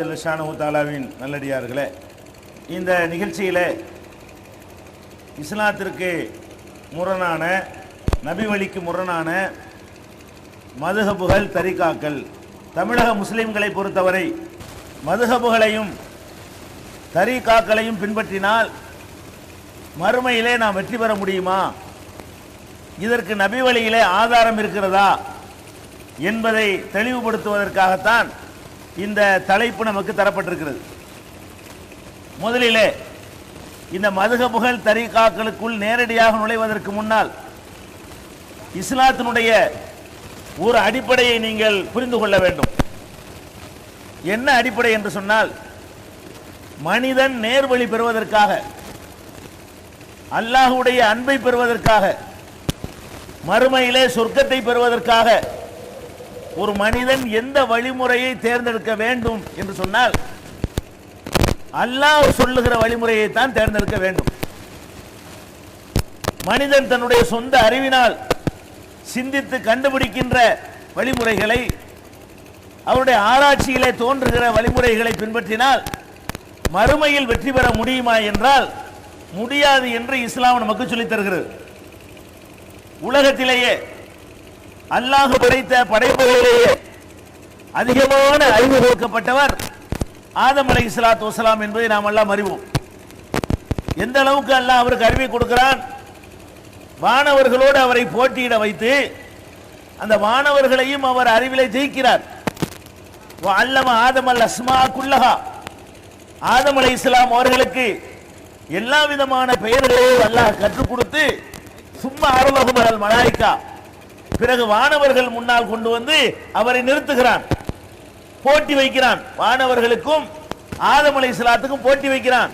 தாலாவின் நல்லடியார்களே, இந்த நிகழ்ச்சியில் இஸ்லாத்திற்கு முரணான, நபி வழிக்கு முரணான மதுஹபுகள், தரிகாக்கள், தமிழக முஸ்லிம்களை பொறுத்தவரை மதுஹபுகளையும் தரிகாக்களையும் பின்பற்றினால் மறுமையிலே நாம் வெற்றி பெற முடியுமா, இதற்கு நபி வழியிலே ஆதாரம் இருக்கிறதா என்பதை தெளிவுபடுத்துவதற்காகத்தான் இந்த தலைப்பு நமக்கு தரப்பட்டிருக்கிறது. முதலிலே இந்த மதுஹபுகள், தரிகாக்களுக்குள் நேரடியாக நுழைவதற்கு முன்னால் இஸ்லாத்தினுடைய ஒரு அடிப்படையை நீங்கள் புரிந்து கொள்ள வேண்டும். என்ன அடிப்படை என்று சொன்னால், மனிதன் நேர்வழி பெறுவதற்காக, அல்லாஹ்வுடைய அன்பை பெறுவதற்காக, மறுமையிலே சொர்க்கத்தை பெறுவதற்காக ஒரு மனிதன் எந்த வழிமுறையை தேர்ந்தெடுக்க வேண்டும் என்று சொன்னால், அல்லாஹ் சொல்லுகிற வழிமுறையை தான் தேர்ந்தெடுக்க வேண்டும். மனிதன் தன்னுடைய சொந்த அறிவினால் சிந்தித்து கண்டுபிடிக்கின்ற வழிமுறைகளை, அவருடைய ஆராய்ச்சியிலே தோன்றுகிற வழிமுறைகளை பின்பற்றினால் மறுமையில் வெற்றி பெற முடியுமா என்றால் முடியாது என்று இஸ்லாம் நமக்கு சொல்லித் தருகிறது. உலகத்திலேயே அல்லாஹ் படைத்த படைப்புகளிலேயே அதிகமான அறிவு கொடுக்கப்பட்டவர் ஆதம் அலைஹிஸ்ஸலாத்து வஸலாம் என்பதை நாம் எல்லாம் அறிவோம். எந்த அளவுக்கு அல்லாஹ் அவருக்கு அறிவை கொடுக்கிறான், வானவர்களோடு அவரை போட்டியிட வைத்து அந்த வானவர்களையும் அவர் அறிவிலை ஜெயிக்கிறார். அல்லம ஆதம் அல் அஸ்மா குல்லஹா, ஆதம் அலைஹிஸ்ஸலாம் அவர்களுக்கு எல்லா விதமான பெயர்களையும் அல்லாஹ் கற்றுக் கொடுத்து, சும்மா அரலஹும் அல் மலாயிகா, பிறகு வானவர்கள் முன்னால் கொண்டு வந்து அவரை நிறுத்துகிறான், போட்டி வைக்கிறான். வானவர்களுக்கும் ஆதம் அலைஹிஸ்ஸலாத்துக்கும் போட்டி வைக்கிறான்.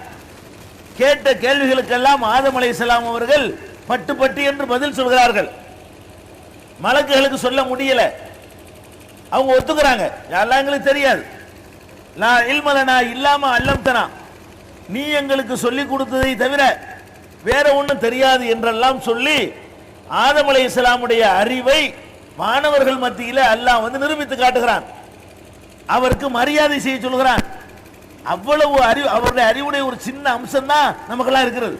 கேட்ட கேள்விகளுக்கெல்லாம் ஆதம் அலைஹிஸ்ஸலாம் அவர்கள் பட்டு பட்டு என்று பதில் சொல்கிறார்கள். மலக்குகளுக்கு சொல்ல முடியல, அவங்க ஒத்துக்கிறாங்க, யாரெல்லாம் எங்களுக்கு தெரியாது, லா இல்ம லனா இல்லாம அல்லம்தனா, நீ எங்களுக்கு சொல்லி கொடுத்ததை தவிர வேற ஒன்றும் தெரியாது என்றெல்லாம் சொல்லி ஆதம் அலைஹிஸ்ஸலாமுடைய அறிவை மாணவர்கள் மத்தியில் அல்லாஹ் வந்து நிரூபித்து காட்டுகிறான். அவருக்கு மரியாதை செய்ய சொல்கிறான். அவ்வளவு அறிவு, அவருடைய அறிவுடைய ஒரு சின்ன அம்சம் தான் நமக்கெல்லாம் இருக்கிறது.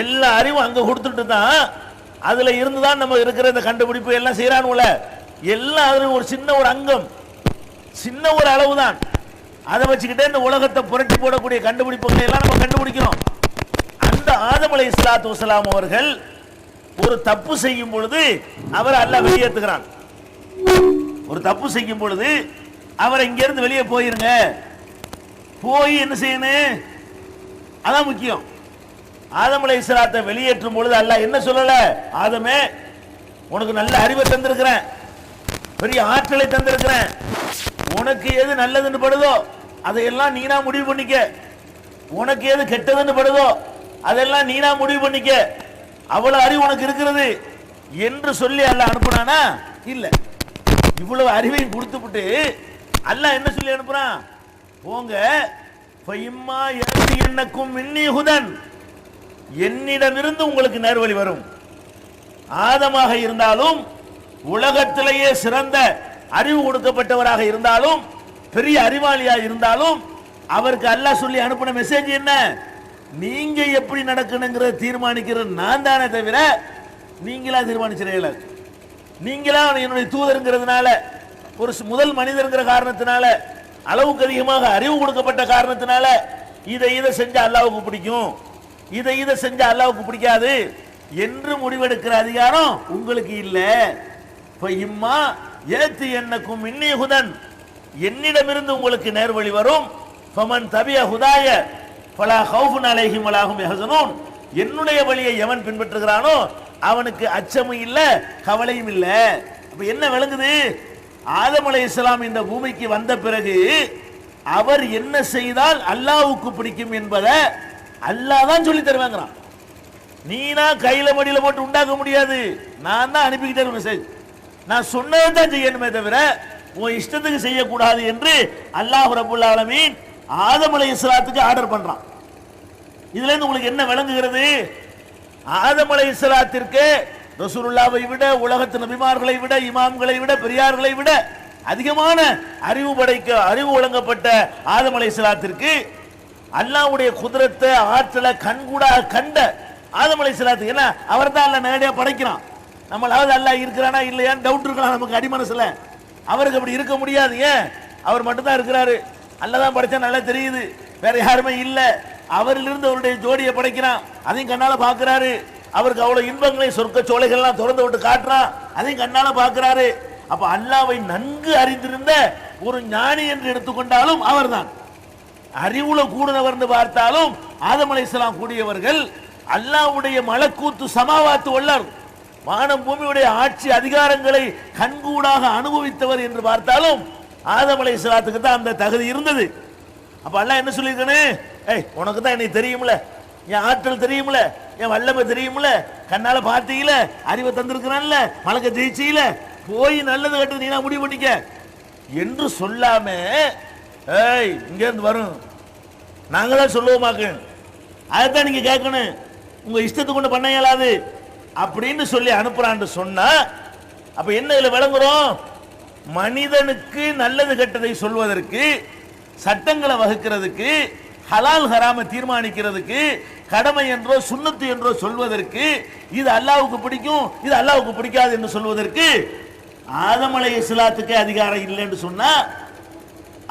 எல்லா அறிவும் அங்க கொடுத்துட்டு தான் அதுல இருந்து தான் நம்ம இருக்கிற இந்த கண்டுபிடிப்பு எல்லாம் செய்யறானுல, எல்லாம் அதுல ஒரு சின்ன ஒரு அங்கம், சின்ன ஒரு அளவு தான். அதை வச்சுக்கிட்டே இந்த உலகத்தை புரட்டி போடக்கூடிய கண்டுபிடிப்புகளை எல்லாம் நம்ம கண்டுபிடிக்கிறோம். அந்த ஆதம் அலைஹிஸ்ஸலாத்து வஸலாம் அவர்கள் ஒரு தப்பு செய்யும் பொழுது அவர் அல்லாஹ் வெளியேற்றுகிறான். ஒரு தப்பு செய்யும் பொழுது அவர் இங்கிருந்து வெளியே போயிருங்க, போய் என்ன செய்யணும், அதான் முக்கியம். ஆதம் அலைஹிஸ்ஸலாத்தை வெளியேற்றும் பொழுது அல்லாஹ் என்ன சொல்லல, ஆதமே உனக்கு நல்ல அறிவை தந்திருக்கிறேன், பெரிய ஆற்றலை தந்திருக்கிறேன், உனக்கு எது நல்லதுன்னு படுதோ அதையெல்லாம் நீனா முடிவு பண்ணிக்க, உனக்கு எது கெட்டதுன்னு படுதோ அதெல்லாம் நீனா முடிவு பண்ணிக்க, அவ்வளவு அறிவு உனக்கு இருக்கிறது என்று சொல்லி அல்லாஹ் அனுப்புனானா? இல்ல. இவ்வளவு அறிவையும் கொடுத்துவிட்டு அல்லாஹ் என்ன சொல்லி அனுப்புறான், போங்க, ஃபைம்மா யஅதியன்னக்கும் மின்னி ஹுதன், என்னிடமிருந்து உங்களுக்கு நேர்வழி வரும். ஆதமாக இருந்தாலும், உலகத்திலேயே சிறந்த அறிவு கொடுக்கப்பட்டவராக இருந்தாலும், பெரிய அறிவாளியாக இருந்தாலும், அவருக்கு அல்லாஹ் சொல்லி அனுப்பின மெசேஜ் என்ன, நீங்க எப்படி நடக்கணுங்கிறத தீர்மானிக்கிறது நான் தானே தவிர நீங்களா தீர்மானிச்சிடல. நீங்களா என்னுடைய தூதருங்கிறதுனால, ஒரு முதல் மனிதருங்கிற காரணத்தினால, அளவுக்கு அதிகமாக அறிவு கொடுக்கப்பட்ட காரணத்தினால இதை செஞ்சா அல்லாஹ்வுக்கு பிடிக்கும், இதை செஞ்சா அல்லாஹ்வுக்கு பிடிக்காது என்று முடிவெடுக்கிற அதிகாரம் உங்களுக்கு இல்ல. இம்மா ஏத்து என்னக்கும் இன்னி ஹுதன், என்னிடமிருந்து உங்களுக்கு நேர்வழி வரும். ஃபமன் தபிய ஹுதாய ஃபலா ஹௌஃபுன் அலைஹிம் வலா ஹும் யஹ்ஸனூன், என்னுடைய வழியை எவன் பின்பற்றுகிறானோ அவனுக்கு அச்சமும் இல்ல, கவலையும் இல்ல. அப்ப என்ன விளங்குது, ஆதம் அலைஹிஸ்ஸலாம் இந்த பூமிக்கு வந்த பிறகு அவர் என்ன செய்தால் அல்லாஹ்வுக்கு பிடிக்கும் என்பதை அல்லாஹ் தான் சொல்லி தருவாங்கிறான். நீனா கையில மடியில போட்டு உண்டாக்க முடியாது, நான் தான் அனுப்பிக்கிட்டே மெசேஜ், நான் சொன்னதை தான் செய்யணுமே தவிர உன் இஷ்டத்துக்கு செய்யக்கூடாது என்று அல்லாஹ் ரப்பல் ஆலமீன் ஆதம் அலைஹிஸ்ஸலாத்துக்கு ஆர்டர் பண்றான். இதுல இருந்து உங்களுக்கு என்ன விளங்குகிறது, ஆதம் அலைஹிஸ்ஸலாத்திற்கு ரசூலுல்லாஹ்வை விட, உலகத்து நபிமார்களை விட, இமாம்களை விட, பெரியார்களை விட அதிகமான அறிவு வழங்கப்பட்ட ஆதம் அலைஹிஸ்ஸலாத்திற்கு அல்லாஹ்வுடைய குதிரத்தை ஆற்றலை கண்கூடாக கண்ட ஆதம் அலைஹிஸ்ஸலாத்துக்கு என்ன அவர் தான் அல்லாஹ் நேரடியா படைக்கிறான். நம்மளாவது அல்லாஹ் இருக்கிறானா இல்லையான்னு டவுட் இருக்கலாம் நமக்கு அடிமனசுல. அவருக்கு அப்படி இருக்க முடியாது. ஏன்? அவர் மட்டும்தான் இருக்கிறாரு. அல்லாஹ் தான் படைச்சா நல்லா தெரியுது, வேற யாருமே இல்ல. அவரிலிருந்து அவருடைய ஜோடியை படைக்கிறான், அதையும் கண்ணால பாக்குறாரு. அவருக்கு அவ்வளவு இன்பங்களை சொர்க்க சோலைகள்லாம் திறந்து விட்டு காட்டுறான், அதையும் கண்ணால பாக்குறாரு. அப்ப அல்லாஹ்வை நன்கு அறிந்திருந்த ஒரு ஞானி என்று எடுத்துக்கொண்டாலும் அவர்தான். அறிவுல கூடுனவர் என்று பார்த்தாலும் ஆதம் அலைஹிஸ்ஸலாம் கூடியவர்கள். அல்லாஹ்வுடைய மலக்கூத்து சமாவாத்து வல்லர், வானம் பூமியுடைய ஆட்சி அதிகாரங்களை கண்கூடாக அனுபவித்தவர் என்று பார்த்தாலும் ஆதம் அலைஹிஸ்ஸலாத்துக்கு தான் அந்த தகுதி இருந்தது. அப்ப அல்லாஹ் என்ன சொல்லியிருக்கானே, உனக்கு தான் என்னை தெரியும்ல, என் ஆற்றல் தெரியும்ல, என் வல்லமை தெரியும்ல, கண்ணால பார்த்தீங்கள, அறிவை தந்திருக்கிறான்ல, மலக்க ஜெயிச்சியில, போய் நல்லது கட்டு நீனா முடிவு பண்ணிக்க என்று சொல்லாம இங்க இருந்து வரும் நாங்களாம் சொல்லுவோமாக்கு, அதைத்தான் நீங்க கேட்கணும், உங்க இஷ்டத்தை கொண்டு பண்ண இயலாது அப்படின்னு சொல்லி அனுப்புறான்னு சொன்னா அப்ப என்ன இதுல விளங்குறோம்? மனிதனுக்கு நல்லது கெட்டதை சொல்வதற்கு, சட்டங்களை வகுக்கிறதுக்கு, ஹலால் ஹராம தீர்மானிக்கிறதுக்கு, கடமை என்றோ சுன்னத்து என்றோ சொல்வதற்கு, இது அல்லாஹ்வுக்கு பிடிக்கும் இது அல்லாஹ்வுக்கு பிடிக்காது என்று சொல்வதற்கு ஆதம் அலைஹிஸ்ஸலாத்துக்கே அதிகாரம் இல்லை என்று சொன்னா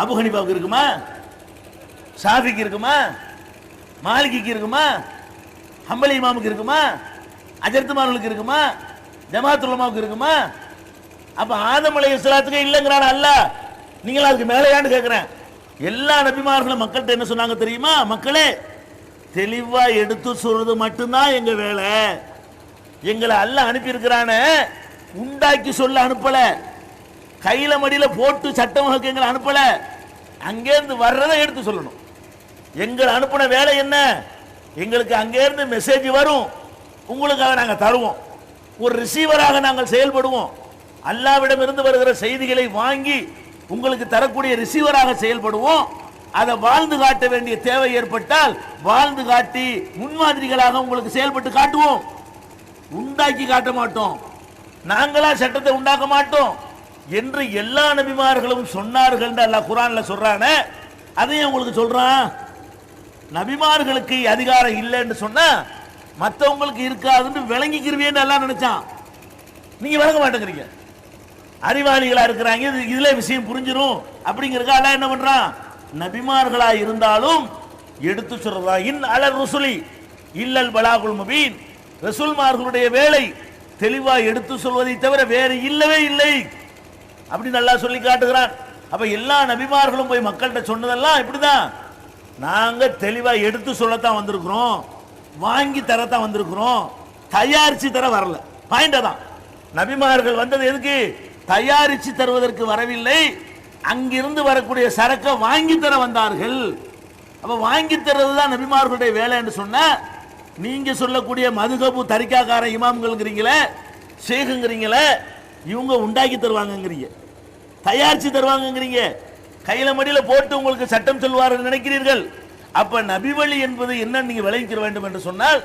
அபு ஹனீஃபாவுக்கு இருக்குமா? ஷாஃபிக்கு இருக்குமா? மாலிகிக்கு இருக்குமா? ஹம்பலி இமாமுக்கு இருக்குமா? அஜர்த்துமார்களுக்கு இருக்குமா? ஜமாத்துல் உலமாவுக்கு இருக்குமா? அப்ப ஆதம் அலைஹிஸ்ஸலாத்துக்கே இல்லைங்கிறான் அல்லாஹ். நீங்களா அதுக்கு மேலையான்னு கேட்கிறேன். எல்லா நபிமார்களும் மக்கள்கிட்ட என்ன சொன்னாங்க தெரியுமா? மக்களே, தெளிவா எடுத்து சொல்றது மட்டும்தான் எங்க வேலை. எங்களை அல்லாஹ் அனுப்பி இருக்கிறான உண்டாக்கி சொல்ல அனுப்பல, கையில மடியில போட்டு சட்டம் வகுக்க எங்களை அனுப்பல, அங்கேருந்து வர்றதை எடுத்து சொல்லணும். எங்களை அனுப்பின வேலை என்ன? எங்களுக்கு அங்கேருந்து மெசேஜ் வரும், உங்களுக்காக நாங்கள் தருவோம், ஒரு ரிசீவராக நாங்கள் செயல்படுவோம். அல்லாஹ்விடம் இருந்து வருகிற செய்திகளை வாங்கி உங்களுக்கு தரக்கூடிய ரிசீவராக செயல்படுவோம். அதை வாழ்ந்து காட்ட வேண்டிய தேவை ஏற்பட்டால் வாழ்ந்து காட்டி முன்மாதிரிகளாக உங்களுக்கு செயல்பட்டு காட்டுவோம். உண்டாக்கி காட்ட மாட்டோம், நாங்களா சட்டத்தை உண்டாக்க மாட்டோம் என்று எல்லா நபிமார்களும் சொன்னார்கள் என்று அல்லாஹ் குர்ஆன்ல சொல்றானே, அதையும் உங்களுக்கு சொல்றான். நபிமார்களுக்கு அதிகாரம் இல்லைன்னு சொன்னா மற்றவங்களுக்கு இருக்காதுன்னு விளங்கிக்கிறவேன்னு எல்லாம் நினைச்சான். நீங்க விளங்க மாட்டேங்கிறீங்க, அறிவாளிகளா இருக்கிறாங்க, இதுல விஷயம் புரிஞ்சிரும் அப்படிங்கிறதுக்கு அல்லாஹ் என்ன பண்றான்? நபிமார்களா இருந்தாலும் எடுத்து சொல்றதா, இன் அலர் ருசுலி இல்லல் பலாகுல் முபீன், ரசூல்மார்களுடைய வேலை தெளிவா எடுத்து சொல்வதை தவிர வேறு இல்லவே இல்லை அப்படி நல்லா சொல்லி காட்டுகிறான். அப்ப எல்லா நபிமார்களும் போய் மக்கள்கிட்ட சொன்னதெல்லாம் இப்படிதான், நாங்க தெளிவா எடுத்து சொல்லத்தான் வந்திருக்கிறோம், வாங்கி தரத்தான் வந்திருக்கிறோம், தயாரிச்சு தர வரல. பாயிண்ட் தான், நபிமார்கள் வந்தது எதுக்கு? தயாரிச்சு தருவதற்கு வரவில்லை, அங்கிருந்து வரக்கூடிய சரக்கை வாங்கி தர வந்தார்கள். அப்ப வாங்கி தர்றதுதான் நபிமார்களுடைய வேலை என்று சொன்ன, நீங்க சொல்லக்கூடிய மதுகபு தரிக்காக்கார இமாம்கள்ங்கிறீங்களே, ஷேகுங்கிறீங்களே, இவங்க உண்டாக்கி தருவாங்கங்கிறீங்க, தயாரிச்சு தருவாங்கங்கிறீங்க, கையில மடியில போட்டு உங்களுக்கு சட்டம் சொல்வார்கள் நினைக்கிறீர்கள். அப்ப நபி வழி என்பது என்ன நீங்க விளங்கிக்க வேண்டும் என்று சொன்னால்,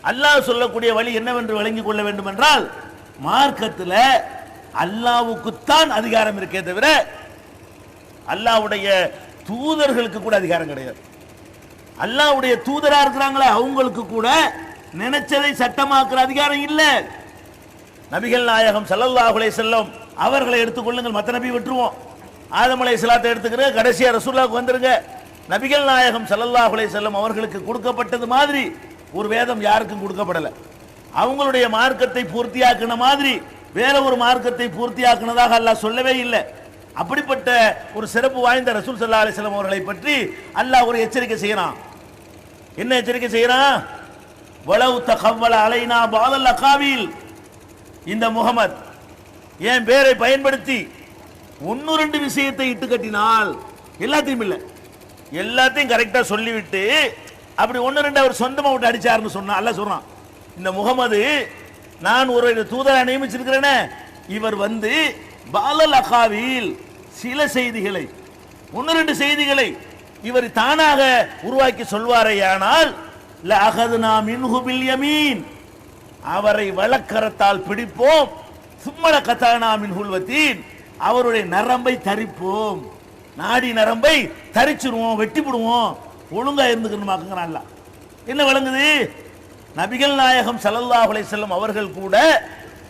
அல்லாஹ் சொல்லக்கூடிய வழி என்னவென்று விளங்கிக் கொள்ள வேண்டும் என்றால், மார்க்கத்தில் அல்லாஹ்வுக்குத்தான் அதிகாரம் இருக்கே தவிர அல்லாஹ்வுடைய தூதர்களுக்கு கூட அதிகாரம் கிடையாது. அல்லாஹ்வுடைய தூதரா இருக்கிறாங்களே அவங்களுக்கு கூட நினைச்சதை சட்டமாக்குற அதிகாரம் இல்லை. நபிகள் நாயகம் ஸல்லல்லாஹு அலைஹி வஸல்லம் அவர்களை எடுத்துக்கொள்ளுங்கள், மற்ற நபி விட்டுருவோம். ஆதம் அலைஹிஸ்ஸலாத்தை எடுத்துக்கிற கடைசியா ரசூலுல்லாஹ்வுக்கு வந்துருங்க. நபிகள் நாயகம் ஸல்லல்லாஹு அலைஹி வஸல்லம் அவர்களுக்கு கொடுக்கப்பட்டது மாதிரி ஒரு வேதம் யாருக்கும் கொடுக்கப்படல. அவங்களுடைய மார்க்கத்தை பூர்த்தியாக்கின மாதிரி வேற ஒரு மார்க்கத்தை பூர்த்தியாக்கினதாக அல்லாஹ் சொல்லவே இல்லை. அப்படிப்பட்ட ஒரு சிறப்பு வாய்ந்த ரசூல் ஸல்லல்லாஹு அலைஹி வஸல்லம் அவர்களை பற்றி அல்லாஹ் ஒரு எச்சரிக்கை செய்யறான். என்ன எச்சரிக்கை செய்யறான்? வலவு தகவல அலைனா பாதல் அகாவில், இந்த முகமது என் பேரை பயன்படுத்தி ஒன்னு ரெண்டு விஷயத்தை இட்டு கட்டினால், எல்லாத்தையும் இல்லை எல்லாத்தையும் கரெக்டா சொல்லிவிட்டு அப்படி ஒன்னு ரெண்டு அவர் சொந்தமா விட்டு அடிச்சாருன்னு சொன்னா அல்லாஹ் சொல்றான், இந்த முகமது நான் ஒரு தூதரை நியமிச்சிருக்கிறேனே, இவர் வந்து பாலல் அகாவில் சில செய்திகளை ஒன்னு ரெண்டு செய்திகளை இவர் தானாக உருவாக்கி சொல்வாரையானால் லஅகதுனா மின்ஹு பில் யமீன், அவரை வலக்கரத்தால் பிடிப்போம், சும்மல கதானா மின்ஹுல் வதீன், அவருடைய நரம்பை தரிப்போம், நாடி நரம்பை தரிச்சிருவோம், வெட்டி விடுவோம், ஒழுங்கா இருந்துக்கணுமாக்குங்கிறான்ல. என்ன விளங்குது? நபிகள் நாயகம் ஸல்லல்லாஹு அலைஹி வஸல்லம் அவர்கள் கூட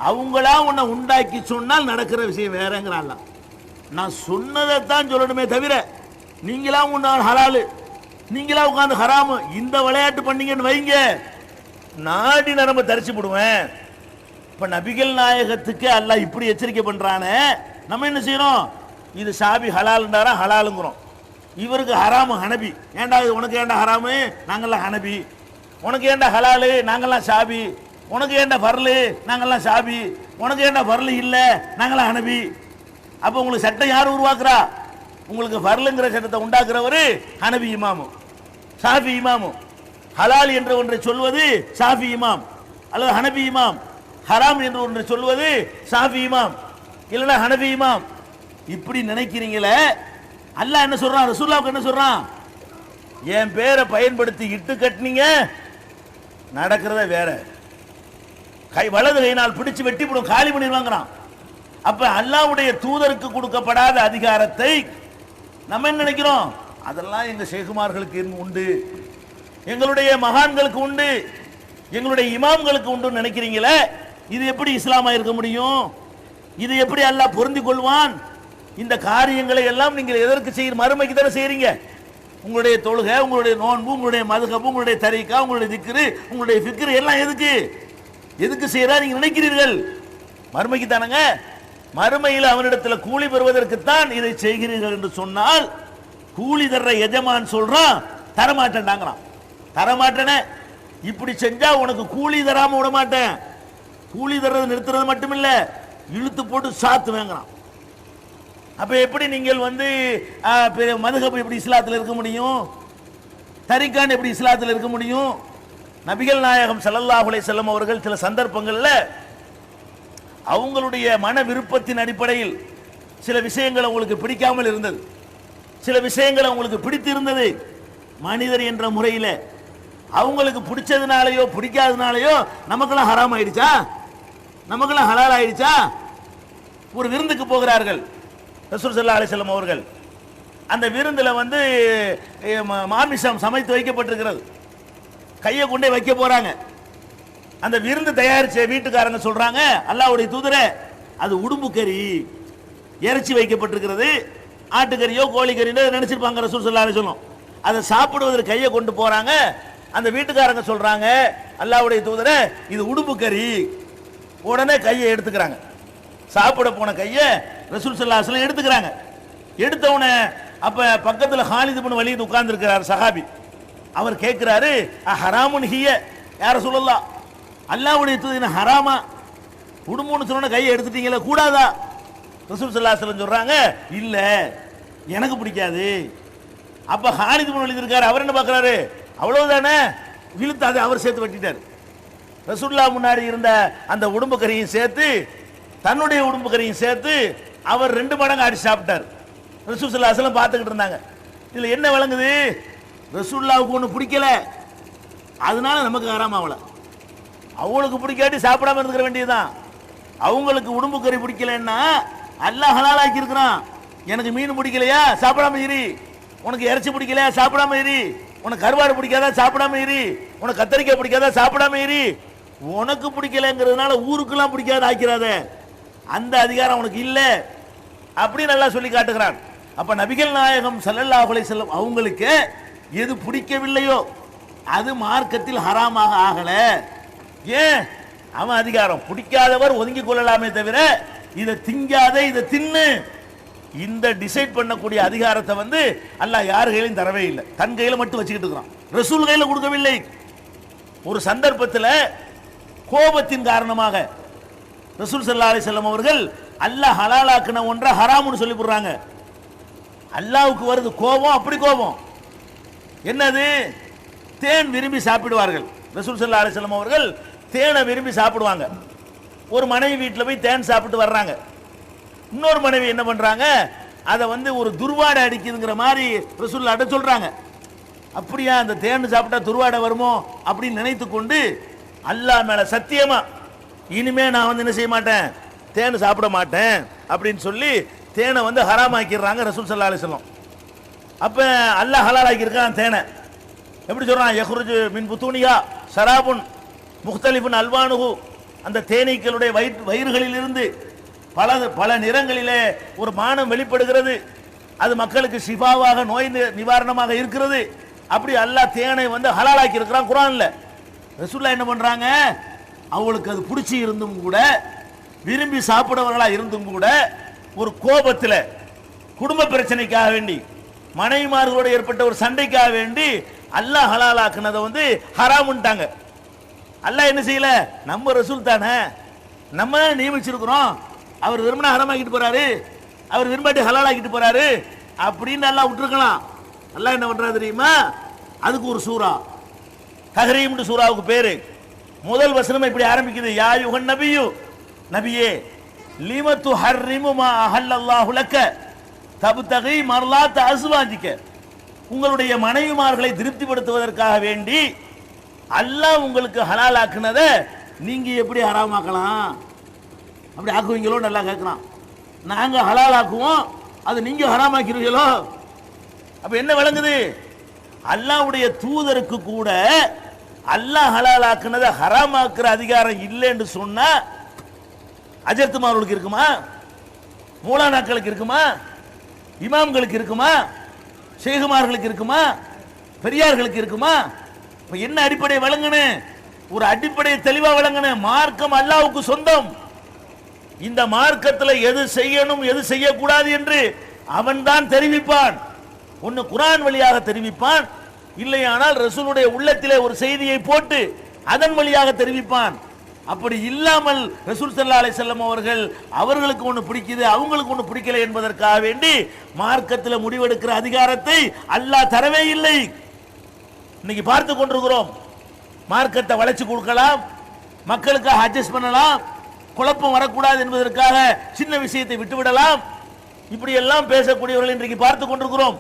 அவங்களா உன்னை உண்டாக்கி சொன்னால் நடக்கிற விஷயம் வேறங்கிறான்ல. நான் சொன்னதைத்தான் சொல்லணுமே தவிர நீங்களா உன்னால் ஹலாலு, நீங்களா உட்காந்து ஹராமு இந்த விளையாட்டு பண்ணீங்கன்னு வைங்க, நாடி நரம்பை தரிச்சு விடுவேன். இப்ப நபிகள் நாயகத்துக்கு அல்லாஹ் இப்படி எச்சரிக்கை பண்றானே, நம்ம என்ன செய்யறோம்? இது ஷாபி ஹலால்ன்றாரா, ஹலாலுங்கிறோம். இவருக்கு ஹராமு ஹனபி. ஏண்டா இது உனக்கு ஏண்டா ஹராமு, நாங்கெல்லாம் ஹனபி. உனக்கு ஏண்டா ஹலாலு, நாங்கெல்லாம் ஷாபி. உனக்கு ஏண்டா ஃபர்லு, நாங்கெல்லாம் ஷாபி. உனக்கு ஏண்டா ஃபர்லு இல்ல, நாங்கெல்லாம் ஹனபி. அப்ப உங்களுக்கு சட்டம் யார் உருவாக்குறா? உங்களுக்கு ஃபர்லுங்கிற சட்டத்தை உண்டாக்குறவரு ஹனபி இமாமு, ஷாஃபி இமாமு. ஹலால் என்று ஒன்றை சொல்வது ஷாஃபி இமாம் அல்லது ஹனபி இமாம், ஹராம் என்று ஒன்றை சொல்வது ஷாஃபி இமாம் இல்லைன்னா ஹனபி இமாம். இப்படி நினைக்கிறீங்களே, அல்லாஹ் என்ன சொல்றான், ரசூலுல்லாஹ்வுக்கு என்ன சொல்றான்? என் பேரை பயன்படுத்தி இட்டு கட்டினீங்க, நடக்கிறத வேற. வலது கையினால் பிடிச்சு வெட்டி போடும், காலி பண்ணிடுவாங்கிறான். அப்ப அல்லாஹ்வுடைய தூதருக்கு கொடுக்கப்படாத அதிகாரத்தை நம்ம என்ன நினைக்கிறோம்? அதெல்லாம் எங்க ஷேகுமார்களுக்கு உண்டு, எங்களுடைய மகான்களுக்கு உண்டு, எங்களுடைய இமாம்களுக்கு உண்டு நினைக்கிறீங்களே. இது எப்படி இஸ்லாமா இருக்க முடியும்? இது எப்படி அல்லாஹ் பொருந்தி கொள்வான்? இந்த காரியங்களை எல்லாம் நீங்கள் எதற்கு செய்ய, மறுமைக்கு தானே செய்றீங்க. உங்களுடைய தொழுகை, உங்களுடைய நோன்பு, உங்களுடைய மதுஹப், உங்களுடைய தரீகா, உங்களுடைய திக்ரு, உங்களுடைய ஃபிக்ர் எல்லாம் எதுக்கு எதுக்கு செய்யறா நீங்க நினைக்கிறீர்கள்? மறுமைக்கு தானங்க. மறுமையில் அவனிடத்தில் கூலி பெறுவதற்குத்தான் இதை செய்கிறீர்கள் என்று சொன்னால், கூலி தர்ற எஜமான் சொல்றான் தரமாட்டேன்டாங்கிறான். தரமாட்டேன இப்படி செஞ்சா உனக்கு கூலி தராம விட மாட்டேன். கூலி தர்றது நிறுத்துறது மட்டுமில்ல, இழுத்து போட்டு சாத்து வாங்குறான். அப்ப எப்படி நீங்கள் மதுஹப் எப்படி இஸ்லாத்தில் இருக்க முடியும்? தரிகான் எப்படி இஸ்லாத்தில் இருக்க முடியும்? நபிகள் நாயகம் ஸல்லல்லாஹு அலைஹி வஸல்லம் அவர்கள் சில சந்தர்ப்பங்களில் அவங்களுடைய மன விருப்பத்தின் அடிப்படையில் சில விஷயங்கள் உங்களுக்கு பிடிக்காமல் இருந்தது, சில விஷயங்கள் உங்களுக்கு பிடித்து இருந்தது. மனிதர் என்ற முறையில் அவங்களுக்கு பிடிச்சதுனாலயோ பிடிக்காதனாலயோ நமக்கெல்லாம் ஹராம் ஆயிடுச்சா, நமக்கெல்லாம் ஹலால் ஆயிடுச்சா? ஒரு விருந்துக்கு போகிறார்கள் ரசூல் ஸல்லல்லாஹு அலைஹி வஸல்லம் அவர்கள். அந்த விருந்தில் மாமிசம் சமைத்து வைக்கப்பட்டிருக்கிறது. கையை கொண்டே வைக்க போறாங்க. அந்த விருந்து தயாரிச்ச வீட்டுக்காரங்க சொல்றாங்க, அல்லாஹ்வுடைய தூதரே அது உடும்பு கறி, இறைச்சி வைக்கப்பட்டிருக்கிறது, ஆட்டுக்கறியோ கோழிக்கறியோ நினைச்சிருப்பாங்க ரசூல் ஸல்லல்லாஹு அலைஹி வஸல்லம். அதை சாப்பிடுவதற்கு கையை கொண்டு போறாங்க. அந்த வீட்டுக்காரங்க சொல்றாங்க, அல்லாஹ்வுடைய தூதரே இது உடும்பு கறி. உடனே கையை எடுத்துக்கிறாங்க. சாப்பிட போன கையை ரசூல் ஸல்லல்லாஹு அலைஹி வஸல்லம் எடுத்துக்கிறாங்க. எடுத்தவனே அப்ப பக்கத்துல ஹாலித் இப்னு வலீத் உட்கார்ந்து இருக்கிறார் சஹாபி. அவர் கேட்கிறாரு, ஹராமுன் ஹிய யா ரசூலல்லாஹ், அல்லாஹ்வுடைய தூதர் ஹராமா? உடும்புன்னு சொன்ன கையை எடுத்துட்டீங்களே, கூடாதா? ரசூல் ஸல்லல்லாஹு அலைஹி வஸல்லம் சொல்றாங்க, இல்ல எனக்கு பிடிக்காது. அப்ப ஹாலித் இப்னு வலீத் இருக்காரு, அவர் என்ன பார்க்கறாரு, அவ்வளவுதானே, இழுத்து அதை அவர் சேர்த்து வெட்டிட்டார். ரசூலுல்லாஹ் முன்னாடி இருந்த அந்த உடும்பு கறியும் சேர்த்து தன்னுடைய உடும்பு கறியும் சேர்த்து அவர் 2 மடங்கு அடிச்சு சாப்பிட்டார். ரசூல் ஸல்லல்லாஹு அலைஹி வஸல்லம் பார்த்துக்கிட்டு இருந்தாங்க. இதுல என்ன விளங்குது? ரசூலுல்லாஹ்வுக்கு ஒன்று பிடிக்கல, அதனால நமக்கு ஹராம் ஆகல. அவங்களுக்கு பிடிக்காட்டி சாப்பிடாம இருந்துக்க வேண்டியதுதான். அவங்களுக்கு உடும்பு கறி பிடிக்கலன்னா அல்லாஹ் ஹலாலாக்கி இருக்கிறான். எனக்கு மீன் பிடிக்கலையா, சாப்பிடாம இரு. உனக்கு இறைச்சி பிடிக்கலையா, சாப்பிடாம இரு. உனக்கு கருவாடு பிடிக்காதா, சாப்பிடாம இரு. உனக்கு கத்தரிக்காய் பிடிக்காதா, சாப்பிடாம இரு. உனக்கு பிடிக்கலங்கிறதுனால ஊருக்கெல்லாம் பிடிக்காத ஆக்கிறாத, அந்த அதிகாரம் உனக்கு இல்ல அப்படின்னு நல்லா சொல்லி காட்டுகிறான். அப்ப நபிகள் நாயகம் ஸல்லல்லாஹு அலைஹி வஸல்லம் அவங்களுக்கு எது பிடிக்கவில்லையோ அது மார்க்கத்தில் ஹராமாக ஆகல. ஏன்? அவன் அதிகாரம், பிடிக்காதவர் ஒதுங்கிக் கொள்ளலாமே தவிர இதை திங்காத, இதை தின்னு இந்த டிசைட் பண்ணக்கூடிய அதிகாரத்தை அல்லாஹ் யார் கையிலும் தரவே இல்லை, தன் கையில மட்டும் வச்சுக்கிட்டு இருக்கிறான். ரசூல் கையில கொடுக்கவில்லை. ஒரு சந்தர்ப்பத்தில் கோபத்தின் காரணமாக ரசூல் ஸல்லல்லாஹு அலைஹி வஸல்லம் அவர்கள் அல்லாஹ் ஹலாலாக்குன ஒன்றை ஹராம்னு சொல்லி போடுறாங்க. அல்லாஹ்வுக்கு வருது கோபம், அப்படி கோபம். என்னது? தேன் விரும்பி சாப்பிடுவார்கள். ரசூல் ஸல்லல்லாஹு அலைஹி வஸல்லம் அவர்கள் தேனை விரும்பி சாப்பிடுவாங்க. ஒரு மனைவி வீட்டில் போய் தேன் சாப்பிட்டு வர்றாங்க. இன்னொரு மனைவி என்ன பண்றாங்க, அதை ஒரு துர்வாடை அடிக்குதுங்கிற மாதிரி ரசூலுல்லாஹ் அட சொல்றாங்க. அப்படியா, அந்த தேன் சாப்பிட்டா துர்வாடை வருமோ அப்படின்னு நினைத்து கொண்டு அல்லாஹ் மேல சத்தியமா இனிமே நான் என்ன செய்ய மாட்டேன், தேன் சாப்பிட மாட்டேன் அப்படின்னு சொல்லி தேனை வந்து ஹராமாக்கிடுறாங்க ரசூல் ஸல்லல்லாஹு அலைஹி வஸல்லம். அப்ப அல்லாஹ் ஹலாலாக்கி இருக்கான் தேனை. எப்படி சொல்றான்? யஹ்ருஜு மின் புத்தூனியா ஷராபுன் முக்தலிஃபுன் அல்வானுஹு, அந்த தேனீக்களுடைய வயிறுகளிலிருந்து பல நிறங்களிலே ஒரு மானம் வெளிப்படுகிறது. அது மக்களுக்கு ஷிஃபாவாக நோய் நிவாரணமாக இருக்கிறது. அப்படி அல்லாஹ் தேனை வந்து ஹலாலாக்கி இருக்கிறான் குர்ஆன்ல. ரசூலுல்லாஹ் என்ன பண்றாங்க? அவங்களுக்கு அது பிடிச்சி இருந்தும் கூட, விரும்பி சாப்பிடுறவர்களா இருந்தும் கூட, ஒரு கோபத்தில் குடும்ப பிரச்சனைக்காக வேண்டி, மனைவிமார்களோடு ஏற்பட்ட ஒரு சண்டைக்காக வேண்டி அல்லாஹ் ஹலாலாக்குனதை வந்து ஹராமுன்ட்டாங்க. அல்லாஹ் என்ன செய்யல? நம்ம ரசூல் தானே, நம்ம நியமிச்சிருக்கிறோம். அவர் விரும்பினா ஹராமாக்கிட்டு போறாரு, அவர் விரும்பாட்டி ஹலாலாக்கிட்டு போறாரு அப்படின்னு அல்லாஹ் விட்டுருக்கலாம். அல்லாஹ் என்ன பண்றாரு தெரியுமா? அதுக்கு ஒரு சூரா, தஹரீம் சூராவுக்கு பேரு. முதல் வசனம் இப்படி ஆரம்பிக்குது, யா யுஹன் நபியு, நபியே, லிமத்து ஹர்ரிமு மா அஹல்லல்லாஹு லக்க தப்தகி மர்லாத் அஸ்வாஜிக, உங்களுடைய மனைவிமார்களை திருப்திப்படுத்துவதற்காக வேண்டி அல்லாஹ் உங்களுக்கு ஹலாலாக்குனதை நீங்க எப்படி ஹராமாக்கலாம்? அப்படி ஆக்குவீங்களோ? நல்லா கேட்கலாம். நாங்க ஹலாலாக்குவோம், அது நீங்க ஹராமாக்கிறீங்களோ? அப்ப என்ன விளங்குது? அல்லாஹ்வுடைய தூதருக்கு கூட அல்லாஹ் ஹலாலாக்குனதை ஹராமாக்குற அதிகாரம் இல்லைன்னு சொன்னா அஜர்த்துமார்களுக்கு இருக்குமா? மூலானாக்களுக்கு இருக்குமா? இமாம்களுக்கு இருக்குமா? ஷேகுமார்களுக்கு இருக்குமா? பெரியார்களுக்கு இருக்குமா? என்ன அடிப்படை விளங்கணும்? ஒரு அடிப்படையை தெளிவா விளங்கணும். மார்க்கம் அல்லாஹ்வுக்கு சொந்தம். இந்த மார்க்கத்தில் எது செய்யணும் எது செய்யக்கூடாது என்று அவன் தான் தெரிவிப்பான். ஒன்னு குர்ஆன் வழியாக தெரிவிப்பான், இல்லையானால் ரசூலுடைய உள்ளத்திலே ஒரு செய்தியை போட்டு அதன் வழியாக தெரிவிப்பான். அப்படி இல்லாமல் ரசூல் ஸல்லல்லாஹு அலைஹி வஸல்லம் அவர்களுக்கு ஒன்று பிடிக்குது, அவங்களுக்கு ஒன்று பிடிக்கல என்பதற்காக வேண்டி மார்க்கத்தில் முடிவெடுக்கிற அதிகாரத்தை அல்லாஹ் தரவே இல்லை. இன்னைக்கு பார்த்து கொண்டிருக்கிறோம். மார்க்கத்தை வளைச்சு கொடுக்கலாம், மக்களுக்காக அட்ஜஸ்ட் பண்ணலாம், குழப்பம் வரக்கூடாது என்பதற்காக சின்ன விஷயத்தை விட்டுவிடலாம். இப்படி எல்லாம் பேசக்கூடியவர்கள் இன்றைக்கு பார்த்து கொண்டிருக்கிறோம்.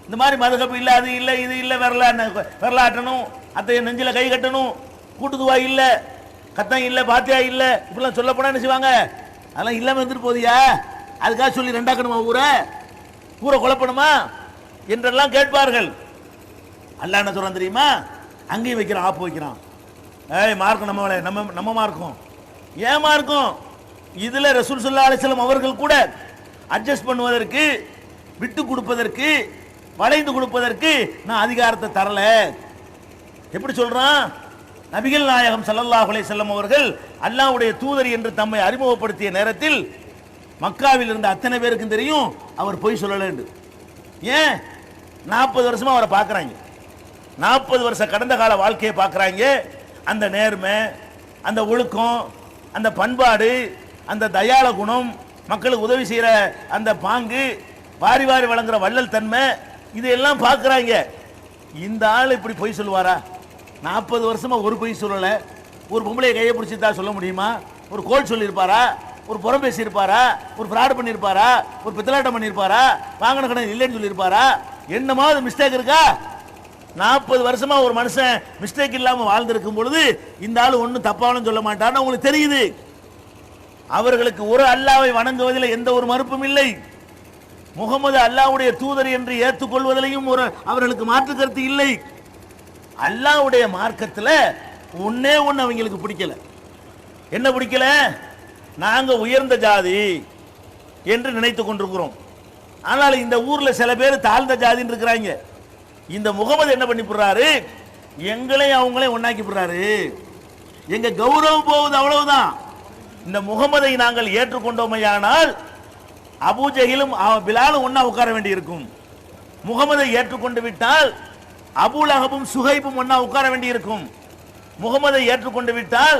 இந்த மாதிரி மதுகப் இல்லை, அது இல்லை, இது இல்லை, வரலாற்றணும், அத்தைய நெஞ்சில கை கட்டணும், கூட்டுதுவா இல்லை, கத்தம் இல்லை, பாத்தியா இல்லை, இப்படிலாம் சொல்ல போனா என்ன செய்வாங்க? அதெல்லாம் இல்லாமல் இருந்துட்டு போதியா? அதுக்காக சொல்லி ரெண்டாக்கணுமா? ஊரை குழப்பணுமா என்றெல்லாம் கேட்பார்கள். அல்லாஹ் என்ன சொல்றான் தெரியுமா? அங்கேயும் வைக்கிறான், ஆப்பு வைக்கிறான். மார்க்கம் நம்ம மார்க்கம். ஏன் மார்க்கம்? இதுல ரசூல் ஸல்லல்லாஹு அலைஹி வஸல்லம் அவர்கள் கூட அட்ஜஸ்ட் பண்ணுவதற்கு, விட்டு கொடுப்பதற்கு, வளைந்து கொடுப்பதற்கு நான் அதிகாரத்தை தரல. எப்படி சொல்றான்? நபிகள் நாயகம் ஸல்லல்லாஹு அலைஹி வஸல்லம் அவர்கள் அல்லாஹ்வுடைய தூதர் என்று தம்மை அறிமுகப்படுத்திய நேரத்தில் மக்காவில் இருந்த அத்தனை பேருக்கும் தெரியும் அவர் பொய் சொல்லலன்னு. ஏன்? 40 வருஷமா அவரை பார்க்கறாங்க. 40 வருஷ கடந்த கால வாழ்க்கையை பார்க்கறாங்க. அந்த நேர்மை, அந்த ஒழுக்கம், அந்த பண்பாடு, அந்த தயாள குணம், மக்களுக்கு உதவி செய்யற அந்த பாங்கு, வாரி வாரி வழங்குற வள்ளல் தன்மை, இதையெல்லாம் பார்க்கறாங்க. இந்த ஆள் இப்படி பொய் சொல்லுவாரா? 40 வருஷமா ஒரு பொய் சொல்லல. ஒரு பொம்பளை கையை பிடிச்சிருந்தா சொல்ல முடியுமா? ஒரு கோல் சொல்லியிருப்பாரா? ஒரு புறம் பேசியிருப்பாரா? ஒரு ஃப்ராட் பண்ணியிருப்பாரா? ஒரு பித்தலாட்டம் பண்ணியிருப்பாரா? வாங்கின கடன் இல்லைன்னு சொல்லியிருப்பாரா? என்னமாவது மிஸ்டேக் இருக்கா? 40 வருஷமா ஒரு மனுஷன் மிஸ்டேக் இல்லாம வாழ்ந்திருக்கும் பொழுது இந்த ஆள் ஒன்றும் தப்பாலும் சொல்ல மாட்டான்னு உங்களுக்கு தெரியுது. அவர்களுக்கு ஒரு அல்லாஹ்வை வணங்குவதில் எந்த ஒரு மறுப்பும் இல்லை. முகமது அல்லாஹ்வுடைய தூதர் என்று ஏற்றுக்கொள்வதிலையும் அவர்களுக்கு மாற்று கருத்து இல்லை. அல்லாஹ்வுடைய மார்க்கத்தில் ஒன்னே ஒன்று அவங்களுக்கு பிடிக்கல. என்ன பிடிக்கல? நாங்க உயர்ந்த ஜாதி என்று நினைத்து கொண்டிருக்கிறோம். ஆனால் இந்த ஊர்ல சில பேர் தாழ்ந்த ஜாதின்னு இருக்கிறாங்க. இந்த முகமது என்ன பண்ணி போடுறாரு? எங்களையும் அவங்களையும் ஒன்னாக்கி போடுறாரு. எங்க கௌரவம் போகுது, அவ்வளவுதான். இந்த முகமதை நாங்கள் ஏற்றுக்கொண்டோமையானால் அபூஜஹிலும் பிலாலும் ஒன்னா உட்கார வேண்டி இருக்கும். முகமதை ஏற்றுக்கொண்டு விட்டால் அபூலஹபும் சுஹைபும் ஒன்னா உட்கார வேண்டி இருக்கும். முகமதை ஏற்றுக்கொண்டு விட்டால்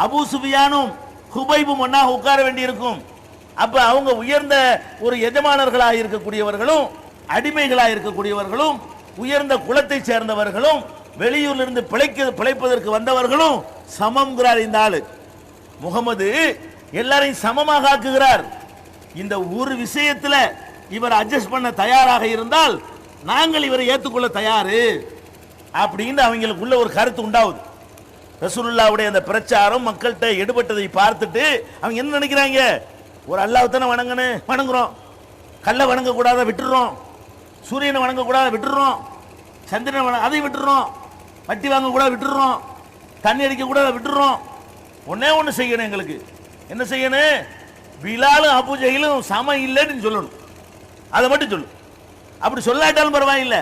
அபூ சுஃபியானும் ஹுபைபும் ஒன்னா உட்கார வேண்டி இருக்கும். அப்ப அவங்க உயர்ந்த ஒரு எஜமானர்களாக இருக்கக்கூடியவர்களும், அடிமைகளாக இருக்கக்கூடியவர்களும், உயர்ந்த குலத்தை சேர்ந்தவர்களும், வெளியூர்ல இருந்து பிழைப்பதற்கு வந்தவர்களும் சமம்ங்கிறார் இந்த ஆளு. முகமது எல்லாரையும் சமமாக ஆக்குகிறார். இந்த ஒரு விஷயத்தில் இவர் அட்ஜஸ்ட் பண்ண தயாராக இருந்தால் நாங்கள் இவரை ஏற்றுக்கொள்ள தயாரு அப்படின்னு அவங்களுக்குள்ள ஒரு கருத்து உண்டாகுது. ரசூலுல்லாஹ்வுடைய அந்த பிரச்சாரம் மக்கள்கிட்ட எடுபட்டதை பார்த்துட்டு அவங்க என்ன நினைக்கிறாங்க? ஒரு அல்லாஹ் தானே வணங்குறோம், கல்லை வணங்கக்கூடாத விட்டுறோம், சூரியனை வணங்கக்கூடாத விட்டுறோம், சந்திரனை அதையும் விட்டுறோம், வட்டி வாங்கக்கூடாத விட்டுறோம், தண்ணி அடிக்கக்கூடாத விட்டுறோம். ஒன்னே ஒன்று செய்யணும். எங்களுக்கு என்ன செய்யணும்? பிலாலும் அபூ ஜஹலும் சம இல்லைன்னு சொல்லணும். அதை மட்டும் சொல்லு. அப்படி சொல்லாட்டாலும் பரவாயில்லை.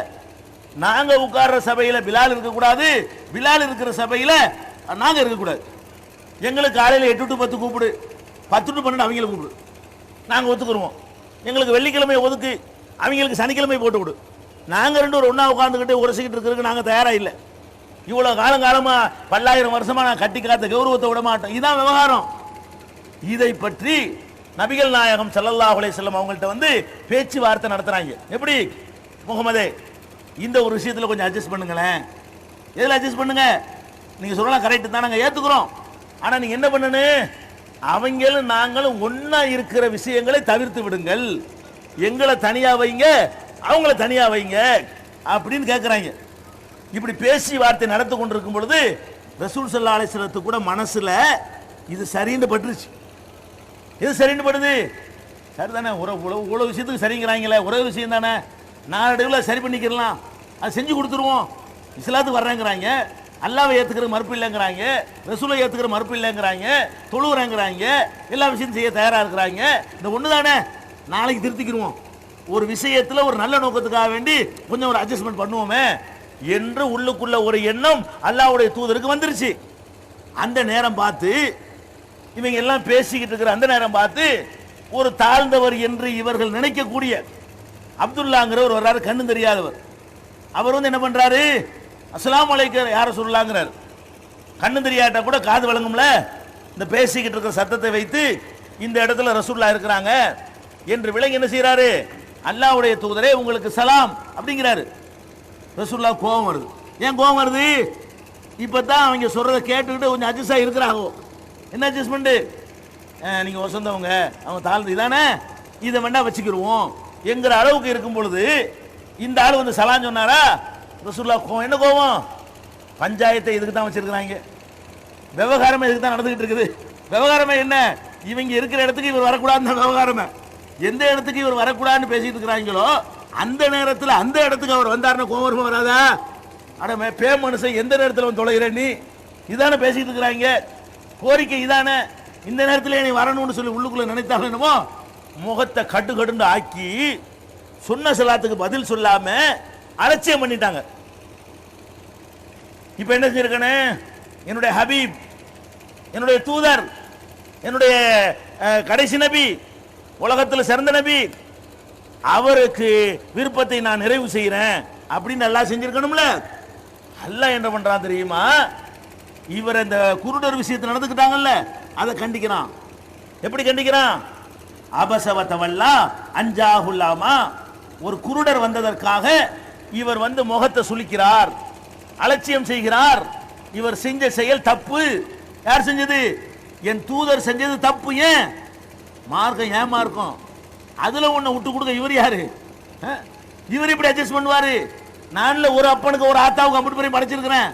நாங்க உட்கார்ற சபையில பிலால் இருக்கக்கூடாது, பிலால் இருக்கிற சபையில நாங்க இருக்கக்கூடாது. எங்களுக்கு காலையில் 8 to 10 கூப்பிடு, 10 to 12 அவங்களை கூப்பிடு, நாங்க ஒத்துக்குருவோம். எங்களுக்கு வெள்ளிக்கிழமை ஒதுக்கு, அவங்களுக்கு சனிக்கிழமை போட்டு விடு. நாங்க ரெண்டு ஒரு ஒன்னா உட்காந்துக்கிட்டு உரசிக்கிட்டு இருக்கிறதுக்கு நாங்க தயாரா இல்லை. இவ்வளவு காலமா பல்லாயிரம் வருஷமா நான் கட்டி காத்த கௌரவத்தை விட மாட்டோம். இதுதான் விவகாரம். இதை பற்றி நபிகள் நாயகம் ஸல்லல்லாஹு அலைஹி வஸல்லம் அவங்கள்ட்ட வந்து பேச்சுவார்த்தை நடத்துறாங்க. எப்படி? முகமதே, இந்த ஒரு விஷயத்துல கொஞ்சம் அட்ஜஸ்ட் பண்ணுங்களேன். எதுல அட்ஜஸ்ட் பண்ணுங்க? நீங்க சொல்லலாம் கரெக்ட் தான், நாங்க ஏத்துக்கிறோம். ஆனா நீங்க என்ன பண்ணணும்? அவங்களும் நாங்களும் ஒன்னா இருக்கிற விஷயங்களை தவிர்த்து விடுங்கள், எங்களை தனியா வைங்க, அவங்கள தனியா வைங்க அப்படின்னு கேட்கிறாங்க. இப்படி பேசி வார்த்தை நடந்து கொண்டிருக்கும் பொழுது ரசூல் ஸல்லல்லாஹு அலைஹி வஸல்லத்துக்கு கூட மனசுல இது சரின்னு பட்டுருச்சு. இது சரின்னு படுது. சரிதானே, உழவு விஷயத்துக்கு சரிங்கிறாங்களே, உறவு விஷயம் தானே, நாளடைவில் சரி பண்ணிக்கிறலாம், அது செஞ்சு கொடுத்துருவோம். இஸ்லாத்துக்கு வர்றேங்கிறாங்க, அல்லாவை ஏற்றுக்கிற மறுப்பு இல்லைங்கிறாங்க, ரசூலை ஏற்றுக்கிற மறுப்பு இல்லைங்கிறாங்க, தொழுவுறாங்கிறாங்க, எல்லா விஷயத்தையும் செய்ய தயாராக இருக்கிறாங்க. இந்த ஒன்று தானே, நாளைக்கு திருத்திக்கிடுவோம், ஒரு விஷயத்தில் ஒரு நல்ல நோக்கத்துக்காக வேண்டி கொஞ்சம் ஒரு அட்ஜஸ்ட்மெண்ட் பண்ணுவோமே என்று உள்ளுக்குள்ள ஒரு எண்ணம் அல்லாஹ்வுடைய தூதருக்கு வந்துருச்சு. அந்த நேரம் பார்த்து இவங்க எல்லாம் பேசிக்கிட்டு இருக்கிற அந்த நேரம் பார்த்து ஒரு தாழ்ந்தவர் என்று இவர்கள் நினைக்கக்கூடிய அப்துல்லாங்கிறவர் வர்றாரு, கண்ணு தெரியாதவர். அவர் வந்து என்ன பண்றாரு? அஸ்ஸலாமு அலைக்கும் யார சொல்லலாங்கிறார். கண்ணு தெரியாட்டா கூட காது வழங்கும்ல. இந்த பேசிக்கிட்டு இருக்கிற சத்தத்தை வைத்து இந்த இடத்துல ரசூலுல்லாஹ் இருக்கிறாங்க என்று விளங்கி என்ன செய்யறாரு? அல்லாஹ்வுடைய தூதரே உங்களுக்கு சலாம் அப்படிங்கிறாரு. ரசூலுல்லாஹ் கோபம் வருது. ஏன் கோபம் வருது? இப்பதான் அவங்க சொல்றதை கேட்டுக்கிட்டு கொஞ்சம் அட்ஜஸ்ட் இருக்கிறாங்க. என்ன அட்ஜஸ்ட்மெண்ட்? நீங்க வசந்தவங்க, அவங்க தாழ்ந்து இதானே, இதை வேண்டா வச்சுக்கிடுவோம் என்கிற அளவுக்கு இருக்கும் பொழுது இந்த ஆள் வந்து சலாம் சொன்னாரா? ரசூலுல்லாஹ் கோபம். என்ன கோபம்? பஞ்சாயத்தை இதுக்கு தான் வச்சிருக்கிறாங்க, விவகாரமே இதுக்கு தான் நடந்துகிட்டு இருக்குது. விவகாரமே என்ன? இவங்க இருக்கிற இடத்துக்கு இவர் வரக்கூடாதுன்னு விவகாரமே. எந்த இடத்துக்கு இவர் வரக்கூடாதுன்னு பேசிட்டு இருக்கிறாங்களோ அந்த நேரத்தில் அந்த இடத்துக்கு அவர் வந்தாருன்னா கோபம் வருமா வராதா? அட பே மனுஷன், எந்த நேரத்தில் வந்து தொலைகிற நீ? இதானே பேசிட்டு இருக்கிறாங்க, கோரிக்கை இதானே, இந்த நேரத்தில் நீ வரணும்னு சொல்லி உள்ளுக்குள்ள நினைத்தாலும் என்னமோ முகத்தை கட்டு கட்டுண்டு ஆக்கி சொன்ன சலாத்துக்கு பதில் சொல்லாம அலட்சியம் பண்ணிட்டாங்க. இப்ப என்ன செஞ்சிருக்கனே? என்னுடைய ஹபீப், என்னுடைய தூதர், என்னுடைய கடைசி நபி, உலகத்தில் சிறந்த நபி, அவருக்கு விருப்பத்தை நான் நிறைவு செய்கிறேன் அப்படின்னு அல்லாஹ் செஞ்சிருக்கணும்ல. அல்லாஹ் என்ன பண்றான் தெரியுமா? இவர் இந்த குருடர் விஷயத்தை நடந்துக்கிட்டாங்கல்ல, அதை கண்டிக்கிறான். எப்படி கண்டிக்கிறான்? அபசவத்தவல்லா அஞ்சாகுல்லாமா, ஒரு குருடர் வந்ததற்காக இவர் வந்து முகத்தை சுளிக்கிறார், அலட்சியம் செய்கிறார். இவர் செஞ்ச செயல் தப்பு. யார் செஞ்சது? என் தூதர் செஞ்சது தப்பு. ஏன் மார்க்கம்? ஏன் மார்க்கம்? அதுல ஒண்ணு விட்டு கொடுக்க இவர் யாரு? இவர் இப்படி அட்ஜஸ்ட் பண்ணுவாரு? நான்ல ஒரு அப்பனுக்கு ஒரு ஆத்தாவுக்கு அம்புட்டு பேரையும் படைச்சிருக்கிறேன்.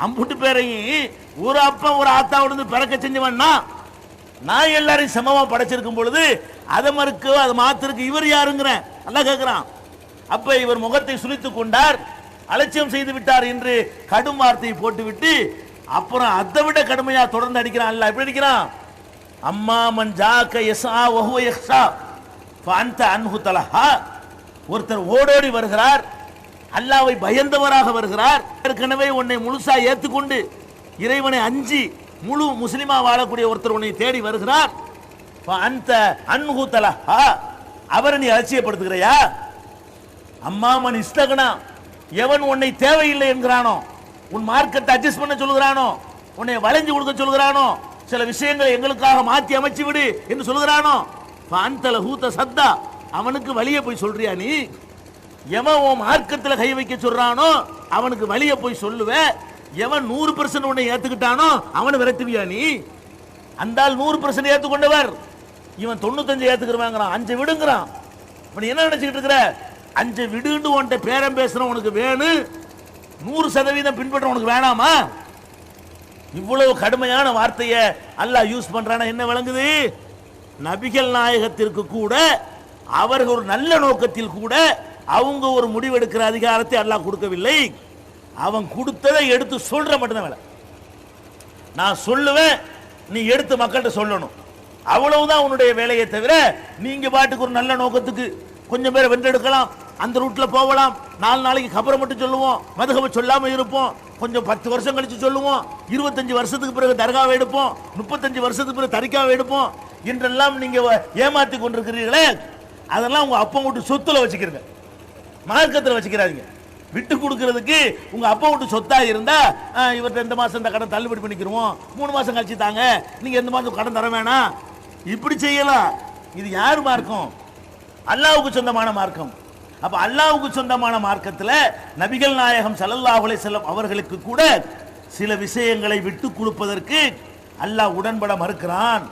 அம்புட்டு பேரையும் ஒரு அப்பன் ஒரு ஆத்தாவோட பிறக்க செஞ்சவன்னா நான் எல்லாரையும் சமமா படைச்சிருக்கும் பொழுது அதை மறுக்க அதை மாத்திருக்கு இவர் யாருங்கிறேன் நல்லா கேட்கிறான். அப்ப இவர் முகத்தை சுளித்துக் கொண்டார், அலட்சியம் செய்து விட்டார் என்று கடும் வார்த்தையை போட்டுவிட்டு அப்புறம் அதை விட கடுமையா தொடர்ந்து அடிக்கிறான். அல்ல எப்படி அடிக்கிறான்? அம்மா மன் ஜாக்க யஸா வஹுவ யக்ஷா ஃபஅன்த அன்ஹு தலஹா. ஒருத்தர் ஓடோடி வருகிறார், அல்லாஹ்வை பயந்தவராக வருகிறார், ஏற்கனவே உன்னை முழுசா ஏற்றுக்கொண்டு இறைவனை அஞ்சி முழு முஸ்லிமா வாழக்கூடிய ஒருத்தர் உன்னை தேடி வருகிறார். ஃபஅன்த அன்ஹு தலஹா, அவரை நீ அலட்சியப்படுத்துகிறாயா? அம்மா மன் இஸ்தகனா, எவன் உன்னை தேவையில்லை என்கிறானோ, உன் மார்க்கத்தை அட்ஜஸ்ட் பண்ண சொல்கிறானோ, உன்னை வளைஞ்சு கொடுக்க சொல்கிறானோ, சில விஷயங்களை எங்களுக்காக மாற்றி அமைச்சு விடு என்று சொல்கிறானோ, சத்தா, அவனுக்கு வழியை போய் சொல்றியா நீ? எவன் உன் மார்க்கத்தில் கை வைக்க சொல்றானோ அவனுக்கு வழியை போய் சொல்லுவ. எவன் 100% உன்னை ஏத்துக்கிட்டானோ அவனை விரட்டுவியா நீ? அந்த ஆள் 100% ஏத்துக்கொண்டவர், இவன் 95 ஏத்துக்கிறாங்கிறான், 5 விடுங்கிறான். இப்ப நீ என்ன நினைச்சுக்கிட்டு இருக்கிற? 5 விடுன்னு உன்கிட்ட பேரம் பேசுற உனக்கு வேணும், 100% பின்பற்ற உனக்கு வேணாமா? இவ்வளவு கடுமையான வார்த்தையை அல்லாஹ் யூஸ் பண்றானா என்ன விளங்குது? நபிகள் நாயகத்திற்கு கூட அவர்கள் ஒரு நல்ல நோக்கத்தில் கூட அவங்க ஒரு முடிவெடுக்கிற அதிகாரத்தை அல்லாஹ் கொடுக்கவில்லை. அவன் கொடுத்ததை எடுத்து சொல்ற மட்டும்தான் வேலை. நான் சொல்லுவேன், நீ எடுத்து மக்கள்கிட்ட சொல்லணும், அவ்வளவுதான் உன்னுடைய வேலையை தவிர நீங்க பாட்டுக்கு ஒரு நல்ல நோக்கத்துக்கு கொஞ்சம் பேரை வென்றெடுக்கலாம், அந்த ரூட்ல போகலாம், 4 நாளைக்கு கபரை மட்டும் சொல்லுவோம், மதுகபை சொல்லாம இருப்போம், கொஞ்சம் 10 வருஷம் கழிச்சு சொல்லுவோம், 25 வருஷத்துக்கு பிறகு தர்காவை எடுப்போம், 35 வருஷத்துக்கு பிறகு தரிக்காவை எடுப்போம் என்றெல்லாம் நீங்க ஏமாத்தி கொண்டிருக்கிறீர்களே, அதெல்லாம் உங்க அப்பா வீட்டு சொத்துல வச்சுக்கிறீங்க, மார்க்கத்தில் வச்சுக்கிறாங்க. விட்டு கொடுக்கிறதுக்கு உங்க அப்பா வீட்டு சொத்தா இருந்தா இவர்கிட்ட இந்த மாசம் இந்த கடன் தள்ளுபடி பண்ணிக்கிறோம், 3 மாசம் கழிச்சு தாங்க, நீங்க எந்த மாசம் கடன் தர வேணாம், இப்படி செய்யலாம். இது யார் மார்க்கம்? அல்லாஹ்வுக்கு சொந்தமான மார்க்கம். அப்ப அல்லாஹ்வுக்கு சொந்தமான மார்க்கத்தில் நபிகள் நாயகம் ஸல்லல்லாஹு அலைஹி வஸல்லம் அவர்களுக்கு கூட சில விஷயங்களை விட்டு கொடுப்பதற்கு அல்லாஹ் உடன்பட மறுக்கிறான்.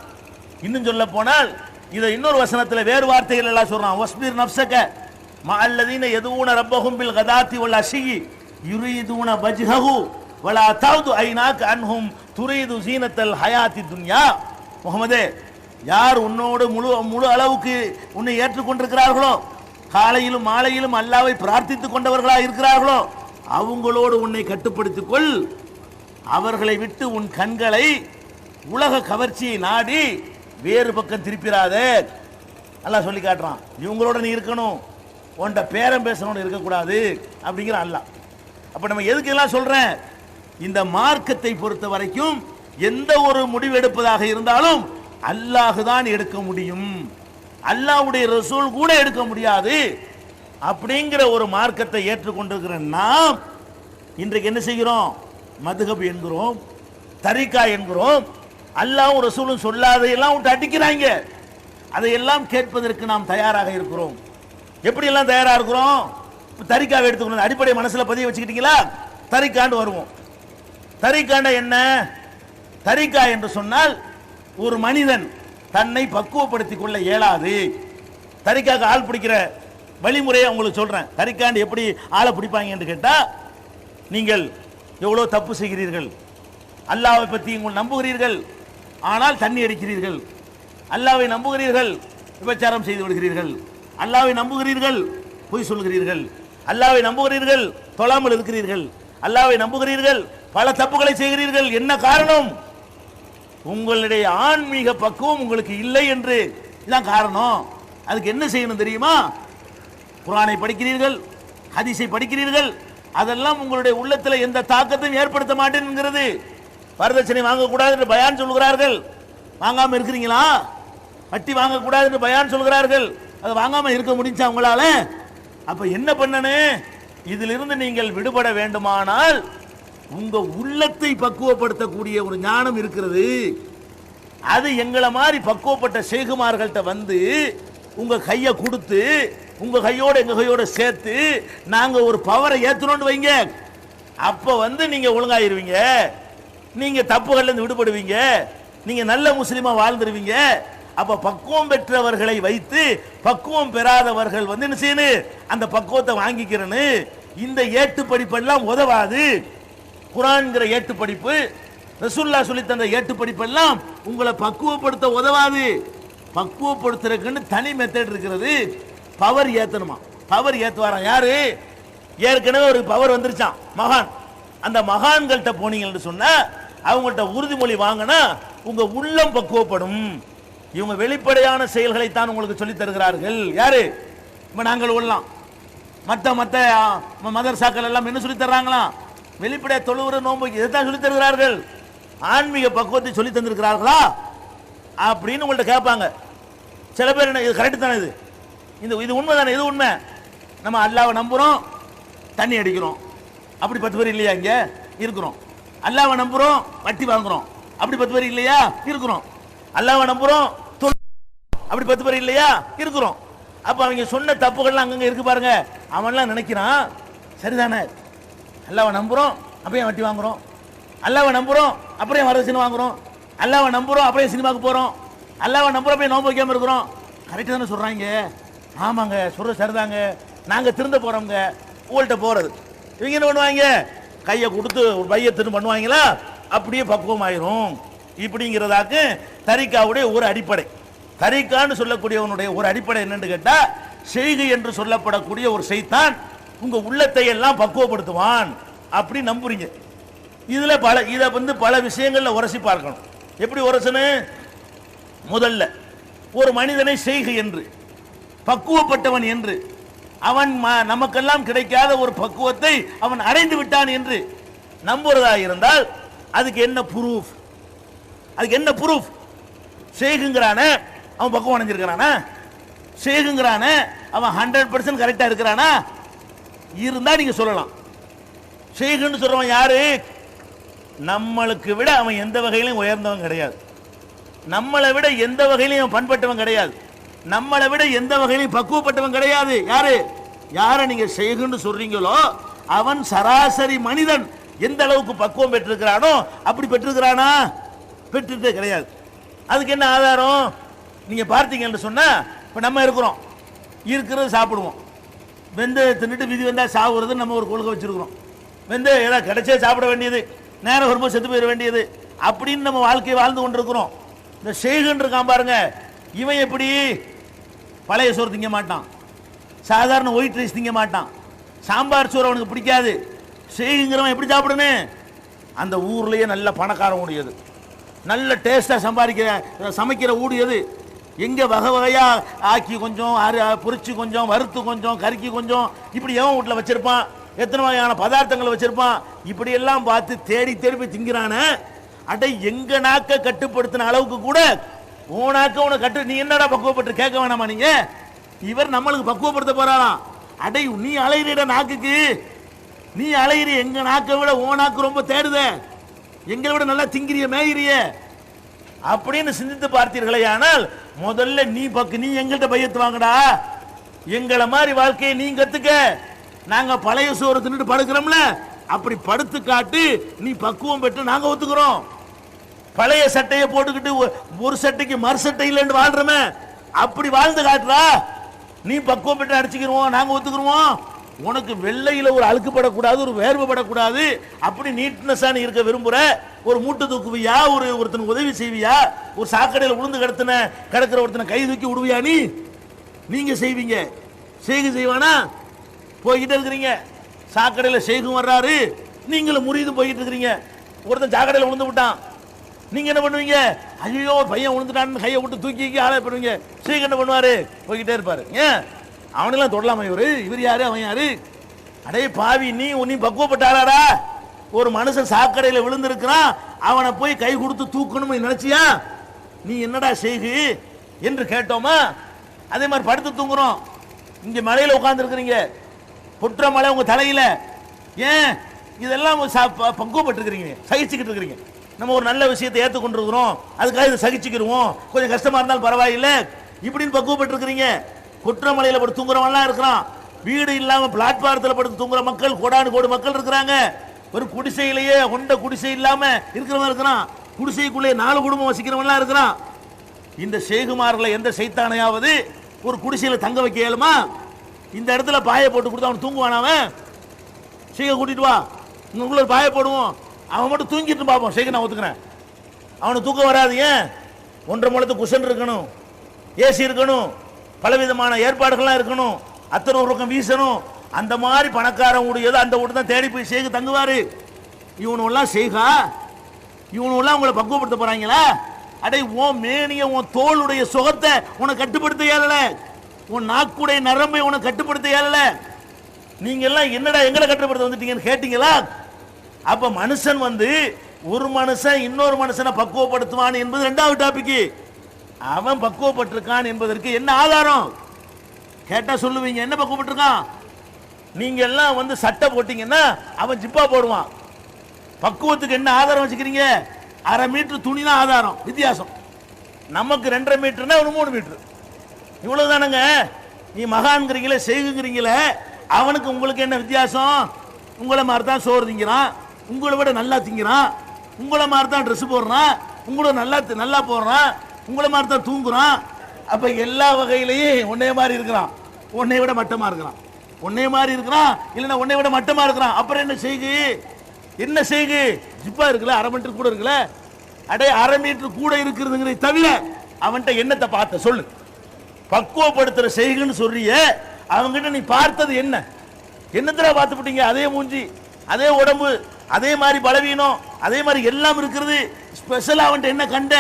இன்னும் சொல்ல போனால் இதை இன்னொரு வசனத்தில் வேறு வார்த்தைகள் எல்லாம் சொல்றான். வஸ்பிர் நஃப்ஸக மஅல்லதீன யதுஊன ரப்பஹும் பில் கதாத்தி வல் அஷியி யுரீதுன வஜ்ஹஹு வலா தஅது ஐனாக அன்ஹும் துரீது ஸீனத்தல் ஹயாத்தி துன்யா. முஹம்மதே, யார் உன்னோடு முழு அளவுக்கு உன்னை ஏற்றுக்கொண்டிருக்கிறார்களோ, காலையிலும் மாலையிலும் அல்லாஹ்வை பிரார்த்தித்துக் கொண்டவர்களாக இருக்கிறார்களோ, அவங்களோடு உன்னை கட்டுப்படுத்திக் கொள். அவர்களை விட்டு உன் கண்களை உலக கவர்ச்சியை நாடி வேறு பக்கம் திருப்பிடாதே. அல்லாஹ் சொல்லி காட்டுறான், இவங்களோட நீ இருக்கணும், உன்ட பேரம் பேசணும்னு இருக்கக்கூடாது அப்படிங்கிற அல்லாஹ். அப்ப நம்ம எதுக்கு எல்லாம் சொல்றேன்? இந்த மார்க்கத்தை பொறுத்த வரைக்கும் எந்த ஒரு முடிவு எடுப்பதாக இருந்தாலும் அல்லாஹ் தான் எடுக்க முடியும், அல்லாஹ்வுடைய ரசூல் கூட எடுக்க முடியாது. அப்படிங்கிற ஒரு மார்க்கத்தை ஏற்றுக்கொண்டிருக்கிற நாம் இன்றைக்கு என்ன செய்கிறோம்? மதுஹப் என்கிறோம், தரிகா என்கிறோம். அல்லாஹ்வும் ரசூலும் சொல்லாதையெல்லாம் விட்டு அடிக்கிறாங்க. அதையெல்லாம் கேட்பதற்கு நாம் தயாராக இருக்கிறோம். எப்படி எல்லாம் தயாரா இருக்கிறோம்? தரிகாவை எடுத்துக்கணும், அடிப்படை மனசுல பதிய வச்சுக்கிட்டீங்களா? தரிகாண்டு வருவோம். தரிகாண்ட என்ன? தரிகா என்று சொன்னால் ஒரு மனிதன் தன்னை பக்குவப்படுத்திக் கொள்ள இயலாது. தரிகாக்கு ஆள் பிடிக்கிற வழிமுறையை உங்களுக்கு சொல்றேன். தரிகாண்டு எப்படி ஆளை பிடிப்பாங்க என்று கேட்டா, நீங்கள் எவ்வளவு தப்பு செய்கிறீர்கள், அல்லாஹ்வை பற்றி உங்கள் நம்புகிறீர்கள், ஆனால் தண்ணி அடிக்கிறீர்கள், அல்லாஹ்வை நம்புகிறீர்கள், விபச்சாரம் செய்து விடுகிறீர்கள், அல்லாஹ்வை நம்புகிறீர்கள், பொய் சொல்கிறீர்கள், அல்லாஹ்வை நம்புகிறீர்கள், தொழாமல் இருக்கிறீர்கள், அல்லாஹ்வை நம்புகிறீர்கள், பல தப்புகளை செய்கிறீர்கள். என்ன காரணம்? உங்களுடைய ஆன்மீக பக்குவம் உங்களுக்கு இல்லை என்று இதான் காரணம். அதுக்கு என்ன செய்யணும் தெரியுமா? குர்ஆனை படிக்கிறீர்கள், ஹதீஸை படிக்கிறீர்கள், அதெல்லாம் உங்களுடைய உள்ளத்தில் எந்த தாக்கத்தையும் ஏற்படுத்த மாட்டேன் என்கிறது. வரதட்சணை வாங்கக்கூடாது என்று பயான் சொல்கிறார்கள், வாங்காம இருக்கிறீங்களா? வட்டி வாங்கக்கூடாது என்று பயான் சொல்கிறார்கள், அது வாங்காம இருக்க முடிஞ்சா உங்களால? அப்ப என்ன பண்ணணும்? இதிலிருந்து நீங்கள் விடுபட வேண்டுமானால் உங்க உள்ளத்தை பக்குவப்படுத்தக்கூடிய ஒரு ஞானம் இருக்கிறது. அது எங்களை மாதிரி பக்குவப்பட்ட ஷேகுமார்கள்ட்ட வந்து உங்க கையை கொடுத்து உங்க கையோட எங்க கையோட சேர்த்து நாங்க ஒரு பவரை ஏத்துறோம்னு வைங்க, அப்ப வந்து நீங்க ஒழுங்காயிருவீங்க, நீங்க தப்புகள்ல இருந்து விடுபடுவீங்க, நீங்க நல்ல முஸ்லிமா வாழ்ந்துருவீங்க. அப்ப பக்குவம் பெற்றவர்களை வைத்து பக்குவம் பெறாதவர்கள் வந்து என்ன செய்யணும்? அந்த பக்குவத்தை வாங்கிக்கிறேன்னு. இந்த ஏட்டு படிப்பெல்லாம் உதவாது. குர்ஆன்ங்கிற ஏட்டு படிப்பு, ரசூலுல்லாஹ் சொல்லி தந்த ஏட்டு படிப்பெல்லாம் உங்களை பக்குவப்படுத்த உதவாது. பக்குவப்படுத்துறதுக்குன்னு தனி மெத்தட் இருக்கிறது. பவர் ஏத்தணுமா? பவர் ஏத்துவாராம் யாரு? ஏற்கனவே ஒரு பவர் வந்துருச்சான், மகான். அந்த மகான்கள்ட்ட போனீங்கன்னு சொன்னா அவங்கள்ட்ட உறுதிமொழி வாங்கினா உங்க உள்ளம் பக்குவப்படும். இவங்க வெளிப்படையான செயல்களை தான் உங்களுக்கு சொல்லி தருகிறார்கள். யாரு? இப்ப நாங்கள் உள்ளலாம் மற்ற மதரசாக்கள் எல்லாம் என்ன சொல்லி தர்றாங்களா? வெளிப்படையா தொழுவுற நோன்பு இதைத்தான் சொல்லி தருகிறார்கள். ஆன்மீக பக்குவத்தை சொல்லி தந்திருக்கிறார்களா அப்படின்னு உங்கள்ட்ட கேட்பாங்க. சில பேர் என்ன, இது கரெக்ட் தானே, இது உண்மை தானே, இது உண்மை, நம்ம அல்லாஹ்வை நம்புறோம், தண்ணி அடிக்கிறோம், அப்படி 10 பேர் இல்லையா? இங்க இருக்கிறோம். அல்லாஹ்வை நம்புறோம், வட்டி வாங்குறோம், அப்படி 10 பேர் இல்லையா? இருக்கிறோம். அல்லாஹ்வை நம்புறோம், அப்படி 10 பேர் இல்லையா? இருக்கிறோம். அப்ப அவங்க சொன்ன தப்புகள்லாம் அங்கங்க இருக்கு பாருங்க. அவன்லாம் நினைக்கிறான் சரிதானே, அல்லாஹ்வை நம்புறோம் அப்படியே வட்டி வாங்குறோம், அல்லாஹ்வை நம்புறோம் அப்படியே வரதட்சணை வாங்குறோம், அல்லாஹ்வை நம்புறோம் அப்படியே சினிமாக்கு போறோம், அல்லாஹ்வை நம்புறோம் அப்படியே நோன்பு வைக்காம இருக்கிறோம். கரெக்ட் தானே சொல்றாங்க? ஆமாங்க, சொல்ற சரிதாங்க, நாங்க திருந்த போறோங்க. உங்கள்கிட்ட போறது இவங்க என்ன பண்ணுவாங்க? கையை கொடுத்து பையத்துன்னு பண்ணுவாங்களா? அப்படியே பக்குவம் ஆயிரும். இப்படிங்கிறதாக்கு தரிகாவுடைய ஒரு அடிப்படை. தரீக்கான்னு சொல்லக்கூடியவனுடைய ஒரு அடிப்படை என்னன்னு கேட்டா, செய்கை என்று சொல்லப்படக்கூடிய ஒரு சைத்தான் உங்க உள்ளத்தை எல்லாம் பக்குவப்படுத்துவான் அப்படி நம்புறீங்க. இதுல இதை பல விஷயங்கள்ல உரசி பார்க்கணும். எப்படி உரசணும்? முதல்ல ஒரு மனிதனை செய்கை என்று, பக்குவப்பட்டவன் என்று, அவன் நமக்கெல்லாம் கிடைக்காத ஒரு பக்குவத்தை அவன் அடைந்து விட்டான் என்று நம்புறதா இருந்தால் அதுக்கு என்ன ப்ரூஃப்? அதுக்கு என்ன ப்ரூஃப்? செய்குங்கிறான அவன் பக்குவம் அடைஞ்சிருக்கிறானா? செய்குங்கிறான அவன் 100% கரெக்டா இருக்கிறானா? இருந்தா நீங்க சொல்லலாம். செய்குன்னு சொல்றவன் யாரு? நம்மளுக்கு விட அவன் எந்த வகையிலும் உயர்ந்தவன் கிடையாது. நம்மளை விட எந்த வகையிலும் பண்பட்டவன் கிடையாது. நம்மளை விட எந்த வகையிலும் பக்குவப்பட்டவன் கிடையாது. யாரு? யாரை நீங்க செய்குன்னு சொல்றீங்களோ அவன் சராசரி மனிதன் எந்த அளவுக்கு பக்குவம் பெற்றிருக்கிறானோ அப்படி பெற்றிருக்கிறானா? பெற்றுட்டே கிடையாது. அதுக்கு என்ன ஆதாரம்? நீங்க பார்த்தீங்கன்னு சொன்னா, இப்ப நம்ம இருக்கிறது சாப்பிடுவோம். வெந்தய தின்னுட்டு விதி வந்தா சாப்பிடுறது நம்ம ஒரு கொள்கை வச்சிருக்கிறோம். வெந்தயம் ஏதாவது கிடைச்சே சாப்பிட வேண்டியது, நேரம் வரும்போது செத்து போயிட வேண்டியது அப்படின்னு நம்ம வாழ்க்கையை வாழ்ந்து கொண்டிருக்கிறோம். இந்த செய்குன்னு இருக்கான் பாருங்க, இவன் எப்படி? பழைய சோறு திங்க மாட்டான், சாதாரண ஒயிட் ரைஸ் திங்க மாட்டான், சாம்பார் சோறு அவனுக்கு பிடிக்காது. செய்குங்கிறவன் எப்படி சாப்பிடணும்? அந்த ஊர்லயே நல்ல பணக்காரன் ஊடியது, நல்ல டேஸ்டா சமைக்கிற ஊடியது, எங்க வகை வகையா ஆக்கி கொஞ்சம் பொரிச்சு கொஞ்சம் வறுத்து கொஞ்சம் கறிக்கு கொஞ்சம் இப்படி எவன் வீட்டில் வச்சிருப்பான், எத்தனை வகையான பதார்த்தங்களை வச்சிருப்பான், இப்படி எல்லாம் பார்த்து தேடி தேடி போய் திங்கிறான. அடை எங்க நாக்க கட்டுப்படுத்தின அளவுக்கு கூட உனக்கு உனக்கு கட்டு, நீ என்னடா பக்குவப்பட்டு கேட்க வேணாமா? நீங்க இவர் நம்மளுக்கு பக்குவப்படுத்த போறாராம். அடை நீ அலையிற நாக்குக்கு, நீ அலையிற எங்க நாக்கை விட ஓ நாக்கு ரொம்ப தேடுத, எங்களை விட நல்லா திங்கிறிய மேயிறிய அப்படின்னு சிந்தித்து பார்த்தீர்களே. ஆனால் முதல்ல நீ எங்கள்கிட்ட பையத்து வாங்கடா, எங்களை மாதிரி வாழ்க்கையை நீ கத்துக்க. நாங்க பழைய சோறு தின்னுட்டு படுக்கிறோம்ல, அப்படி படுத்து காட்டு, நீ பக்குவம் பெற்று நாங்க ஒத்துக்கிறோம். பழைய சட்டையை போட்டுக்கிட்டு ஒரு சட்டைக்கு மறு சட்டை இல்லைன்னு வாழ்றமே, அப்படி வாழ்ந்து காட்டுறா. நீ பக்குவம் பெற்று அடிச்சுக்கிறோம், நாங்க ஒத்துக்கிறோம். உனக்கு வெள்ளையில ஒரு அழுக்குப்படக்கூடாது, ஒரு வேர்வை படக்கூடாது, அப்படி நீட்னஸா நீ இருக்க விரும்புற. ஒரு மூட்டை தூக்குவியா, ஒருத்தனுக்கு உதவி செய்வியா, ஒரு சாக்கடையில் உளுந்து கிடக்கிற ஒருத்தனை கை தூக்கி விடுவியா? நீங்க செய்வீங்க. செய்கு செய்வானா? போய்கிட்டே இருக்கிறீங்க. சாக்கடையில் செய்கும் வர்றாரு, நீங்களும் முறியது போய்கிட்டு இருக்கிறீங்க. ஒருத்தன் சாக்கடையில் உளுந்து விட்டான், நீங்க என்ன பண்ணுவீங்க? ஐயோ பையன் விழுந்துட்டான்னு கையை விட்டு தூக்கி ஆளை பண்ணுவீங்க. செய்கு என்ன பண்ணுவாரு? போய்கிட்டே இருப்பாரு. ஏன் அவனெல்லாம் தொடலாமா? இவர் யாரு அவன் யாரு? அடே பாவி, நீ பக்குவப்பட்ட ஆளாடா. ஒரு மனுஷன் சாக்கடையில் விழுந்திருக்கிறான், அவனை போய் கை கொடுத்து தூக்கணும்னு நினைச்சியா? நீ என்னடா செய்கு என்று கேட்டோமா? அதே மாதிரி படுத்து தூங்குறோம். இங்க மலையில உட்கார்ந்து இருக்கிறீங்க, புற்ற மலை உங்க தலையில. ஏன் இதெல்லாம் பக்குவப்பட்டிருக்கிறீங்க, சகிச்சுக்கிட்டு இருக்கிறீங்க. நம்ம ஒரு நல்ல விஷயத்தை ஏற்றுக்கொண்டு இருக்கிறோம், அதுக்காக இதை சகிச்சுக்கிடுவோம், கொஞ்சம் கஷ்டமா இருந்தாலும் பரவாயில்லை இப்படின்னு பக்குவப்பட்டிருக்கிறீங்க. குற்றமலையில் படுத்து தூங்குறவன்லாம் இருக்கிறான், வீடு இல்லாம பிளாட்பாரத்தில் படுத்து தூங்குற மக்கள் கோடானு கோடி மக்கள் இருக்கிறாங்க. ஒரு குடிசையிலேயே கொண்ட குடிசை இல்லாம இருக்கிறவன் இருக்கிறான், குடிசைக்குள்ளே 4 குடும்பம் வசிக்கிறவன்லாம் இருக்கிறான். இந்த சேகுமார்களை எந்த சைத்தானையாவது ஒரு குடிசையில தங்க வைக்க இயலுமா? இந்த இடத்துல பாயை போட்டு கொடுத்து அவன் தூங்குவான். அவன் செய்க கூட்டிட்டு வா, உங்களுக்குள்ள ஒரு பாயை போடுவோம், அவன் மட்டும் தூங்கிட்டு பார்ப்போம். செய்க நான் ஒத்துக்கிறேன். அவனுக்கு தூக்கம் வராது. ஏன்? 1.5 முழத்து குஷன் இருக்கணும், ஏசி இருக்கணும், பலவிதமான ஏற்பாடுகள்லாம் இருக்கணும், அத்தனை ஒரு பக்கம் வீசணும். அந்த மாதிரி பணக்காரன் உடையது அந்த வீட்டு தான் தேடி போய் செய்க தங்குவாரு. இவனெல்லாம் செய்கா, இவனெல்லாம் உங்களை பக்குவப்படுத்த போறாங்களா? அடே உன் மேனிய, உன் தோளுடைய சுகத்தை உனக்கு கட்டுப்படுத்த இயலல, உன் நாக்குடைய நரம்பை உனக்கு கட்டுப்படுத்த இயலல. நீங்க எல்லாம் என்னடா எங்களை கட்டுப்படுத்த வந்துட்டீங்கன்னு கேட்டீங்களா? அப்ப மனுஷன் ஒரு மனுஷன் இன்னொரு மனுஷனை பக்குவப்படுத்துவான் என்பது 2வது டாபிக். அவன் பக்குவப்பட்டிருக்கான் என்பதற்கு என்ன ஆதாரம் கேட்டா சொல்லுவீங்க. என்ன பக்குவப்பட்டிருக்கான்? நீங்க எல்லாம் சட்டை போட்டீங்கன்னா அவன் ஜிப்பா போடுவான். பக்குவத்துக்கு என்ன ஆதாரம் வச்சுக்கிறீங்க? 1/2 மீட்டர் துணி தான் ஆதாரம், வித்தியாசம். நமக்கு 2.5 மீட்டர்னா 3 மீட்டர், இவ்வளவுதானங்க. நீ மகான்கிறீங்களே, செய்குங்கிறீங்களே, அவனுக்கு உங்களுக்கு என்ன வித்தியாசம்? உங்களை மாதிரி தான் சோறு திங்கிறான், உங்களை விட நல்லா திங்கிறான், உங்களை மாதிரி தான் ட்ரெஸ் போடுறான், உங்களை நல்லா போடுறான், உங்களை மாதிரி தான் தூங்குறான். அப்ப எல்லா வகையிலையும் உன்னைய மாதிரி இருக்கிறான், உன்னை விட மட்டமா இருக்கிறான், உன்னை மாதிரி இருக்கிறான், இல்லைன்னா உன்னை விட மட்டமா இருக்கிறான். அப்புறம் என்ன செய்கு? என்ன செய்கு? ஜிப்பா இருக்குல்ல, 1/2 மீட்டர் கூட இருக்குல்ல. அடே 1/2 மீட்டர் கூட இருக்கிறதுங்கிறத தவிர அவன்கிட்ட என்னத்தை பார்த்த சொல்லு. பக்குவப்படுத்துற செய்கன்னு சொல்றிய, அவங்கிட்ட நீ பார்த்தது என்ன? என்னத்துல பார்த்துட்டீங்க? அதே மூஞ்சி, அதே உடம்பு, அதே மாதிரி பலவீனம், அதே மாதிரி எல்லாம் இருக்கிறது. ஸ்பெஷலா அவன்கிட்ட என்ன கண்ட?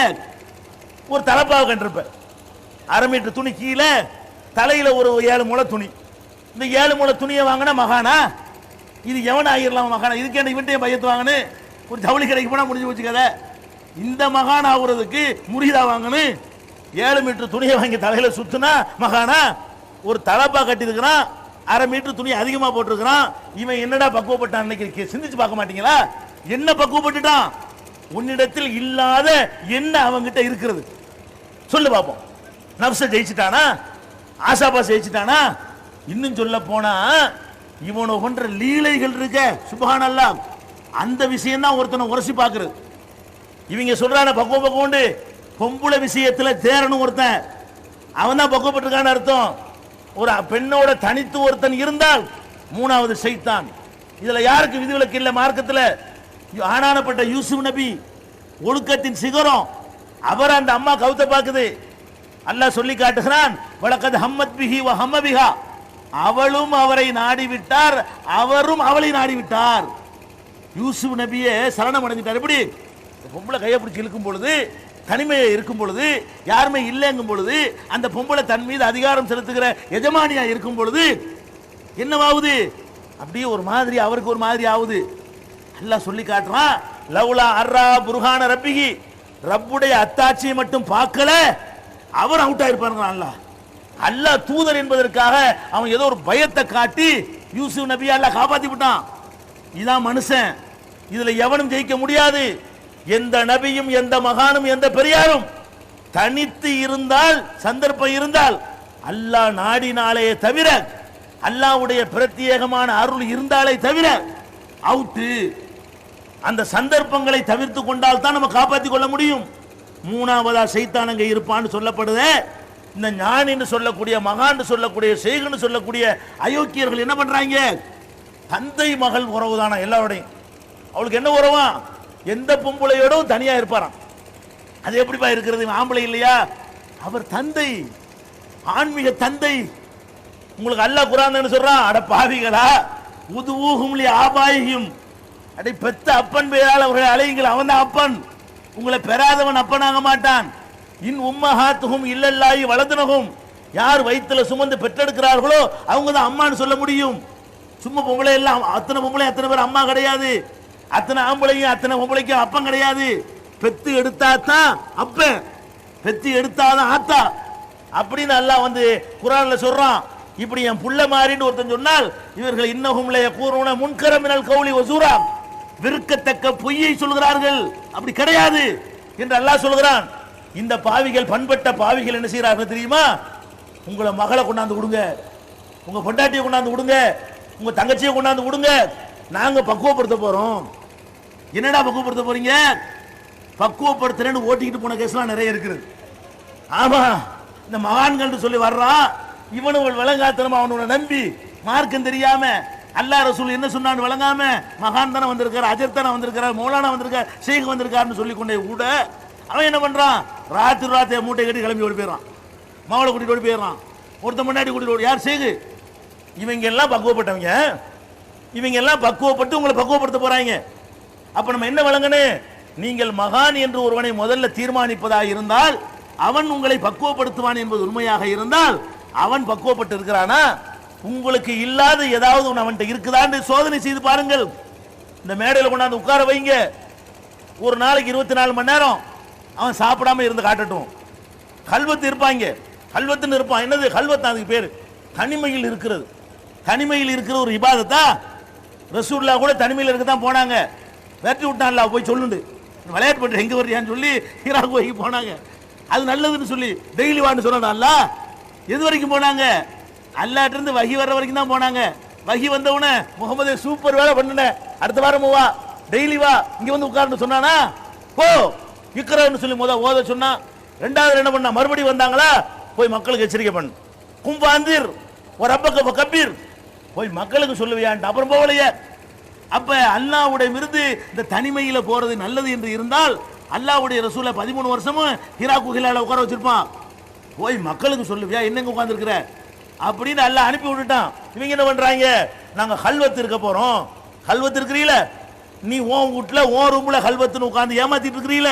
ஒரு தலப்பாவை கண்டிருப்ப, 1/2 மீட்டர் துணி கீழே, தலையில ஒரு 7 முழ துணி. இந்த 7 முழ துணியை வாங்கினா மகானா? இது எவன் ஆகிடலாம் மகானா? இதுக்கு என்ன இவன்ட்டே பையத்து வாங்கன்னு? ஒரு ஜவுளி கடைக்கு போனா முடிஞ்சு போச்சு கதை. இந்த மகான் ஆகுறதுக்கு முறிதா வாங்கணும்? 7 மீட்டர் துணியை வாங்கி தலையில சுத்துனா மகானா? ஒரு தலப்பா கட்டி இருக்கிறான், 1/2 மீட்டர் துணி அதிகமா போட்டிருக்கிறான். இவன் என்னடா பக்குவப்பட்டான்? இன்னைக்கு சிந்திச்சு பார்க்க மாட்டீங்களா? என்ன பக்குவப்பட்டுட்டான்? உன்னிடத்தில் இல்லாத என்ன அவங்கிட்ட இருக்கிறது சொல்லு பாப்போம். நப்ச ஜெயிச்சுட்டானா? ஆசாபா ஜெயிச்சுட்டானா? இன்னும் சொல்ல போனா இவனை கொன்ற லீலைகள் இருக்க, சுப்ஹானல்லாஹ், அந்த விஷயம் தான் ஒருத்தனை உரசி பார்க்கிறது. இவங்க சொல்றான பக்குவப்பட்டு பொம்புளை விஷயத்துல தேரணும் ஒருத்தன், அவன் தான் பக்குவப்பட்டிருக்கான்னு அர்த்தம். ஒரு பெண்ணோட தனித்து ஒருத்தன் இருந்தால் 3வது ஷைத்தான். இதுல யாருக்கு விதிவிலக்கு இல்லை மார்க்கத்தில். ஆனானப்பட்ட யூசுப் நபி ஒழுக்கத்தின் சிகரம், அவர் அந்த அம்மா கவுத்த பாக்குது. அல்லாஹ் சொல்லி காட்டுகிறான், வலக்கத் ஹம்மத் பிஹி வ ஹம்ம பிஹா, அவளும் அவரை நாடி விட்டார், அவரும் அவளை நாடி விட்டார். யூசுப் நபியே சரணம் அடைஞ்சிட்டார். எப்படி? பொம்பளை கையை பிடிச்சி இழுக்கும் பொழுது, தனிமையை இருக்கும் பொழுது, யாருமே இல்லைங்கும் பொழுது, அந்த பொம்பளை தன் மீது அதிகாரம் செலுத்துகிற எஜமானியா இருக்கும் பொழுது என்னவாகுது? அப்படியே ஒரு மாதிரி, அவருக்கு ஒரு மாதிரி ஆகுது. அல்லாஹ் சொல்லி காட்டுறான், லவ்லா அர்ரா புர்ஹான ரப்பிஹி, ரப்புடைய அத்தாட்சியை மட்டும் பார்க்கல அவர் அவுட் ஆயிருப்பாருங்க. அல்லாஹ் தூதர் என்பதற்காக அவன் ஏதோ ஒரு பயத்தை காட்டி யூசுப் நபியை அல்லாஹ் காப்பாத்தி விட்டான். இதான் மனுஷன், இதுல எவனும் ஜெயிக்க முடியாது. எந்த நபியும் எந்த மகானும் எந்த பெரியாரும் தனித்து இருந்தால், சந்தர்ப்பம் இருந்தால், அல்லாஹ் நாடினாலே தவிர, அல்லாஹ்வுடைய பிரத்யேகமான அருள் இருந்தாலே தவிர அவுட்டு. அந்த சந்தர்ப்பங்களை தவிர்த்து கொண்டால் தான் நம்ம காப்பாற்றிக் கொள்ள முடியும். 3வதா சைத்தான் அங்கே இருப்பான்னு சொல்லப்படுது. இந்த ஞானின்னு சொல்லக்கூடிய, மகான்னு சொல்லக்கூடிய, செய்கன்னு சொல்லக்கூடிய அயோக்கியர்கள் என்ன பண்றாங்க? தந்தை மகள் உறவு தானா எல்லாரோடையும். அவளுக்கு என்ன உறவா? எந்த பொம்பளையோடும் தனியா இருப்பாராம். அது எப்படிப்பா இருக்கிறது? ஆம்பளை இல்லையா? அவர் தந்தை, ஆன்மீக தந்தை. உங்களுக்கு அல்லாஹ் குர்ஆன் என்ன சொல்றான்? அட பாவிகளா, உதுஊஹும் லி ஆபாயிஹிம், அடே பெத்த அப்பன் பெயரால் அவர்களை அழையுங்கள், அவன் தான் அப்பன். உங்களை பெறாதவன் அப்பனாக மாட்டான். இன் உம்மஹாத்துஹும் இல்லல்லாஹி வலதுனஹும், யார் வயிற்றுல சுமந்து பெற்றெடுக்கிறார்களோ அவங்க தான் அம்மான்னு சொல்ல முடியும். சும்மா பொம்பளை எல்லாம், அத்தனை பொம்பளை அத்தனை பேர் அம்மா கிடையாது. அத்தனை ஆம்பளையும் அத்தனை பொம்பளைக்கும் அப்பன் கிடையாது. பெத்து எடுத்தா தான் அப்பன், பெத்து எடுத்தாதான் ஆத்தா அப்படின்னு அல்லாஹ் வந்து குர்ஆன்ல சொல்றான். இப்படி என் புள்ள மாறின்னு ஒருத்தன் சொன்னால், இவர்கள் இன்னஹும் ல யகூருன முன்கர மினல் கௌலி வஸூரா, விற்கத்தக்க பொய்யை சொல்கிறார்கள், அப்படி கிடையாது என்று அல்லாஹ் சொல்கிறான். இந்த பாவிகள், பண்பட்ட பாவிகள் என்ன செய்யறார்கள் தெரியுமா? உங்களை மகளை கொண்டாந்து கொடுங்க, உங்க பொண்டாட்டியை கொண்டாந்து கொடுங்க, உங்க தங்கச்சியை கொண்டாந்து கொடுங்க, நாங்க பக்குவப்படுத்த போறோம். என்னடா பக்குவப்படுத்த போறீங்க? பக்குவப்படுத்துறேன்னு ஓட்டிக்கிட்டு போன கேஸ்லாம் நிறைய இருக்குது. ஆமா, இந்த மகான்கள் சொல்லி வர்றான், இவனு விளங்காத்தனமா அவனோட நம்பி மார்க்கம் தெரியாம, அல்லாஹ் ரசூல் என்ன சொன்னான்னு விளங்காம, மகான் தானே வந்திருக்காரு, அஜர் தானே வந்திருக்காரு, மௌலானா வந்திருக்காரு, ஷேக் வந்திருக்காருன்னு சொல்லி கொண்டே கூட அவன் என்ன பண்றான்? ராத்திரி மூட்டை கட்டி கிளம்பி ஓடி போயிடறான், மகளை கூட்டிட்டு ஓடி போயிடறான், ஒருத்த முன்னாடி கூட்டிட்டு ஓடி. யார்? ஷேக். இவங்க எல்லாம் பக்குவப்பட்டவங்க, இவங்க எல்லாம் பக்குவப்பட்டு உங்களை பக்குவப்படுத்த போறாங்க. அப்ப நம்ம என்ன விளங்கணும்? நீங்கள் மகான் என்று ஒருவனை முதல்ல தீர்மானிப்பதாக இருந்தால், அவன் உங்களை பக்குவப்படுத்துவான் என்பது உண்மையாக இருந்தால், அவன் பக்குவப்பட்டு இருக்கிறானா? உங்களுக்கு இல்லாத ஏதாவது ஒன்று அவன்கிட்ட இருக்குதான்னு சோதனை செய்து பாருங்கள். இந்த மேடையில் கொண்டாந்து உட்கார வைங்க, ஒரு நாளைக்கு 24 மணி நேரம் அவன் சாப்பிடாம இருந்து காட்டட்டும். கல்வத்து இருப்பாங்க, கல்வத்துன்னு இருப்பான். என்னது கல்வத்து? அதுக்கு பேரு தனிமையில் இருக்கிறது. தனிமையில் இருக்கிற ஒரு இபாதத்தா? ரசூலுல்லாஹ் கூட தனிமையில் இருக்க தான் போனாங்க. வெட்டி விட்டான்ல, போய் சொல்லுண்டு விளையாட்டு பட்டு எங்க வர்றியான்னு சொல்லி ஈராக் போய் போனாங்க. அது நல்லதுன்னு சொல்லி டெய்லி வான்னு சொன்னா அல்லாஹ். எது வரைக்கும் போனாங்க? அல்லாஹ்ட்ட இருந்து வஹி வர்ற வரைக்கும் தான் போனாங்க. வஹி வந்தவுடனே முகமது சூப்பர் வேலை பண்ணுன, அடுத்த வாரம் வா, டெய்லி வா, இங்க வந்து உட்கார்ந்து சொன்னானா? போ இக்ரான்னு சொல்லி ஓத சொன்னா. ரெண்டாவது என்ன பண்ணா? மறுபடியும் வந்தாங்களா? போய் மக்களுக்கு எச்சரிக்கை பண்ணு, கும்பாந்திர் ஒரு அப்பக்க கபீர், போய் மக்களுக்கு சொல்லுவியான்ட்டு அப்புறம் போகலையே. அப்ப அல்லாஹ்வுடைய விருது இந்த தனிமையில போறது நல்லது என்று இருந்தால், அல்லாஹ்வுடைய ரசூலை 13 வருஷமும் ஹிரா குகையில உட்கார வச்சிருப்பான். போய் மக்களுக்கு சொல்லுவியா என்னங்க உட்கார்ந்துருக்கிற அப்படின்னு அல்லாஹ் அனுப்பி விட்டுட்டான். இவங்க என்ன பண்றாங்க, நாங்க ஹல்வத் இருக்க போறோம். ஹல்வத் இருக்கிறீல, நீ உன் வீட்டுல உன் ரூம்ல ஹல்வத்துன்னு உட்கார்ந்து ஏமாத்திட்டு இருக்கிறீல.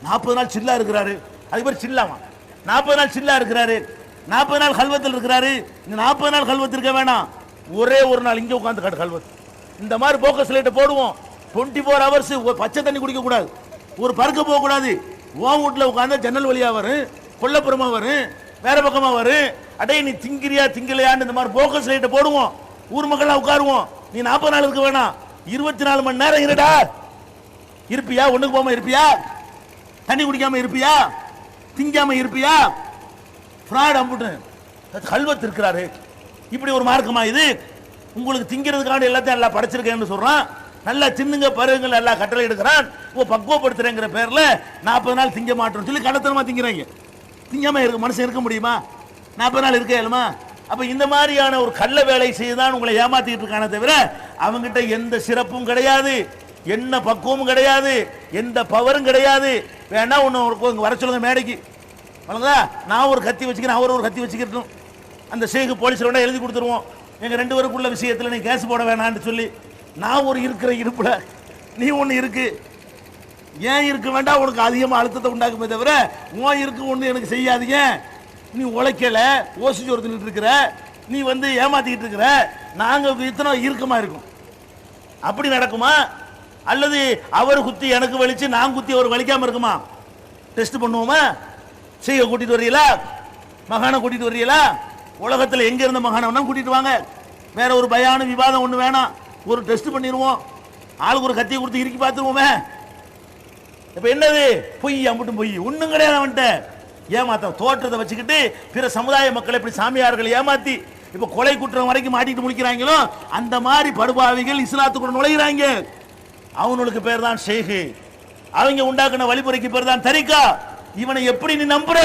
40 நாள் சில்லா இருக்கிறாரு, அதுக்கு பேர் சில்லாமா. 40 நாள் சில்லா இருக்கிறாரு, 40 நாள் ஹல்வத்தில் இருக்கிறாரு. இந்த 40 நாள் ஹல்வத் இருக்க வேணாம், ஒரே ஒரு நாள் இங்க உட்கார்ந்து காட்டு ஹல்வத். இந்த மாதிரி போக்கஸ் லைட்டை போடுவோம். 24 ஹவர்ஸ் பச்சை தண்ணி குடிக்க கூடாது, ஒரு பருக்க போக கூடாது. உன் வீட்டுல உட்கார்ந்து ஜன்னல் வழியா வரும், கொல்லப்புறமா வரும், வேற பக்கமா வரும். அடே நீ திங்கிறியா திங்கலையான்னு இந்த மாதிரி போக்கஸ் லைட்டை போடுவோம். ஊர் மக்கள் உட்காருவோம். நீ 40 நாள் இருக்க வேணாம், 24 மணி நேரம் இருடா. இருப்பியா? ஒண்ணுக்கு போகாம இருப்பியா? தண்ணி குடிக்காம இருப்பியா? திங்காம இருப்பியா? ஃப்ராட் அம்புட்டு ஹல்வத் இருக்கிறாரு. இப்படி ஒரு மார்க்கமா இது? உங்களுக்கு திங்கிறதுக்கான எல்லாத்தையும் எல்லாம் படைச்சிருக்கேன்னு சொல்றான். நல்லா தின்னுங்க பருவங்கள் எல்லாம் கட்டளை எடுக்கிறான். பக்குவப்படுத்துறேங்கிற பேர்ல 40 நாள் திங்க மாட்டோம் சொல்லி கடத்தனமா திங்கிறாங்க. திங்காம இருக்க மனுஷன் இருக்க முடியுமா? 40 நாள் இருக்க இயலுமா? அப்ப இந்த மாதிரியான ஒரு கள்ள வேலை செய்துதான் உங்களை ஏமாத்திட்டு இருக்கானே தவிர அவங்கிட்ட எந்த சிறப்பும் கிடையாது, என்ன பக்குவமும் கிடையாது, எந்த பவரும் கிடையாது. வேணா ஒன்று வர சொல்லுங்க மேடைக்கு, வணங்கா நான் ஒரு கத்தி வச்சுக்கிறேன், அவர் ஒரு கத்தி வச்சுக்கிட்டோம். அந்த ஷேக்கு போலீஸ் வேணா எழுதி கொடுத்துருவோம், எங்க 2 பேருக்குள்ள விஷயத்தில் நீ கேஸ் போட வேணான்னு சொல்லி. நான் ஒரு இருக்கிற இருப்புல நீ ஒன்று இருக்கு, ஏன் இருக்க வேண்டாம், உனக்கு அதிகமாக அழுத்தத்தை உண்டாக்குமே தவிர உன் இருக்கு ஒன்று எனக்கு செய்யாதீங்க. நீ உழைக்கல, ஓசி ஒருத்திட்டு இருக்கிற, நீ வந்து ஏமாத்திக்கிட்டு இருக்கிற, நாங்கள் இத்தனை இறுக்கமா இருக்கும். அப்படி நடக்குமா? அல்லது அவர் குத்தி எனக்கு வலிச்சு நான் குத்தி அவர் வலிக்காம இருக்குமா? டெஸ்ட் பண்ணுவோமா? செய்ய கூட்டிட்டு வர்றீங்களா? மகானை கூட்டிட்டு வர்றீங்களா? உலகத்தில் எங்க இருந்த மகானை கூட்டிட்டு வாங்க, வேற ஒரு பயான விவாதம் ஒன்று வேணாம், ஒரு டெஸ்ட் பண்ணிடுவோம், ஆளுக்கு ஒரு கத்தியை கொடுத்து இறுக்கி பார்த்துருவோமே. இப்ப என்னது? பொய், அம்பட்டும் பொய், ஒன்றும் கிடையாது. அவன்கிட்ட ஏமாத்த தோற்றத்தை வச்சுக்கிட்டு பிற சமுதாய மக்களை இப்படி சாமியார்கள் ஏமாத்தி இப்ப கொலை குற்றம் வரைக்கும் மாட்டிட்டு முடிக்கிறாங்களோ அந்த மாதிரி படுபாவிகள் இஸ்லாத்துக்குள்ள நுழைகிறாங்க. அவனுக்கு பேர் தான் ஷேகு, அவங்க உண்டாக்குன வழிமுறைக்கு பேர் தான் தரிகா. இவனை எப்படி நீ நம்புற?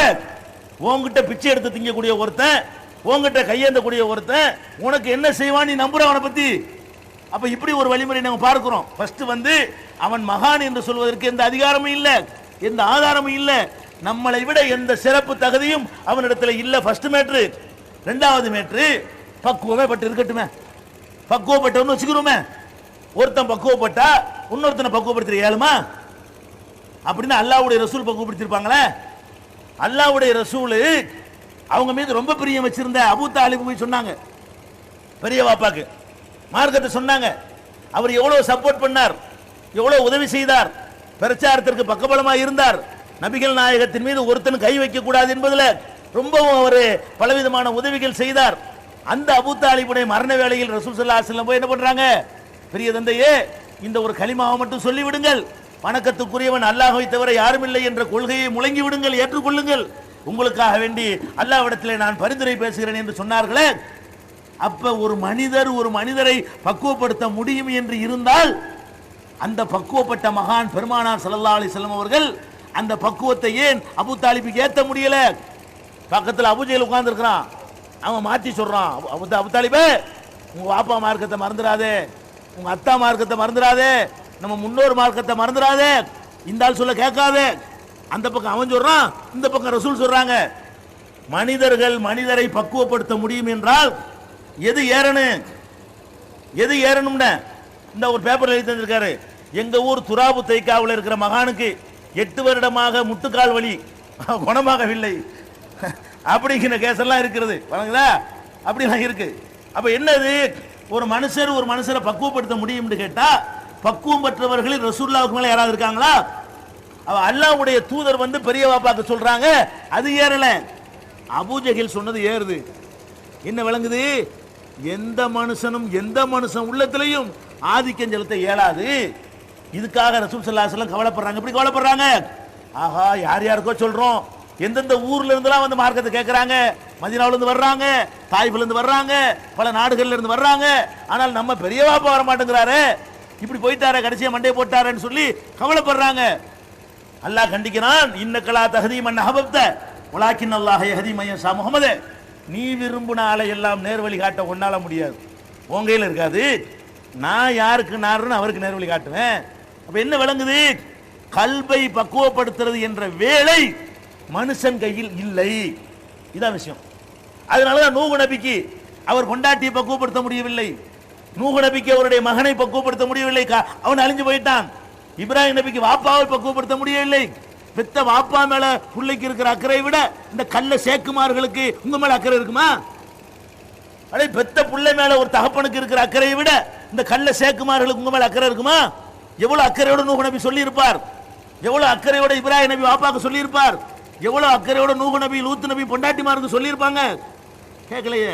உன்கிட்ட பிச்சை எடுத்து திங்கக்கூடிய ஒருத்தன், உன்கிட்ட கையேந்தக்கூடிய ஒருத்தன் உனக்கு என்ன செய்வான் நீ நம்புற அவனை பத்தி? அப்ப இப்படி ஒரு வழிமுறை நாங்க பார்க்கிறோம். ஃபர்ஸ்ட் வந்து அவன் மகான் என்று சொல்வதற்கு எந்த அதிகாரமும் இல்லை, எந்த ஆதாரமும் இல்லை. நம்மளை விட எந்த சிறப்பு தகுதியும் அவனிடத்துல இல்ல. First matter. ரெண்டாவது மேட்ரு, பக்குவமே பட்டு இருக்கட்டுமே. பக்குவப்பட்டவன்னு வச்சுக்கிறோமே, ஒருத்தன் பக்குவப்பட்டா இன்னொருத்தனை பக்குவப்படுத்த இயலுமா? அப்படின்னு அல்லாஹ்வுடைய ரசூல் பக்குவப்படுத்திருப்பாங்களே. அல்லாஹ்வுடைய ரசூல் அவங்க மீது ரொம்ப பிரியம் வச்சிருந்த அபூ தாலிப் போய் சொன்னாங்க, பெரிய வாப்பாக்கு மார்க்கத்தை சொன்னாங்க. அவர் எவ்வளவு சப்போர்ட் பண்ணார், எவ்வளவு உதவி செய்தார், பிரச்சாரத்திற்கு பக்கபலமா இருந்தார். நபிகள் நாயகத்தின் மீது ஒருத்தன் கை வைக்க கூடாது என்பதில் ரொம்பவும் அவர் பலவிதமான உதவிகள் செய்தார். அந்த அபூ தாலிபுடைய மரண வேளையில் ரசூல் ஸல்லல்லாஹு அலைஹி வஸல்லம் போய் என்ன பண்றாங்க, பெரிய தந்தையே இந்த ஒரு கலிமாவை மட்டும் சொல்லி விடுங்கள், வணக்கத்துக்குரியவன் அல்லாஹ்வை தவிர யாரும் இல்லை என்ற கொள்கையை முழங்கி விடுங்கள், ஏற்றுக்கொள்ளுங்கள், உங்களுக்காக வேண்டி அல்லாஹ்விடத்திலே நான் பரிந்துரை பேசுகிறேன் என்று சொன்னார்களே. அப்ப ஒரு மனிதர் ஒரு மனிதரை பக்குவப்படுத்த முடியும் என்று இருந்தால் அந்த பக்குவப்பட்ட மகான் பெருமானார் ஸல்லல்லாஹு அலைஹி வஸல்லம் அவர்கள் அந்த பக்குவத்தை ஏன் அபூ தாலிபுக்கு ஏத்த முடியல? பக்கத்தில் அபூஜஹல் உட்கார்ந்து இருக்கிறான், அவன் மாற்றி சொல்றான், அபூ தாலிபே உங்க வாப்பா மார்க்கத்தை மறந்துடாதே, உங்க அத்தா மார்க்கத்தை மறந்துடாதே, நம்ம முன்னோர் மார்க்கத்தை மறந்துடாதே, இந்த ஆள் சொல்ல கேட்காதே. அந்த பக்கம் அவன் சொல்றான், இந்த பக்கம் ரசூல் சொல்றாங்க. மனிதர்கள் மனிதரை பக்குவப்படுத்த முடியும் என்றால் எது ஏறணும், எது ஏறணும்னு இந்த ஒரு பேப்பர் எழுதி தந்திருக்காரு. எங்க ஊர் துராபு தைக்காவில் இருக்கிற மகானுக்கு 8 வருடமாக முட்டுக்கால் வலி குணமாகவில்லை அப்படிங்கிற கேஸெல்லாம் இருக்கிறது, வணங்குதா? அப்படிலாம் இருக்கு. அப்ப என்னது, ஒரு மனுஷர் ஒரு மனுஷரை பக்குவப்படுத்த முடியும்னு கேட்டா பக்குவம் பெற்றவர்களில் ரசூலுல்லாஹ்வுக்கு மேல யாராவது இருக்காங்களா? அல்லாஹ்வுடைய தூதர் வந்து பெரிய வாப்பாக்கு சொல்றாங்க, அது ஏறல. அபூஜஹல் சொன்னது ஏறுது. என்ன விளங்குது? எந்த மனுஷனும் எந்த மனுஷன் உள்ளத்திலையும் ஆதிக்கம் செலுத்த இயலாது. இதுக்காக ரசூல் ஸல்லல்லாஹு அலைஹி வஸல்லம் கவலைப்படுறாங்க. எப்படி கவலைப்படுறாங்க? ஆஹா, யார் யாருக்கோ சொல்றோம், எந்தெந்த ஊர்ல இருந்துலாம் வந்து மார்க்கத்தை கேட்கறாங்க, மதீனாவுல இருந்து வர்றாங்க, தாயிஃப்ல இருந்து வர்றாங்க, பல நாடுகள்ல இருந்து வர்றாங்க, ஆனால் நம்ம பெரிய வாப்பா வர மாட்டேங்கிறாரு, இப்படி போயிட்டாரு, கடைசியா மண்டையை போட்டாருன்னு சொல்லி கவலைப்படுறாங்க. அல்லாஹ் கண்டிக்கிறான், இன்னக்கலா தஹதி மன் அஹபப்த வலாக்கின் அல்லாஹ் யஹதி மன் யஷா. முஹம்மதே, நீ விரும்பின ஆளை எல்லாம் நேர்வழி காட்ட ஒன்னால முடியாது, உன் கையில் இருக்காது. நான் யாருக்கு நாருன்னு அவருக்கு நேர்வழி காட்டுவேன். அப்ப என்ன விளங்குது? கல்பை பக்குவப்படுத்துறது என்ற வேலை மனுஷன் கையில் இல்லை. இதான் விஷயம். அதனாலதான் நூஹ் நபிக்கு அவர் பொண்டாட்டியை பக்குவப்படுத்த முடியவில்லை, நூஹ் நபிக்கு அவருடைய மகனை பக்குவப்படுத்த முடியவில்லை, அவன் அழிஞ்சு போயிட்டான். இப்ராஹிம் நபிக்கு வாப்பாவை பக்குவப்படுத்த முடியவில்லை. பெத்த வாப்பா மேல பிள்ளைக்கு இருக்கிற அக்கறை விட இந்த கல்ல சேக்குமார்களுக்கு உங்க மேல அக்கறை இருக்குமா? அடே, பெத்த பிள்ளை மேல ஒரு தகப்பனுக்கு இருக்கிற அக்கறையை விட இந்த கல்ல சேக்குமார்களுக்கு உங்க மேல அக்கறை இருக்குமா? எவ்வளவு அக்கறையோட நூஹ் நபி சொல்லி இருப்பார், எவ்வளவு அக்கறையோட இப்ராஹிம் நபி வாப்பாக்கு சொல்லி இருப்பார், எவ்வளவு அக்கறையோட நூஹ் நபி லூத் நபி பொண்டாட்டிமாருக்கு சொல்லி இருப்பாங்க. கேட்கலையே.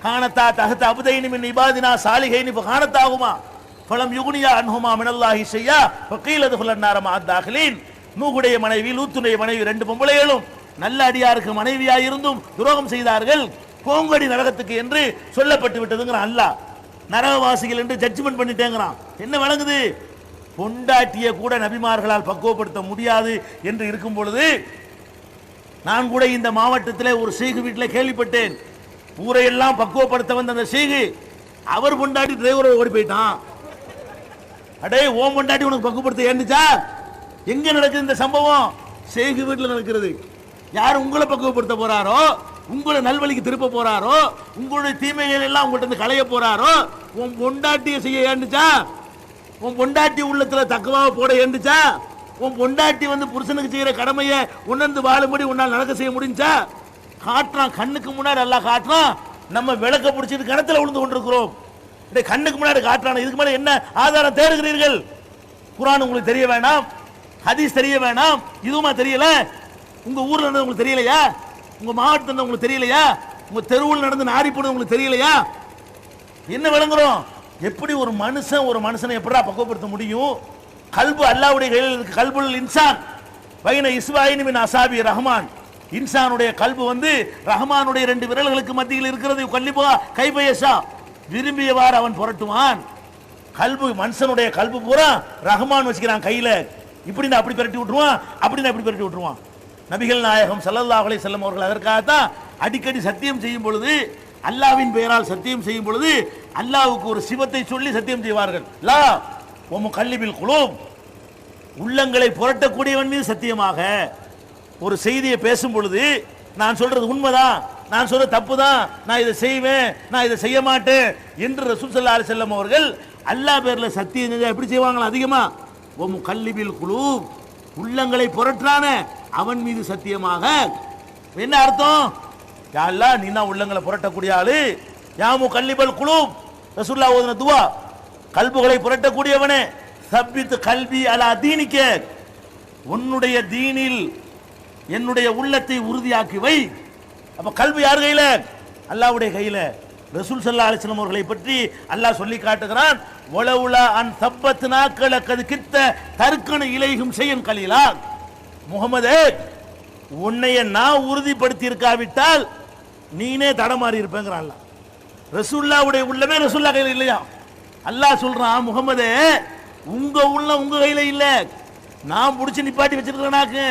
கானத்தா தஹத அபதைனி மின் இபாதினா சாலிஹைனி ஃபகானத்தாகுமா ஃபலம் யுக்னியா அன்ஹுமா மினல்லாஹி ஷையா ஃபகீல துஃபுலன் நார மஅத் தாகிலீன். நூஹுடைய மனைவி லூத்துடைய மனைவி ரெண்டு பொம்பளைகளும் நல்ல அடியாருக்கு மனைவியாய் இருந்தும் துரோகம் செய்தார்கள், கோங்கடி நரகத்துக்கு என்று சொல்லப்பட்டு விட்டதுங்கிறான் அல்லாஹ். நரகவாசிகள் என்று ஜட்ஜ்மெண்ட் பண்ணிட்டேங்கிறான். என்ன விளங்குது? பொண்டாட்டிய கூட நபிமார்களால் பக்குவப்படுத்த முடியாது என்று இருக்கும் பொழுது, நான் கூட இந்த மாவட்டத்தில் ஒரு ஷேக் வீட்டில் கேள்விப்பட்டேன். ஊரையெல்லாம் பக்குவப்படுத்த வந்த அந்த ஷேக் அவர் பொண்டாட்டி டிரைவரை ஓடி போயிட்டான். அடே, ஓம் பொண்டாட்டி உனக்கு பக்குவப்படுத்த ஏந்துச்சா? எங்க நடக்குது இந்த சம்பவம்? ஷேக் வீட்டில் நடக்கிறது. யார் உங்களை பக்குவப்படுத்த போறாரோ, உங்களை நல்வழிக்கு திருப்ப போறாரோ, உங்களுடைய தீமைகள் எல்லாம் உங்கள்கிட்ட இருந்து களைய போறாரோ, உன் பொண்டாட்டியை செய்ய ஏந்துச்சா? உன் பொண்டாட்டி உள்ளத்துல தக்குவாவை போட ஏந்துச்சா? உன் பொண்டாட்டி புருஷனுக்கு செய்யற கடமையை உணர்ந்து வாழும்படி உன்னால் நடக்க செய்ய முடிஞ்சா? காட்டுறான், கண்ணுக்கு முன்னாடி எல்லாம் காட்டுறான். நம்ம விளக்க பிடிச்சிட்டு கிணத்துல விழுந்து கொண்டிருக்கிறோம். கண்ணுக்கு முன்னாடி காட்டுறான். இதுக்கு மேல என்ன ஆதாரம் தேடுகிறீர்கள்? குர்ஆன் உங்களுக்கு தெரிய வேணாம், ஹதீஸ் தெரிய வேணாம், இதுவுமா தெரியல? உங்க ஊர்ல நடந்து உங்களுக்கு தெரியலையா? உங்க மாவட்டத்தில் உங்களுக்கு தெரியலையா? உங்க தெருவில் நடந்து நாரி போனது உங்களுக்கு தெரியலையா? என்ன விளங்குறோம்? எப்படி ஒரு மனுஷனை எப்படா பக்குவப்படுத்த முடியும்? கல்பு அல்லாஹ்வுடைய கையில் இருக்கு. கல்புல் இன்சான் பைன இஸ்பாயினி மின் அசாபி ரஹ்மான். இன்சானுடைய கல்பு ரஹ்மானுடைய ரெண்டு விரல்களுக்கு மத்தியில் இருக்கிறது. கல்லிபா கைபயசா, விரும்பியவாறு அவன் புரட்டுவான். கல்பு, மனுஷனுடைய கல்பு பூரா ரஹ்மான் வச்சுக்கிறான் கையில. இப்படி அப்படி பிரட்டி விட்டுருவான், அப்படின்னா இப்படி பிரட்டி விட்டுருவான். நபிகள் நாயகம் ஸல்லல்லாஹு அலைஹி வஸல்லம் அவர்கள் அதற்காகத்தான் அடிக்கடி சத்தியம் செய்யும் பொழுது, அல்லாஹ்வின் பெயரால் சத்தியம் செய்யும் பொழுது அல்லாஹ்வுக்கு ஒரு சிவத்தை சொல்லி சத்தியம் செய்வார்கள். லா வ முகல்லிபில் குலூப், உள்ளங்களை புரட்டக்கூடியவன் மீது சத்தியமாக. ஒரு செய்தியை பேசும் பொழுது நான் சொல்றது உண்மைதான், நான் சொல்றது தப்பு தான், நான் இதை செய்வேன், நான் இதை செய்ய மாட்டேன் என்று ரசூல் ஸல்லல்லாஹு அலைஹி வஸல்லம் அவர்கள் அல்லாஹ் பேர்ல சத்தியம் செஞ்சா எப்படி செய்வாங்களா? அதிகமா வ முகல்லிபில் குலூப், உள்ளங்களை புரட்டான அவன் மீது சத்தியமாக. என்ன அர்த்தம்? யா அல்லாஹ், நீ தான் உள்ளங்களை புரட்டக்கூடிய ஆளு. யா முகல்லிபல் குலூப், ரசூலுல்லாஹ் ஓதுன துவா. கல்புகளை புரட்டக்கூடியவனே, சப்பித் கல்பி அலா தீனிக்க, உன்னுடைய தீனில் என்னுடைய உள்ளத்தை உறுதியாக்கி வை. அப்ப கல்பு யார் கையில? அல்லாஹ்வுடைய கையில. ரசூல் ஸல்லல்லாஹு அலைஹி வஸல்லம் அவர்களை பற்றி அல்லாஹ் சொல்லி காட்டுகிறான். வலவுலா அன் தப்பத்னாக லகத் கித்த தர்கன இலைஹும் ஷையன் கலீலா. முஹம்மதே, உன்னைய நான் உறுதிப்படுத்தி இருக்காவிட்டால் நீனே தடமாறி இருப்பேங்கிறான் அல்லாஹ். ரசூலுல்லாஹ்வுடைய உள்ளமே ரசூலுல்லாஹ் கையில இல்லையா? அல்லாஹ் சொல்றான், முஹம்மதே, உங்க உள்ள உங்க கையில இல்ல, நான் புடிச்சு நிப்பாட்டி வச்சிருக்கிறேனாக்கு,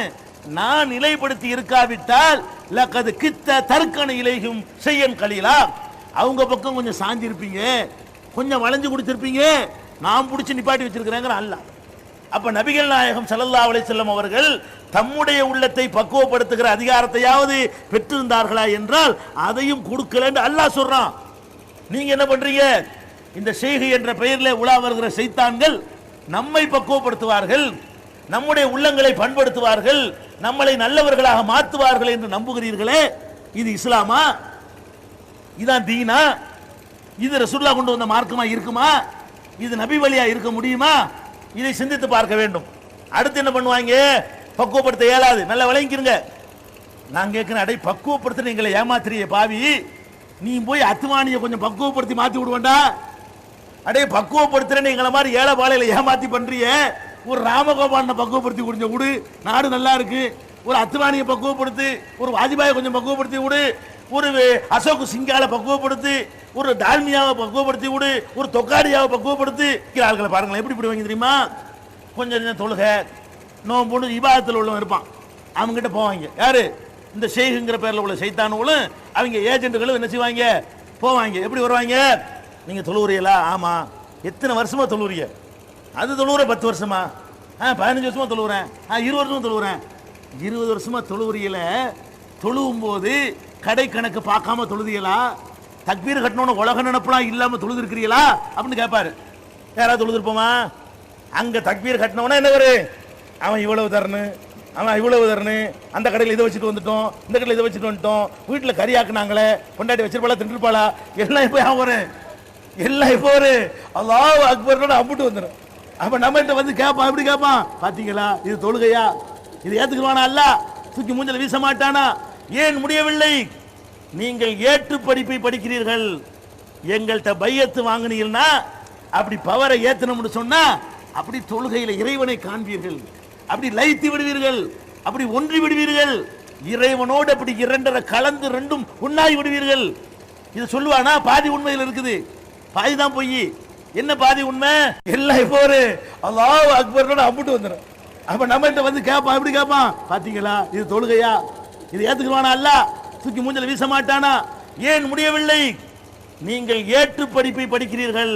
நான் நிலைப்படுத்தி இருக்காவிட்டால் லகத் கித்த தர்கன இலைஹும் ஷையன் கலீலா, அவங்க பக்கம் கொஞ்சம் சாஞ்சி இருப்பீங்க, கொஞ்சம் வளைஞ்சு கொடுத்திருப்பீங்க, நான் புடிச்சு நிப்பாட்டி வச்சிருக்கிறேங்கிற அல்லாஹ். அப்ப நபிகள் நாயகம் ஸல்லல்லாஹு அலைஹி வஸல்லம் அவர்கள் தம்முடைய உள்ளத்தை பக்குவப்படுத்துகிற அதிகாரத்தையாவது பெற்றிருந்தார்களா என்றால் அதையும் கொடுக்கலன்னு அல்லாஹ் சொல்றான். நீங்க என்ன பண்றீங்க? இந்த ஷேக் என்ற பெயரில் உலா வருகிற சைத்தான்கள் நம்மை பக்குவப்படுத்துவார்கள், நம்முடைய உள்ளங்களை பண்படுத்துவார்கள், நம்மளை நல்லவர்களாக மாற்றுவார்கள் என்று நம்புகிறீர்களே, இது இஸ்லாமா? இதான் தீனா? இது ரசூலுல்லாஹ் கொண்டு வந்த மார்க்கமா இருக்குமா? இது நபி வழியா இருக்க முடியுமா? இதை சிந்தித்து பார்க்க வேண்டும். அடுத்து என்ன பண்ணுவாங்க? பக்குவப்படுத்த இயலாது. நல்லா விளங்கிக்கிறங்க. நான் கேட்கிறேன், அடை பக்குவப்படுத்த நீங்களை ஏமாத்திரிய பாவி, நீ போய் அத்துவானியை கொஞ்சம் பக்குவப்படுத்தி மாத்தி விடுவேண்டா? அடே, பக்குவப்படுத்துறேன்னு எங்களை மாதிரி ஏழை பாலையில ஏமாத்தி பண்றிய. ஒரு ராமகோபாலனை பக்குவப்படுத்தி கொடுங்க விடு, நாடு நல்லா இருக்கு. ஒரு அத்துவானியை பக்குவப்படுத்து, ஒரு வாஜ்பாயை கொஞ்சம் பக்குவப்படுத்தி விடு, ஒரு அசோக் சிங்கால பக்குவப்படுத்து, ஒரு டால்மியாவை பக்குவப்படுத்தி விடு, ஒரு தொக்காடியாவை பக்குவப்படுத்தி. ஆட்களை பாருங்களேன் எப்படி இப்படி வாங்கி தெரியுமா? கொஞ்சம் தொழுகை நோம்புன்னு இபாதத்தில் உள்ளவன் இருப்பான், அவங்ககிட்ட போவாங்க. யாரு? இந்த ஷேகுங்கிற பேரில் உள்ள சைத்தானுகளும் அவங்க ஏஜென்ட்டுகளும் என்ன செய்வாங்க? போவாங்க. எப்படி வருவாங்க? நீங்க தொழுவுறீங்களா? ஆமா. எத்தனை வருஷமா தொழுவுறீங்க? அது தொழுவுற 10 வருஷமா? 15 வருஷமா தொழுவுறேன், 20 வருஷமா தொழுவுறேன். 20 வருஷமா தொழுவுறியல, தொழுவும் போது கடை கணக்கு பார்க்காம தொழுதியலா? தக்பீர் கட்டணும்னு உலக நினைப்பெல்லாம் இல்லாம தொழுது இருக்கிறீங்களா அப்படின்னு கேட்பாரு. யாராவது தொழுதுருப்போமா? அங்க தக்பீர் கட்டினவனா என்ன வரு, அவன் இவ்வளவு தரணும், அவன் இவ்வளவு தரணும், அந்த கடையில் இதை வச்சுட்டு வந்துட்டோம், இந்த கடையில் இதை வச்சுட்டு வந்துட்டோம், வீட்டில் கறி ஆக்குனாங்களே, கொண்டாடி வச்சிருப்பாளா, தின்றுப்பாளா, எல்லாம் இப்போ வரும், எல்லாம் இப்போ ஒரு அல்லாஹ் அக்பர்னோட அம்பிட்டு வந்துடும். அப்ப நம்மகிட்ட வந்து கேட்பான், எப்படி கேட்பான்? பாத்தீங்களா இது தொழுகையா? இது ஏத்துக்குவானா? அல்ல தூக்கி மூஞ்சல வீச மாட்டானா? ஏன் முடியவில்லை? நீங்கள் ஏற்று படிப்பை படிக்கிறீர்கள், எங்கள்கிட்ட பையத்து வாங்கினீங்கன்னா அப்படி பவரை ஏத்தணும்னு சொன்னா அப்படி தொழுகையில இறைவனை காண்பீர்கள், அப்படி லயித்து விடுவீர்கள், அப்படி ஒன்றி விடுவீர்கள், இறைவனோடு அப்படி இரண்டரை கலந்து ரெண்டும் உண்ணாகி விடுவீர்கள். இது சொல்லுவானா? பாதி உண்மையில் இருக்குது, பாதி தான் பொய். என்ன பாதி உண்மை? எல்லாம் இப்போ ஒரு அல்லாஹ் அக்பர்னோட அம்பிட்டு வந்துடும். அப்ப நம்மகிட்ட வந்து கேட்பான், எப்படி கேட்பான்? பாத்தீங்களா இது தொழுகையா? இது ஏத்துக்குவானா? அல்ல தூக்கி மூஞ்சல வீச மாட்டானா? ஏன் முடியவில்லை? நீங்கள் ஏற்று படிப்பை படிக்கிறீர்கள்,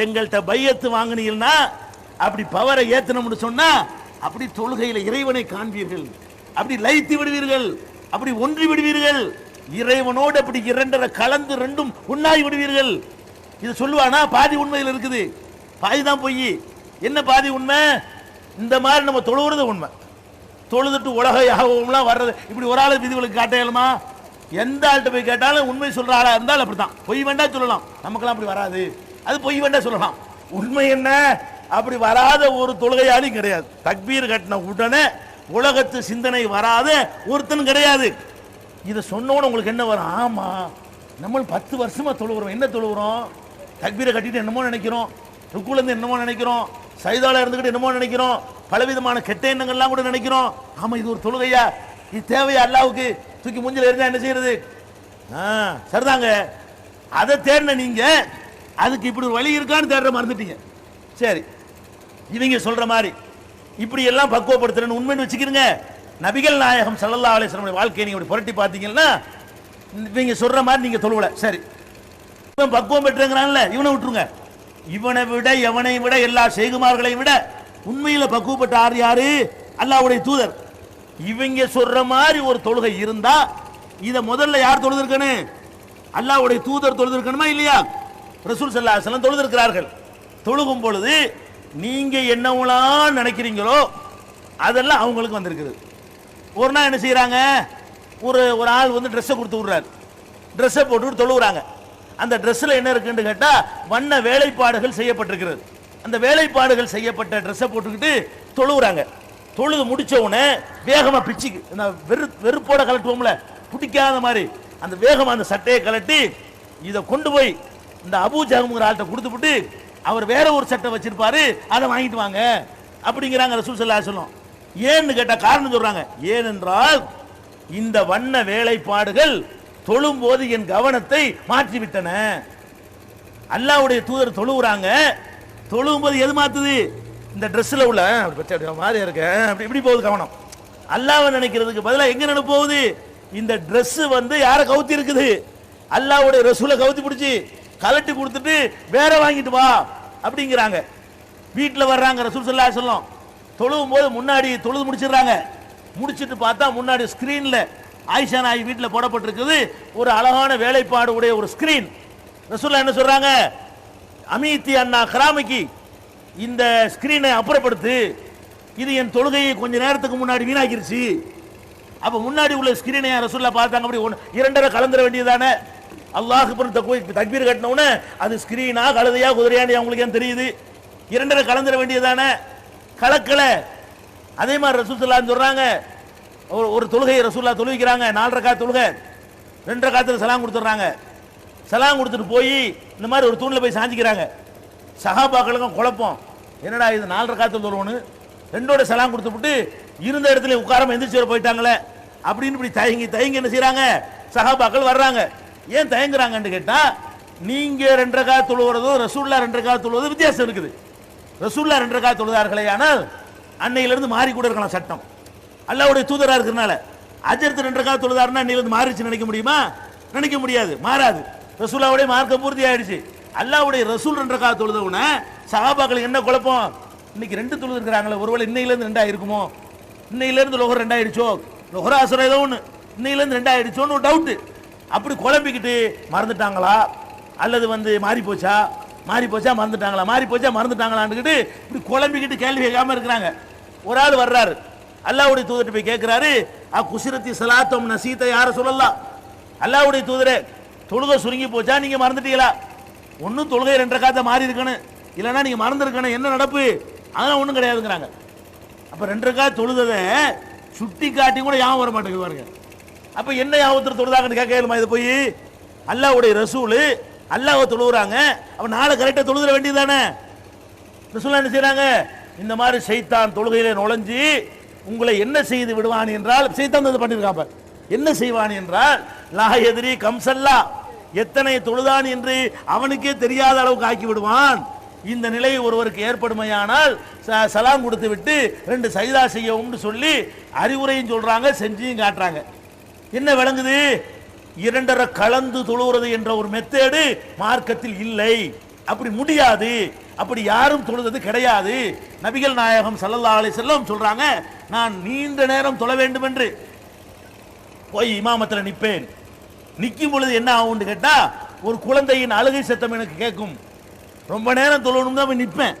எங்கள்கிட்ட பையத்து வாங்கினீங்கன்னா அப்படி பவரை ஏத்தணும்னு சொன்னா அப்படி தொழுகையில இறைவனை காண்பீர்கள், அப்படி லயித்து விடுவீர்கள், அப்படி ஒன்றி விடுவீர்கள், இறைவனோடு அப்படி இரண்டரை கலந்து ரெண்டும் உண்ணாகி விடுவீர்கள். இது சொல்லுவானா? பாதி உண்மையில் இருக்குது, பாதி தான் பொய். என்ன பாதி உண்மை? இந்த மாதிரி நம்ம தொழுவுறது உண்மை. தொழுதுட்டு உலக யாகம்லாம் வர்றது இப்படி ஒரு ஆளு விதிகளுக்கு காட்டையலுமா? எந்த ஆள்கிட்ட போய் கேட்டாலும் உண்மை சொல்ற ஆளா இருந்தால் அப்படித்தான். பொய் வேண்டா சொல்லலாம், நமக்கெல்லாம் அப்படி வராது, அது பொய் வேண்டா சொல்லலாம். உண்மை என்ன? அப்படி வராத ஒரு தொழுகையாளியும் கிடையாது. தக்பீர் கட்டின உடனே உலகத்து சிந்தனை வராத ஒருத்தனும் கிடையாது. இதை சொன்னோன்னு உங்களுக்கு என்ன வரும்? ஆமா, நம்ம 10 வருஷமா தொழுகிறோம். என்ன தொழுகிறோம்? தக்பீரை கட்டிட்டு என்னமோ நினைக்கிறோம், ருக்குல இருந்து என்னமோ நினைக்கிறோம், சைதால இருந்துகிட்டு என்னமோ நினைக்கிறோம், பலவிதமான கெட்ட எண்ணங்கள்லாம் கூட நினைக்கிறோம். ஆமா, இது ஒரு தொழுகையா? இது தேவையா அல்லாவுக்கு? தூக்கி மூஞ்சில இருந்தா என்ன செய்யறது? சரிதாங்க. அதை தேடின நீங்க அதுக்கு இப்படி ஒரு வழி இருக்கான்னு தேடுற மறந்துட்டீங்க. சரி, இவங்க சொல்ற மாதிரி இப்படி எல்லாம் பக்குவப்படுத்துறேன்னு உண்மைன்னு வச்சுக்கிறீங்க. நபிகள் நாயகம் ஸல்லல்லாஹு அலைஹி வஸல்லம் வாழ்க்கையை நீங்க புரட்டி பார்த்தீங்கன்னா இவங்க சொல்ற மாதிரி நீங்க தொழுவல. சரி, இவன் பக்குவம் பெற்றுங்கிறான்ல, இவனை விட்டுருங்க. இவனை விட எவனை விட எல்லா செய்குமார்களை விட உண்மையில பக்குவப்பட்ட ஆறு யாரு? அல்லாஹ்வுடைய தூதர். இவங்க சொல்ற மாதிரி ஒரு தொழுகை இருந்தா இத முதல்ல யார் தொழுதிருக்கணும்? அல்லாஹ்வுடைய தூதர் தொழுதிருக்கணுமா இல்லையா? ரசூல் ஸல்லல்லாஹு அலைஹி வஸல்லம் தொழுதிருக்கிறார்கள். தொழுகும் பொழுது நீங்க என்னவெல்லாம் நினைக்கிறீங்களோ அதெல்லாம் அவங்களுக்கு வந்திருக்குது. ஒரு நாள் என்ன செய்யறாங்க? ஒரு ஆள் வந்து ட்ரெஸ்ஸை கொடுத்து விடுறாரு, ட்ரெஸ்ஸை போட்டு தொழுகிறாங்க. அந்த ட்ரெஸ்ஸில் என்ன இருக்குன்னு கேட்டா வண்ண வேலைப்பாடுகள் செய்யப்பட்டிருக்கிறது. அந்த வேலைப்பாடுகள் செய்யப்பட்ட ட்ரெஸ்ஸை போட்டுக்கிட்டு தொழுகிறாங்க. தொழுது முடிச்ச உடனே வேகமா பிச்சுக்கு வெறுப்போட கலட்டுவோம்ல, பிடிக்காத மாதிரி அந்த வேகமா அந்த சட்டையை கலட்டி இதை கொண்டு போய் இந்த அபூ ஜஹம்ங்கிற ஆள்கிட்ட கொடுத்துவிட்டு அவர் வேற ஒரு சட்டை வச்சிருப்பாரு, அதை வாங்கிட்டு வாங்க அப்படிங்கிறாங்க ரசூல் ஸல்லல்லாஹு அலைஹி வஸல்லம். ஏன்னு கேட்டா காரணம் சொல்றாங்க. ஏனென்றால் இந்த வண்ண வேலைப்பாடுகள் தொழும் போது என் கவனத்தை மாற்றிவிட்டன. அல்லாஹ்வுடைய தூதர் தொழுகிறாங்க, தொழும் போது எது மாத்துது? இந்த ட்ரெஸ்ல உள்ள மாதிரி இருக்க அப்படி இப்படி போகுது கவனம். அல்லாஹ்வை நினைக்கிறதுக்கு பதிலாக எங்க நினைப்பு போகுது? இந்த ட்ரெஸ் வந்து யாரை கவுத்தி இருக்குது? அல்லாஹ்வுடைய ரசூலை கவுத்தி பிடிச்சி கலட்டி கொடுத்துட்டு வேற வாங்கிட்டு வா அப்படிங்கிறாங்க. வீட்டில் வர்றாங்க ரசூல் ஸல்லல்லாஹு அலைஹி வஸல்லம். தொழுவும் போது முன்னாடி தொழுது முடிச்சிடுறாங்க. முடிச்சிட்டு பார்த்தா முன்னாடி ஸ்கிரீன்ல ஆயிஷா நாயகி வீட்டில் போடப்பட்டிருக்குது ஒரு அழகான வேலைப்பாடு உடைய ஒரு ஸ்கிரீன். ரசூலுல்லாஹ் என்ன சொல்றாங்க? அமீத்தி அண்ணா கராமிக்கு இந்த ஸ்கிரீனை அப்புறப்படுத்து, இது என் தொழுகையை கொஞ்ச நேரத்துக்கு முன்னாடி வீணாக்கிருச்சு. அப்ப முன்னாடி உள்ள ஸ்கிரீனை ரசூலுல்லாஹ் பார்த்தாங்க, அப்படி இரண்டரை கலந்துட வேண்டியதானே? அல்லாஹ் தக்பீர் கட்டினவுடனே அது ஸ்கிரீனா கழுதையா குதிரையான்னு அவங்களுக்கு ஏன் தெரியுது? இரண்டரை கலந்துட வேண்டியதானே? கலக்கல. அதே மாதிரி ரசூல் ஸல்லல்லாஹு அலைஹி வஸல்லம் சொல்றாங்க, ஒரு தொழுகையை ரசூலுல்லாஹ் தொழுவிக்கிறாங்க, 4 ரக்காத் தொழுகை, 2 ரக்காத்துல சலாம் கொடுத்துட்றாங்க. சலாம் கொடுத்துட்டு போய் இந்த மாதிரி ஒரு தூண்ல போய் சாஞ்சிக்கிறாங்க. சஹாபாக்களுக்கும் குழப்பம், என்னடா இது 4 ரக்காத்துல தொழுவணும், 2ஓட சலாம் கொடுத்துட்டு இருந்த இடத்துல உட்காராம எந்திரிச்சு போயிட்டாங்களே அப்படின்னு இப்படி தயங்கி என்ன செய்யறாங்க? சஹாபாக்கள் வர்றாங்க. ஏன் தயங்குறாங்கன்னு கேட்டா நீங்க 2 ரக்காத் தொழுவதும் ரசூலுல்லாஹ் 2 ரக்காத் தொழுவது வித்தியாசம் இருக்குது. ரசூலுல்லாஹ் 2 ரக்காத் தொழுதார்களே, ஆனால் அன்னையிலிருந்து மாறி கூட இருக்கலாம் சட்டம். அல்லாஹ்வுடைய தூதரா இருக்கிறனால அஜர்த்து 2 ரக்காத் தொழுதாருன்னா அன்னையிலிருந்து மாறிச்சு நினைக்க முடியுமா? நினைக்க முடியாது, மாறாது. ரசூலுல்லாஹ்வுடைய மார்க்கம் பூர்த்தி ஆயிடுச்சு. அல்லாஹ்வுடைய ரசூல் 2 ரக்காத் தொழுதவுன சஹாபாக்களுக்கு என்ன குழப்பம்? இன்னைக்கு 2 தொழுது இருக்கிறாங்களே, ஒருவேளை இன்னையிலேருந்து 2 ஆயிருக்குமோ, இன்னையிலேருந்து லோகர் 2 ஆயிடுச்சோ, லோகர் அசர் ஏதோ ஒன்று இன்னையிலேருந்து 2 ஆயிடுச்சோன்னு ஒரு டவுட்டு. அப்படி குழம்பிக்கிட்டு மறந்துட்டாங்களா அல்லது மாறி போச்சா மறந்துட்டாங்களா, மாறி போச்சா மறந்துட்டாங்களான்னுக்கிட்டு இப்படி குழம்பிக்கிட்டு கேள்வி கேட்காம இருக்கிறாங்க. ஒரு ஆள் வர்றாரு, அல்லாஹ்வுடைய தூதர்கிட்ட போய் கேட்கிறாரு, குசிரத்தி சலாத்தம் நசீத்தை யார சொல்லலாம், அல்லாஹ்வுடைய தூதரே தொழுகை சுருங்கி போச்சா, நீங்க மறந்துட்டீங்களா? ஒன்றும் தொழுகை 2 ரக்காத்தை மாறி இருக்கணும், இல்லைன்னா நீங்க மறந்துருக்கணும், என்ன நடப்பு? அதெல்லாம் ஒன்றும் கிடையாதுங்கிறாங்க. அப்ப 2 ரக்காத் தொழுததை சுட்டி காட்டி கூட ஞாபகம் வர மாட்டேங்குது பாருங்க. அப்ப என்ன யாவத்தில் தொழுதாங்கன்னு கேட்கலுமா? இது போய் அல்லாஹ்வுடைய ரசூல் அல்லாஹ்வை தொழுகிறாங்க, அப்ப நாளை கரெக்டாக தொழுதுற வேண்டியதானே? ரசூல் என்ன செய்யறாங்க? இந்த மாதிரி சைத்தான் தொழுகையில நுழைஞ்சு உங்களை என்ன செய்து விடுவான் என்றால், சைத்தான் பண்ணிருக்காங்க, என்ன செய்வான் என்றால் லா எதிரி கம்சல்லா, எத்தனை தொழுதான் என்று அவனுக்கே தெரியாத அளவுக்கு ஆக்கி விடுவான். இந்த நிலை ஒருவருக்கு ஏற்படுமையானால் சலாம் கொடுத்து விட்டு 2 சஜ்தா செய்யவும் சொல்லி அறிவுரையும் சொல்றாங்க, செஞ்சியும் காட்டுறாங்க. என்ன விளங்குது? 2 கலந்து தொழுகிறது என்ற ஒரு மெத்தேடு மார்க்கத்தில் இல்லை, அப்படி முடியாது, அப்படி யாரும் தொழுது கிடையாது. நபிகள் நாயகம் ஸல்லல்லாஹு அலைஹி வஸல்லம் சொல்றாங்க, நான் நீண்ட நேரம் தொழ வேண்டும் என்று போய் இமாமத்தில் நிற்பேன். நிற்கும் பொழுது என்ன ஆகும்னு கேட்டா, ஒரு குழந்தையின் அழுகை சத்தம் எனக்கு கேட்கும். ரொம்ப நேரம் தொழணும் தான் போய் நிற்பேன்,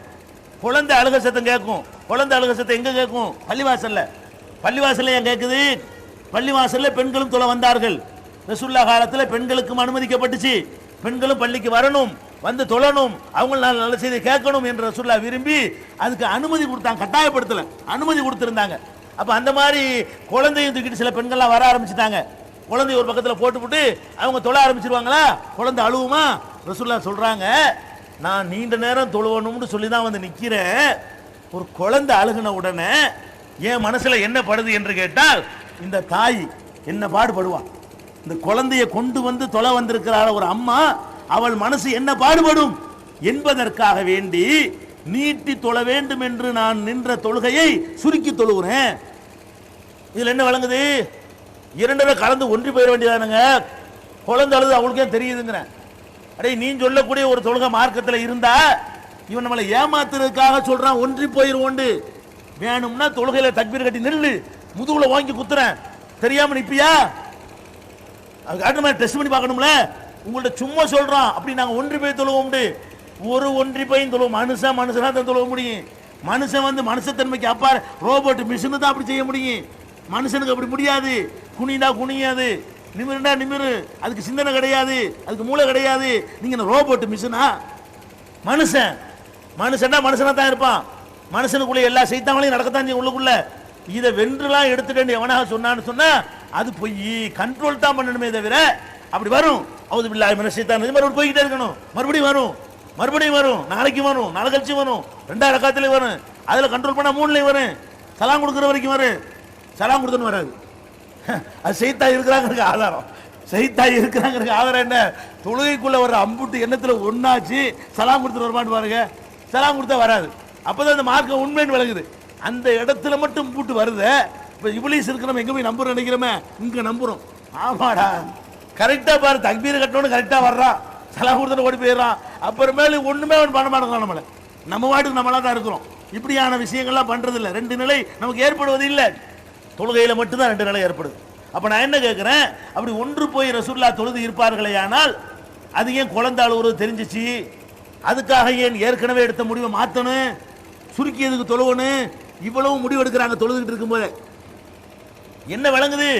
குழந்தை அழுகை சத்தம் கேட்கும். குழந்தை அழுகை சத்தம் எங்க கேட்கும்? பள்ளிவாசல்ல. பள்ளிவாசல்ல ஏன் கேட்குது? பள்ளிவாசல்ல பெண்களும் தொழ வந்தார்கள். ரசூலுல்லாஹ் காலத்தில் பெண்களுக்கும் அனுமதிக்கப்பட்டுச்சு, பெண்களும் பள்ளிக்கு வரணும், வந்து தொழணும், அவங்க நல்ல செய்தி கேட்கணும் என்று ரசூலுல்லாஹ் விரும்பி அதுக்கு அனுமதி கொடுத்தாங்க, கட்டாயப்படுத்தல, அனுமதி கொடுத்திருந்தாங்க. அப்ப அந்த மாதிரி குழந்தையும் தூக்கிட்டு சில பெண்கள்லாம் வர ஆரம்பிச்சுட்டாங்க. குழந்தை ஒரு பக்கத்தில் போட்டுவிட்டு அவங்க தொழ ஆரம்பிச்சிருவாங்களா, குழந்தை அழுவுமா? ரசூலுல்லாஹ் சொல்றாங்க, நான் நீண்ட நேரம் தொழுவணும்னு சொல்லி தான் வந்து நிற்கிறேன். ஒரு குழந்தை அழுகின உடனே என் மனசுல என்ன படுது என்று கேட்டால், இந்த தாய் என்ன பாடுபடுவான், இந்த குழந்தைய கொண்டு வந்து தொலை வந்திருக்கிறாள் ஒரு அம்மா, அவள் மனசு என்ன பாடுபடும் என்பதற்காக வேண்டி நீட்டி தொழ வேண்டும் என்று நான் நின்ற தொழுகையை சுருக்கி தொழுகிறேன். இதுல என்ன வழங்குது? 2 கலந்து ஒன்றி போயிட வேண்டியதானுங்க. குழந்தை அழுது அவளுக்கே தெரியுதுங்கிறேன். அடே, நீ சொல்லக்கூடிய ஒரு தொழுகை மார்க்கத்தில் இருந்தா இவன் நம்மளை ஏமாத்துறதுக்காக சொல்றான், ஒன்றி போயிருவோண்டு. வேணும்னா தொழுகையில தக்பீர் கட்டி நில்லு, முதுகுல வாங்கி குத்துறேன், தெரியாம நிப்பியா? அது டெஸ்ட் பண்ணி பார்க்கணும்ல. உங்கள்ட்ட சும்மா சொல்றான், அப்படி நாங்க ஒன்றி போய் தொழுவோம். ஒரு ஒன்றி போய் தொழுவோம். மனுஷனா தான் தொழுவ முடியும். மனுஷன் மனுஷத்தன்மைக்கு அப்பா ரோபோட் மிஷினு தான் அப்படி செய்ய முடியும். மனுஷனுக்கு அப்படி முடியாது. குனிண்டா குனியாது, நிமிருண்டா நிமிரு, அதுக்கு சிந்தனை கிடையாது, அதுக்கு மூளை கிடையாது. நீங்க ரோபோட் மிஷினா? மனுஷன்டா மனுஷனா தான் இருப்பான். மனுஷனுக்குள்ள எல்லா சைத்தாங்களையும் நடக்கத்தான் செய்யும் உள்ளுக்குள்ள. இதை வென்றுலாம் எடுத்துட்டு எவனாக சொன்னான்னு சொன்னா அது பொய். கண்ட்ரோல் தான் பண்ணணுமே தவிர அப்படி வரும் அவுது பில்லாஹி மினஷ் ஷைத்தானிர் ரஜீம் மறுபடியும் போய்கிட்டே இருக்கணும். மறுபடியும் வரும், நாளைக்கு வரும், நாளை கழிச்சு வரும், 2 ரக்காத்துல வரும், அதுல கண்ட்ரோல் பண்ணா 3லயும் வரும், சலாம் கொடுக்குற வரைக்கும் வரும். சலாம் கொடுத்துன்னு வராது. அது சைத்தா இருக்கிறாங்க ஆதாரம். சைத்தா இருக்கிறாங்க ஆதாரம் என்ன? தொழுகைக்குள்ள வர்ற அம்புட்டு எண்ணத்துல ஒன்னாச்சு சலாம் கொடுத்துட்டு வரமாட்டு பாருங்க. சலாம் கொடுத்தா வராது. அப்பதான் அந்த மார்க்கம் உண்மைன்னு விளங்குது. அந்த இடத்துல மட்டும் பூட்டு வருது. இப்ப இப்லீஸ் இருக்கிறோம், எங்க போய் நம்புறோம் நினைக்கிறோமே, இங்க நம்புறோம். ஆமாடா, கரெக்டா பாரு, தக்பீர் கட்டணும், கரெக்டா வர்றான், சலாம் கொடுத்துட்டு ஓடி போயிடுறான். அப்புறமேலு ஒண்ணுமே அவன் பண்ண மாட்டேங்கிறான். நம்மள நம்ம வாட்டுக்கு நம்மளா தான் இருக்கிறோம். இப்படியான விஷயங்கள்லாம் பண்றது இல்லை. 2 நிலை நமக்கு ஏற்படுவது இல்லை. தொழுகையில மட்டும்தான் 2 நிலை ஏற்படுது. அப்ப நான் என்ன கேட்கிறேன், அப்படி ஒன்று போய் ரசூலுல்லாஹ் தொழுது இருப்பார்களே, ஆனால் அது ஏன் குழந்தை அழுவுறது தெரிஞ்சிச்சு? அதுக்காக ஏன் ஏற்கனவே எடுத்த முடிவை மாற்றணும், சுருக்கியதுக்கு தொழுவணும், இவ்வளவு முடிவு எடுக்கிறாங்க தொழுதுகிட்டு இருக்கும்போது? என்ன விளங்குது?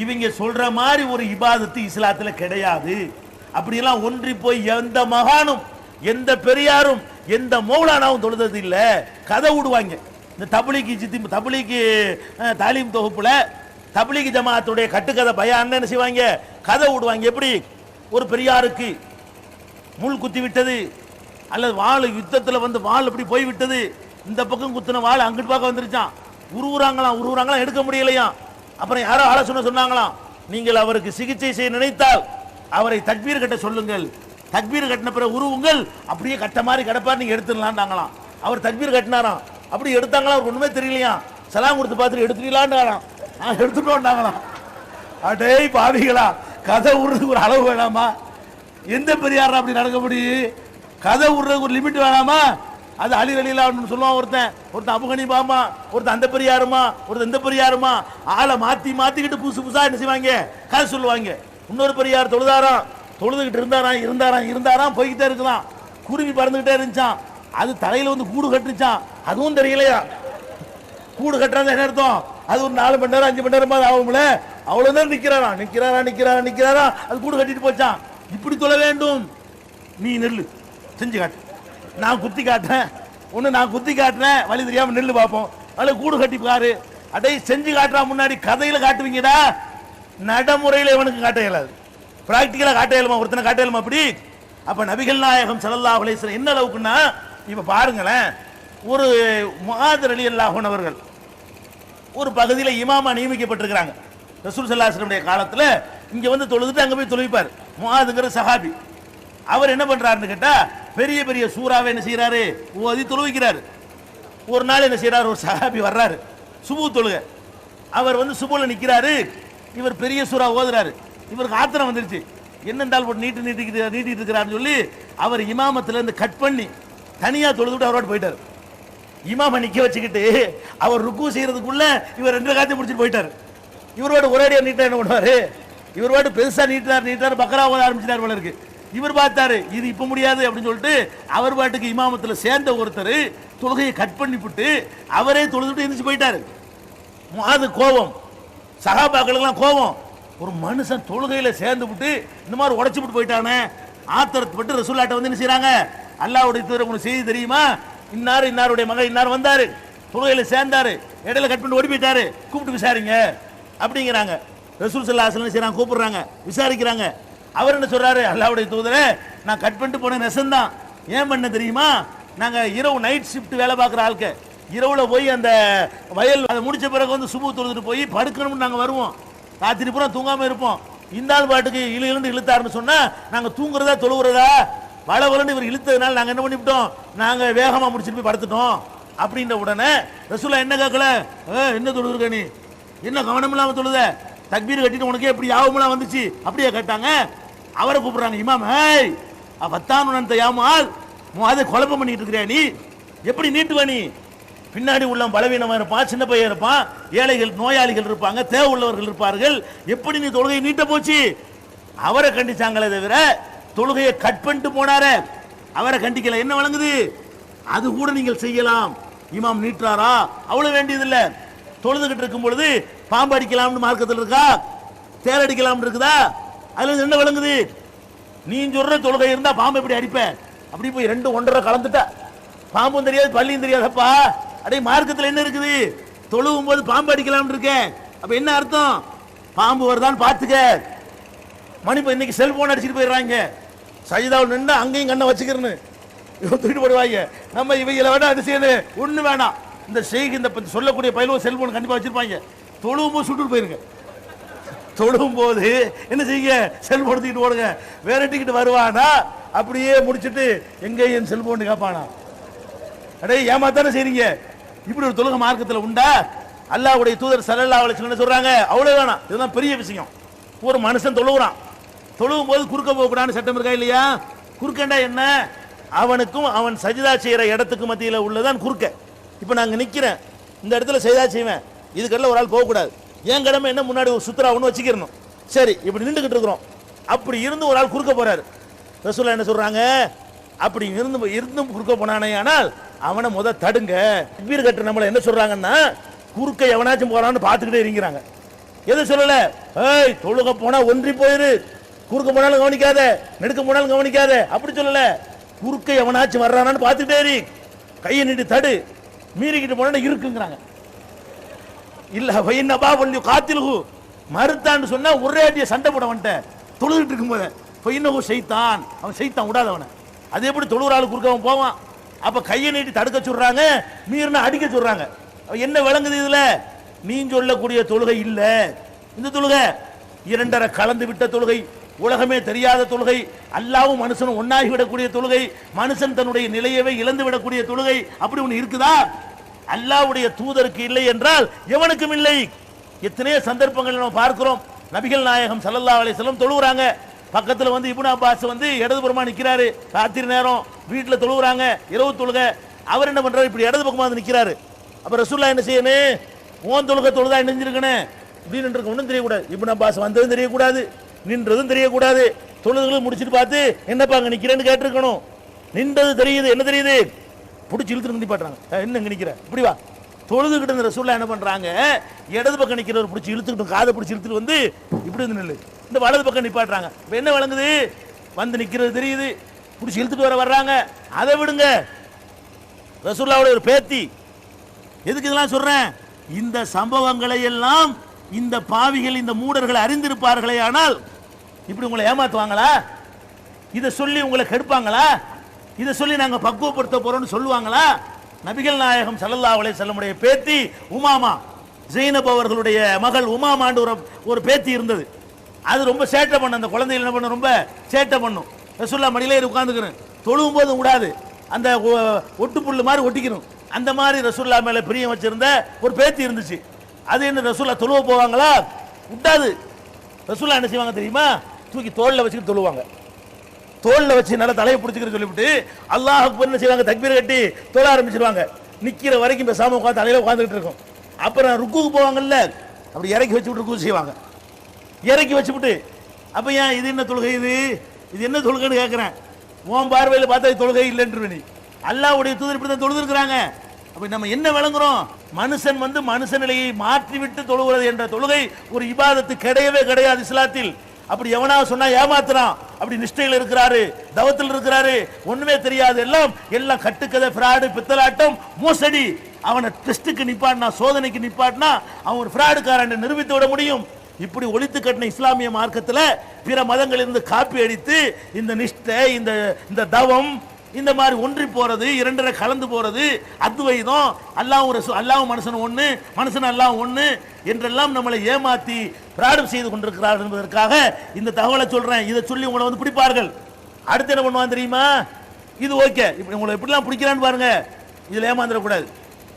இவங்க சொல்ற மாதிரி ஒரு இபாதத்து இஸ்லாத்துல கிடையாது. அப்படியெல்லாம் ஒன்றி போய் எந்த மகானும் எந்த பெரியாரும் எந்த மௌலானாவும் தொழுது இல்ல. கதை விடுவாங்க. இந்த தப்லீக் தாலீம் தொகுப்புல தப்லீக் ஜமாத்துடைய கட்டுக்கதை பயான் என்ன செய்வாங்க, கதை விடுவாங்க. எப்படி ஒரு பெரியாருக்கு முள் குத்தி விட்டது, அல்லது வாள் யுத்தத்தில் வாள் அப்படி போய் விட்டது, இந்த பக்கம் குத்தின வாள் அங்கிட்டு பார்க்க வந்துருச்சான், உருவுறாங்களாம், எடுக்க முடியலையாம். அப்புறம் யாரோ ஆலோசனை சொன்னாங்களாம், நீங்கள் அவருக்கு சிகிச்சை செய்ய நினைத்தால் அவரை தக்பீர் கட்ட சொல்லுங்கள், தக்பீர் கட்டின பிறகு உருவுங்கள், அப்படியே கட்ட மாதிரி கிடப்பார், நீங்க எடுத்துடலான்டாங்களாம். அவர் தக்பீர் கட்டினாராம், அப்படி எடுத்தாங்களா, அவருக்கு ஒண்ணுமே தெரியலையா, சலாம் கொடுத்து பார்த்துட்டு எடுத்துடலான்டாங்களாம், எடுத்துட்டோம்டாங்களாம். அடே பாவிகளா, கதை விடுறதுக்கு ஒரு அளவு வேணாமா? எந்த பெரியார் அப்படி நடக்க முடியும்? கதை விடுறதுக்கு ஒரு லிமிட் வேணாமா? அது அலி ரலியல்லாஹு சொல்லுவான், ஒருத்தன் அபு ஹனீஃபாமா, ஒருத்தன் அந்த பெரியாருமா, ஒருத்தன் இந்த பெரியாருமா, ஆளை மாத்திக்கிட்டு புதுசு புதுசா என்ன செய்வாங்க, கதை சொல்லுவாங்க. இன்னொரு பெரியார் தொழுதுகிட்டு இருந்தாராம் போய்கிட்டே இருக்கலாம், குருவி பறந்துகிட்டே இருந்துச்சான், அது தலையில வந்து கூடு கட்டுச்சான், அதுவும் தெரியலையா. கூடு கட்டுறது என்ன அர்த்தம், அது ஒரு 4 மணி நேரம் 5 மணி நேரமா ஆகும்ல, அவ்வளவு நேரம் நிக்கிறாரா, அது கூடு கட்டிட்டு போச்சான். இப்படி தொழ வேண்டும், நீ நெல்லு செஞ்சு காட்டு, நான் குத்தி காட்டுறேன், வழி தெரியாம நெல்லு பார்ப்போம், அதுல கூடு கட்டி பாரு. அடை செஞ்சு காட்டுறா, முன்னாடி கதையில காட்டுவீங்கடா, நடைமுறையில இவனுக்கு காட்ட இயலாது, பிராக்டிக்கலா காட்ட இயலுமா, ஒருத்தனை காட்ட இயலுமா அப்படி. அப்ப நபிகள் நாயகம் ஸல்லல்லாஹு அலைஹி வஸல்லம் என்ன அளவுக்குன்னா, இப்ப பாருங்களேன், ஒரு முஆத் ரலியல்லாஹு அன்ஹு அவர்கள் ஒரு பகுதியில் இமாமா நியமிக்கப்பட்டிருக்கிறாங்க. ரசூல் ஸல்லல்லாஹு அலைஹி வஸல்லம் காலத்துல இங்க வந்து தொழுதுட்டு அங்க போய் தொழுவிப்பார். முஆதுங்கிற சஹாபி அவர் என்ன பண்றாருன்னு கேட்டா, பெரிய பெரிய சூறாவை என்ன செய்யறாரு, ஓதி தொழுவிக்கிறாரு. ஒரு நாள் என்ன செய்யறாரு, ஒரு சஹாபி வர்றாரு, சுபு தொழுக, அவர் வந்து சுபுல நிக்கிறாரு, இவர் பெரிய சூறா ஓதுறாரு. இவருக்கு ஆத்திரம் வந்துருச்சு, என்னென்றால் போட்டு நீட்டிட்டு இருக்கிறாருன்னு சொல்லி அவர் இமாமத்துல இருந்து கட் பண்ணி தனியா தொழுதுட்டு அவரோட போயிட்டாரு. இமாம நிக்க வச்சுக்கிட்டு அவர் ருக்கு செய்யறதுக்குள்ள இவர் 2 காத்தி முடிச்சுட்டு போயிட்டாரு. இவரோட ஒரேடியா நீட்டா என்ன பண்ணுவாரு, இவரோட பெருசா நீட்டாரு பக்கரா ஓத ஆரம்பிச்சிட்டாரு போல இருக்கு. இவர் பார்த்தாரு, இது இப்ப முடியாது அப்படின்னு சொல்லிட்டு அவர் பாட்டுக்கு இமாமத்துல சேர்ந்த ஒருத்தர் தொழுகையை கட் பண்ணி விட்டு அவரே தொழுதுட்டு எந்திரிச்சு போயிட்டாரு. அது கோபம், சகாபாக்களுக்கெல்லாம் கோபம், ஒரு மனுஷன் தொழுகையில சேர்ந்து விட்டு இந்த மாதிரி உடைச்சு விட்டு போயிட்டானே, ஆத்திரப்பட்டு ரசூலுல்லாஹ் வந்து என்ன செய்யறாங்க, அல்லாஹ்வுடைய தூதர் உங்களுக்கு செய்தி தெரியுமா, இன்னாருடைய மகன் இன்னார் வந்தாரு, தொழுகையில சேர்ந்தாரு, இடையில கட் பண்ணி ஓடி போயிட்டாரு, கூப்பிட்டு விசாரிங்க அப்படிங்கிறாங்க. ரசூல் ஸல்லல்லாஹு அலைஹி வஸல்லம் கூப்பிடுறாங்க, விசாரிக்கிறாங்க. அவர் என்ன சொல்றாரு, அல்லாஹ்வுடைய தூதரே, நான் கட் பண்ணிட்டு போன நெசந்தான், ஏன் பண்ண தெரியுமா, நாங்க இரவு நைட் ஷிஃப்ட் வேலை பார்க்குற ஆளுக்க, இரவுல போய் அந்த வயல் அதை முடிச்ச பிறகு வந்து சுபு தொழுதுட்டு போய் படுக்கணும்னு நாங்க வருவோம், ராத்திரி பூரா தூங்காம இருப்போம். இந்த ஆள் பாட்டுக்கு இழுத்தாருன்னு சொன்னா நாங்க தூங்குறதா தொழுவுறதா, வளவலன்னு இவர் இழுத்ததுனால நாங்க என்ன பண்ணிவிட்டோம், நாங்க வேகமா முடிச்சுட்டு போய் படுத்துட்டோம் அப்படின்ற உடனே ரசூலுல்லாஹ் என்ன கேட்கல, என்ன தொழுதுருக்க நீ, என்ன கவனம் இல்லாம தொழுத, தக்பீர் கட்டிட்டு உனக்கு எப்படி யாவமெல்லாம் வந்துச்சு அப்படியே கேட்டாங்க. அவரை கூப்பிடுறாங்க, இமாம் பத்தானு யாமால் அதை குழப்பம் பண்ணிட்டு இருக்கிறியா நீ, எப்படி நீட்டுவ நீ, பின்னாடி உள்ள பலவீனமா இருப்பான், சின்ன பையன் இருப்பான், ஏழைகள் நோயாளிகள் இருப்பாங்க, தேவை உள்ளவர்கள் இருப்பார்கள், எப்படி நீ தொழுகையை நீட்ட போச்சு. அவரை கண்டிச்சாங்களே தவிர தொழுகையை கட் பண்ணிட்டு போனாரே அவரை கண்டிக்கல. என்ன வழங்குது, அது கூட நீங்கள் செய்யலாம், இமாம் நீட்டாரா அவ்வளவு வேண்டியதில்லை. தொழுதுகிட்டு இருக்கும் பொழுது பாம்பு அடிக்கலாம்னு மார்க்கத்தில் இருக்கா, தேர் அடிக்கலாம் இருக்குதா, அதுல என்ன வழங்குது, நீ சொல்ற தொழுகை இருந்தா பாம்பு எப்படி அடிப்ப, அப்படி போய் 2 1.5 கலந்துட்டா, பாம்பும் தெரியாது பள்ளியும் தெரியாதப்பா, அடே மார்க்கத்தில் என்ன இருக்குது, தொழுவும் போது பாம்பு அடிக்கலாம் இருக்க, அப்ப என்ன அர்த்தம், பாம்பு வருதான்னு பாத்துக்க. மணி இன்னைக்கு செல்போன் அடிச்சுட்டு போயிடுறாங்க, சஜிதாவில் நின்று அங்கேயும் கண்ணை வச்சுக்கிறேன்னு தூக்கிட்டு போடுவாங்க. நம்ம இவைகளை வேணா அது செய்யணும், ஒண்ணு வேணாம், இந்த இந்த சொல்லக்கூடிய பயிலும் செல்போன் கண்டிப்பா வச்சிருப்பாங்க, தொழுவும் போது சுட்டு போயிருங்க, தொழுவும் போது என்ன செய்யுங்க, செல்போன் தூக்கிட்டு போடுங்க, விரட்டிக்கிட்டு வருவானா, அப்படியே முடிச்சுட்டு எங்க என் செல்போன் கேட்பானா, அடே ஏமாத்தானே செய்றீங்க. இப்படி ஒரு தொழுகை மார்க்கத்தில் உண்டா? அல்லாஹ்வுடைய தூதர் ஸல்லல்லாஹு அலைஹி வஸல்லம் சொல்றாங்க, அவ்வளவு வேணாம், இதுதான் பெரிய விஷயம். ஒரு மனுஷன் தொழுகிறான், தொழுவும் போது குறுக்க போகக்கூடாதுன்னு சட்டம் இருக்கா இல்லையா, குறுக்கண்டா என்ன, அவனுக்கும் அவன் சஜிதா செய்யற இடத்துக்கு மத்தியில் உள்ளதான் குறுக்க. இப்ப நாங்க நிக்கிறேன், இந்த இடத்துல சஜிதா செய்வேன், இதுக்கெல்லாம் ஒரு ஆள் போகக்கூடாது, என் கடமை என்ன, முன்னாடி ஒரு சுத்ரா ஒன்று வச்சுக்கிறணும், சரி இப்படி நின்றுகிட்டு இருக்கிறோம், அப்படி இருந்து ஒரு ஆள் குறுக்க போறாரு, ரசூலுல்லாஹ் என்ன சொல்றாங்க, அப்படி இருந்தும் குறுக்க போனானே ஆனால் அவனை தடுங்க. வீர் கட்டு நம்மள என்ன சொல்றாங்கன்னா, குறுக்க எவனாச்சும் போறான்னு பார்த்துக்கிட்டே இருக்கிறாங்க. எது சொல்லல, ஏய் தொழுக போனா ஒன்றி போயிரு, குறுக்க போனாலும் கவனிக்காத, நெடுக்க போனாலும் கவனிக்காத, அப்படி சொல்லல, குறுக்க எவனாச்சும் வர்றானான்னு பார்த்துக்கிட்டே இரு, கையை நீட்டி தடு, மீறிக்கிட்டு போனா இருக்குங்கிறாங்க. இல்ல வைன்னபா வள்ளி காத்திலுகு, மறுத்தான்னு சொன்னா ஒரே அடிய சண்டை போட வந்துட்டேன் தொழுகிட்டு இருக்கும்போது, பொய்னகு சைத்தான், அவன் சைத்தான் விடாதவன, அது எப்படி தொழுகிற ஆளு குறுக்கவன் போவான். அப்ப கையை நீட்டி தடுக்க சொல்றாங்க, மீறினா அடிக்க சொல்றாங்க. என்ன விளங்குது இதுல, நீ சொல்லக்கூடிய தொழுகை இல்ல, இந்த தொழுகை 2.5 கலந்து விட்ட தொழுகை, உலகமே தெரியாத தொழுகை, அல்லாஹ்வும் மனுஷனும் ஒன்னாகி விடக்கூடிய தொழுகை, மனுஷன் தன்னுடைய நிலையவே இழந்து விடக்கூடிய தொழுகை, அப்படி ஒன்று இருக்குதா? அல்லாஹ்வுடைய தூதருக்கு இல்லை என்றால் எவனுக்கும் இல்லை. எத்தனையோ சந்தர்ப்பங்கள் நம்ம பார்க்கிறோம், நபிகள் நாயகம் ஸல்லல்லாஹு அலைஹி வஸல்லம் தொழுகிறாங்க, பக்கத்துல வந்து இப்னு அப்பாஸ் வந்து இடதுபுறமா நிக்கிறாரு, ராத்திரி நேரம் வீட்டுல தொழுகிறாங்க, இரவு தொழுக, அவர் என்ன பண்றாரு, இப்படி இடது பக்கமா வந்து நிக்கிறாரு. அப்ப ரசூலுல்லாஹ் என்ன செய்யணும், ஓன் தொழுகை தொழுதா நினைஞ்சிருக்கணும், இப்படி நின்று ஒன்றும் தெரியக்கூடாது. இப்னு அப்பாஸ் வந்ததும் தெரியக்கூடாது, நின்றதும் தெரியக்கூடாது. தொழுதுகளும் முடிச்சுட்டு பார்த்து என்னப்பா அங்க நிக்கிறேன்னு கேட்டிருக்கணும். நின்றது தெரியுது, என்ன தெரியுது, பிடிச்சி இழுத்து நிப்பாட்டுறாங்க. என்ன இங்க நிக்கிற, இப்படி வா. தொழுதுகிட்டு இருந்த ரசூலுல்லாஹ் என்ன பண்றாங்க, இடது பக்கம் நிக்கிறவர் பிடிச்சி இழுத்துக்கிட்டு காதை பிடிச்சி இழுத்துட்டு வந்து இப்படி வந்து நில்லு, இந்த வலது பக்கம் நிப்பாட்டுறாங்க. இப்ப என்ன வழங்குது, வந்து நிக்கிறது தெரியுது, பிடிச்சி இழுத்துட்டு வர்றாங்க. அதை விடுங்க, ரசூலுல்லாஹ்வுடைய ஒரு பேத்தி. எதுக்கு இதெல்லாம் சொல்றேன், இந்த சம்பவங்களை எல்லாம் இந்த பாவிகள், இந்த மூடர்கள் அறிந்திருப்பார்களே, ஆனால் இப்படி உங்களை ஏமாத்துவாங்களா, இதை சொல்லி உங்களை கெடுப்பாங்களா, இதை சொல்லி நாங்க பக்குவப்படுத்த போறோம்னு சொல்லுவாங்களா? நபிகள் நாயகம் ஸல்லல்லாஹு அலைஹி வஸல்லம் பேத்தி உமாமா, ஜெயினப் அவர்களுடைய மகள் உமாமான்னு ஒரு பேத்தி இருந்தது. அது ரொம்ப சேட்டை பண்ணும், அந்த குழந்தைகள் என்ன பண்ணும், ரொம்ப சேட்டை பண்ணும். ரசூலுல்லாஹ் மடியிலே உட்கார்ந்துக்கணும், தொழுவும் போது விடாது, அந்த ஒட்டு புல்லு மாதிரி ஒட்டிக்கணும். அந்த மாதிரி ரசூலுல்லாஹ் மேல பிரியம் வச்சிருந்த ஒரு பேத்தி இருந்துச்சு. அது என்ன, ரசூலுல்லாஹ் தொழுவ போவாங்களா, விட்டாது. ரசூலுல்லாஹ் என்ன செய்வாங்க தெரியுமா, தூக்கி தோல்ல வச்சுக்கிட்டு தொழுவாங்க. தோல்ல வச்சு நல்லா தலையை பிடிச்சிக்கிற சொல்லிவிட்டு அல்லாஹ் அக்பர் என்ன செய்வாங்க, தக்பீர் கட்டி தொழ ஆரம்பிச்சிருவாங்க. நிக்கிற வரைக்கும் பேசாம உட்காந்து தலையில உட்காந்துக்கிட்டு இருக்கும். அப்புறம் ருக்குக்கு போவாங்கல்ல, அப்படி இறக்கி வச்சு விட்டு ருக்கு செய்வாங்க. இறக்கி வச்சுவிட்டு அப்ப ஏன் இது என்ன தொழுகை, இது என்ன தொழுகைன்னு கேட்கிறேன். உன் பார்வையில் பார்த்தா தொழுகை இல்லைன்னு நீ, அல்லாஹ்வுடைய தூதர் இப்படி தான் தொழுது இருக்கிறாங்க. அப்ப நம்ம என்ன விளங்குறோம், மனுஷன் வந்து மனுஷ நிலையை மாற்றிவிட்டு தொழுகிறது என்ற தொழுகை ஒரு இபாதத்து கிடையவே கிடையாது இஸ்லாத்தில். அப்படி எவனா சொன்னா ஏமாத்துறான், அப்படி நிஷ்டையில் இருக்கிறாரு, தவத்தில் இருக்கிறாரு, ஒண்ணுமே தெரியாது, எல்லாம் கட்டுக்கதை, ஃப்ராடு, பித்தலாட்டம், மோசடி. அவனை டெஸ்ட்டுக்கு நிப்பாட்டினா, சோதனைக்கு நிப்பாட்டினா அவன் ஒரு ஃப்ராடுக்காரன் நிரூபித்து விட முடியும். இப்படி ஒழித்து கட்டின இஸ்லாமிய மார்க்கத்தில் பிற மதங்களிலிருந்து காப்பி அடித்து இந்த நிஷ்டை, இந்த தவம், இந்த மாதிரி ஒன்றி போறது, இரண்டரை கலந்து போறது, அத்வைதம், அல்லாஹ்வும் மனுஷன் ஒண்ணு, மனுஷன் அல்லாஹ் ஒண்ணு என்றெல்லாம் நம்மளை ஏமாத்தி பிராடம் செய்து கொண்டிருக்கிறார்கள் என்பதற்காக இந்த தகவலை சொல்றேன். இதை சொல்லி உங்களை வந்து பிடிப்பார்கள். அடுத்து என்ன பண்ணுவான் தெரியுமா, இது ஓகே, இப்படி உங்களை எப்படிலாம் பிடிக்கிறான்னு பாருங்க, இதுல ஏமாந்துடக்கூடாது.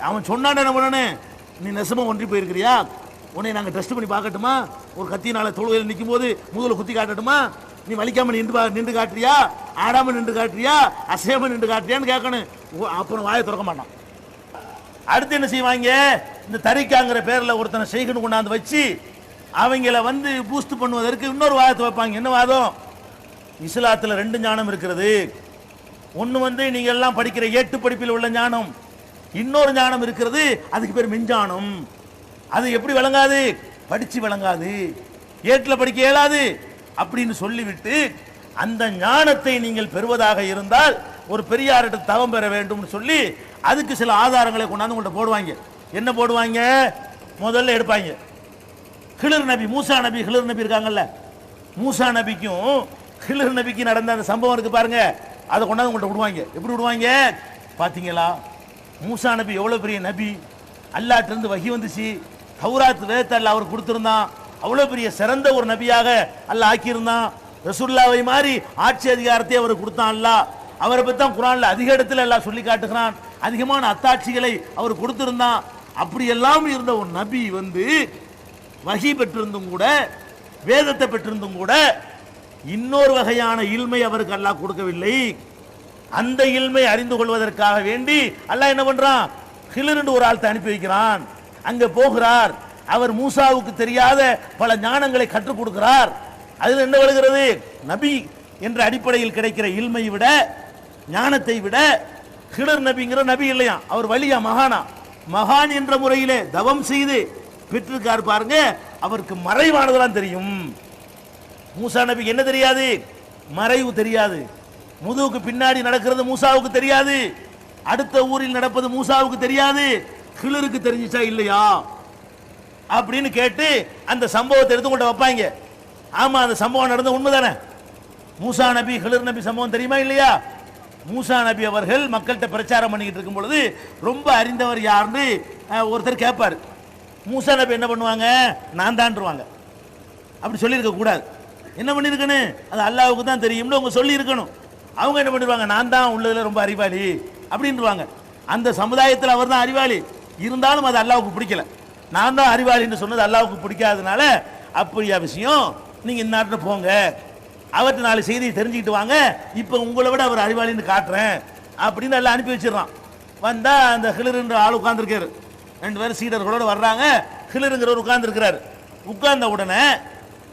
அவன் சொன்னான் என்ன பண்ணணும், நீ நெசமா ஒன்றி போயிருக்கிறியா, உன்னை நாங்கள் டெஸ்ட் பண்ணி பார்க்கட்டுமா, ஒரு கத்தினால தொழுகையில் நிற்கும் போது முதல்ல குத்தி காட்டட்டுமா, நீ வலிக்காம நின்று காட்டுறியா, ஆடாம நின்று காட்டுறியா, அசையாம நின்று காட்டுறியான்னு கேட்கணும். அப்புறம் வாயை திறக்க மாட்டான். அடுத்து என்ன செய்வாங்க, இந்த தரிக்காங்கிற பேர்ல ஒருத்தனை செய்கணும் கொண்டாந்து வச்சு அவங்கள வந்து பூஸ்ட் பண்ணுவதற்கு இன்னொரு வாதத்தை வைப்பாங்க. என்ன வாதம், இஸ்லாத்துல ரெண்டு ஞானம் இருக்கிறது. ஒன்னு வந்து நீங்க எல்லாம் படிக்கிற ஏட்டு படிப்பில் உள்ள ஞானம், இன்னொரு ஞானம் இருக்கிறது, அதுக்கு பேர் மெஞ்ஞானம். அது எப்படி விளங்காது, படிச்சு விளங்காது, ஏட்டுல படிக்க இயலாது அப்படின்னு சொல்லிவிட்டு அந்த ஞானத்தை நீங்கள் பெறுவதாக இருந்தால் ஒரு பெரியார்கிட்ட தவம் பெற வேண்டும் சொல்லி அதுக்கு சில ஆதாரங்களை கொண்டாந்து உங்கள்கிட்ட போடுவாங்க. என்ன போடுவாங்க, முதல்ல எடுப்பாங்க ஹிலர் நபி, மூசா நபி, ஹிலர் நபி இருக்காங்கல்ல, மூசா நபிக்கும் ஹிலர் நபிக்கு நடந்த அந்த சம்பவம் இருக்கு பாருங்க, அதை கொண்டாந்து உங்கள்கிட்ட விடுவாங்க. எப்படி விடுவாங்க பாத்தீங்களா, மூசா நபி எவ்வளவு பெரிய நபி, அல்லாஹ்ட்ட இருந்து வஹி வந்துச்சு, தௌராத் வேதத்தை அல்லாஹ் அவர் கொடுத்திருந்தான், அவ்வளவு பெரிய சிறந்த ஒரு நபியாக அல்லாஹ் ஆக்கியிருந்தான். ரசூலுல்லாஹ்வை மாதிரி ஆட்சி அதிகாரத்தை அவர் கொடுத்தான் அல்லாஹ். அவரை பத்தி தான் குர்ஆன்ல அதிக இடத்துல எல்லாம் சொல்லி காட்டுகிறான், அதிகமான அத்தாட்சிகளை அவர் கொடுத்திருந்தான். அப்படி எல்லாம் இருந்த ஒரு நபி வந்து வஹி பெற்றிருந்தும் கூட, வேதத்தை பெற்றிருந்தும் கூட, இன்னொரு வகையான இல்மை அவருக்கு அல்லாஹ் கொடுக்கவில்லை. அந்த இல்மை அறிந்து கொள்வதற்காக வேண்டி அல்லாஹ் என்ன பண்றான், ஹிலர் ஒரு ஆள்கிட்ட அனுப்பி வைக்கிறான். அங்க போகிறார், அவர் மூசாவுக்கு தெரியாத பல ஞானங்களை கற்றுக் கொடுக்கிறார். அதில் என்ன விழுகிறது, நபி என்ற அடிப்படையில் கிடைக்கிற இல்மை விட, ஞானத்தை விட ஹிலர் நபிங்கிற நபி இல்லையா, அவர் வலியா, மகானா, மகான் என்ற முறையிலே தவம் செய்து பெற்றிருக்கார் பாருங்க. அவருக்கு மறைவானதெல்லாம் தெரியும். மூசா நபிக்கு என்ன தெரியாது, மறைவு தெரியாது. முதுகுக்கு பின்னாடி நடக்கிறது மூசாவுக்கு தெரியாது, அடுத்த ஊரில் நடப்பது மூசாவுக்கு தெரியாது. ஹிலருக்கு தெரிஞ்சிச்சா இல்லையா அப்படின்னு கேட்டு அந்த சம்பவத்தை எடுத்துக்கொண்டு வைப்பாங்க. ஆமா, அந்த சம்பவம் நடந்த உண்மைதானே. மூசா நபி ஹிலர் நபி சம்பவம் தெரியுமா இல்லையா? மூசா நபி அவர்கள் மக்கள்கிட்ட பிரச்சாரம் பண்ணிக்கிட்டு இருக்கும் பொழுது ரொம்ப அறிந்தவர் யாருன்னு ஒருத்தர் கேட்பாரு. மூசா நபி என்ன பண்ணுவாங்க, நான் தான்ருவாங்க. அப்படி சொல்லியிருக்க கூடாது. என்ன பண்ணியிருக்கணும், அது அல்லாஹ்வுக்கு தான் தெரியும்னு அவங்க சொல்லி இருக்கணும். அவங்க என்ன பண்ணிடுவாங்க, நான் தான் உள்ளதுல ரொம்ப அறிவாளி அப்படின்ட்டுருவாங்க. அந்த சமுதாயத்தில் அவர் தான் அறிவாளி, இருந்தாலும் அது அல்லாஹ்வுக்கு பிடிக்கல. நான் தான் அறிவாளின்னு சொன்னது அல்லாஹ்வுக்கு பிடிக்காதனால, அப்படியா விஷயம், நீங்க இந்த நாட்டில் போங்க, அவர்கிட்ட 4 செய்தியை தெரிஞ்சுக்கிட்டு வாங்க, இப்போ உங்களை விட அவர் அறிவாளின்னு காட்டுறேன் அப்படின்னு எல்லாம் அனுப்பி வச்சிடறான். வந்தா அந்த ஹிலருன்ற ஆள் உட்கார்ந்துருக்காரு. 2 பேரும் சீடர்களோட வர்றாங்க. ஹிலருங்கிறவர் உட்கார்ந்துருக்கிறாரு. உட்கார்ந்த உடனே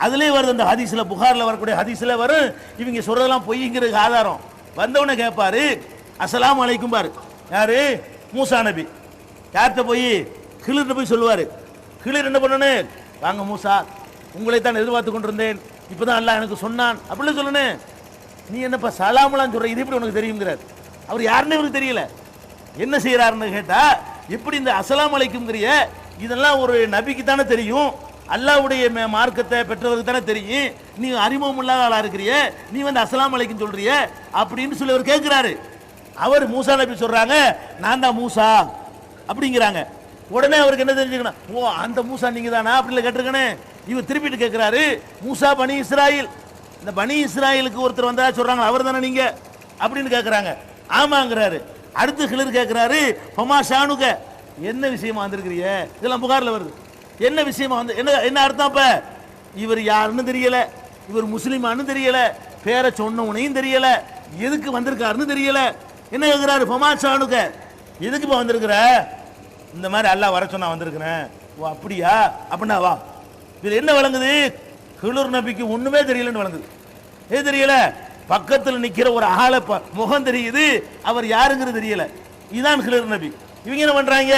அதுலேயே வருது, அந்த ஹதீஸ்ல, புகாரில் வரக்கூடிய ஹதீஸ்ல வரும், இவங்க சொல்றதெல்லாம் பொய்ங்கிறதுக்கு ஆதாரம். வந்தவனை கேட்பாரு, அஸ்ஸலாமு அலைக்கும் பாரு. யாரு? மூசா நபி. யார்கிட்ட போய்? ஹிலர்கிட்ட போய் சொல்லுவாரு. ஹிலர் என்ன பண்ணணும்? வாங்க மூசா, உங்களை தான் எதிர்பார்த்து கொண்டிருந்தேன், இப்பதான் அல்லாஹ் எனக்கு சொன்னான் அப்படின்னு சொல்லணும். நீ என்னப்பா சலாமலாம் சொல்ற, இது எப்படி உனக்கு தெரியுங்கிறார். அவர் யாருன்னு இவருக்கு தெரியல. என்ன செய்யறாருன்னு கேட்டா, எப்படி இந்த அஸ்ஸலாமு அலைக்கும்ங்கிறிய இதெல்லாம் ஒரு நபிக்கு தானே தெரியும், அல்லாஹ்வுடைய மார்க்கத்தை பெற்றவருக்கு தானே தெரியும், நீ அறிமுகம் இல்லாத ஆளா இருக்கிறிய, நீ வந்து அஸ்ஸலாமு அலைக்கும் சொல்றிய அப்படின்னு சொல்லி அவர் கேட்கிறாரு. அவர் மூசா நபி சொல்றாங்க, நான் தான் மூசா அப்படிங்கிறாங்க. உடனே அவருக்கு என்ன தெரிஞ்சுக்கணும், ஓ அந்த மூசா நீங்க தானா அப்படின்னு கேட்டிருக்கணும். இவர் திருப்பிட்டு கேட்கிறாரு, மூசா பனி இஸ்ராயில், இந்த பனி இஸ்ராயிலுக்கு ஒருத்தர் வந்தா சொல்றாங்க, அவர் தானே நீங்க அப்படின்னு கேட்கிறாங்க. ஆமாங்கிறாரு. அடுத்து ஹிலர் கேட்கிறாரு, ஃபமா ஷானுக, என்ன விஷயமா வந்திருக்கிறீங்க? இதெல்லாம் புகார்ல வருது. என்ன விஷயமா வந்து, என்ன என்ன அர்த்தம்? அப்ப இவர் யாருன்னு தெரியல, இவர் முஸ்லிமான்னு தெரியல, பேரை சொன்னவனையும் தெரியல, எதுக்கு வந்திருக்காருன்னு தெரியல. என்ன கேட்கிறாரு? ஃபமா ஷானுக, எதுக்கு இப்போ வந்திருக்கிற? இந்த மாதிரி அல்லாஹ் வர சொன்னா வந்திருக்கிறேன். ஓ அப்படியா? அப்படின்னா வா. இது என்ன விளங்குது? ஹிலர் நபிக்கு ஒண்ணுமே தெரியலன்னு விளங்குது. எது தெரியல? பக்கத்தில் நிக்கிற ஒரு ஆளை முகம் தெரியுது, அவர் யாருங்கிறது தெரியல. இதுதான் ஹிலர் நபி. இவங்க என்ன பண்றாங்க?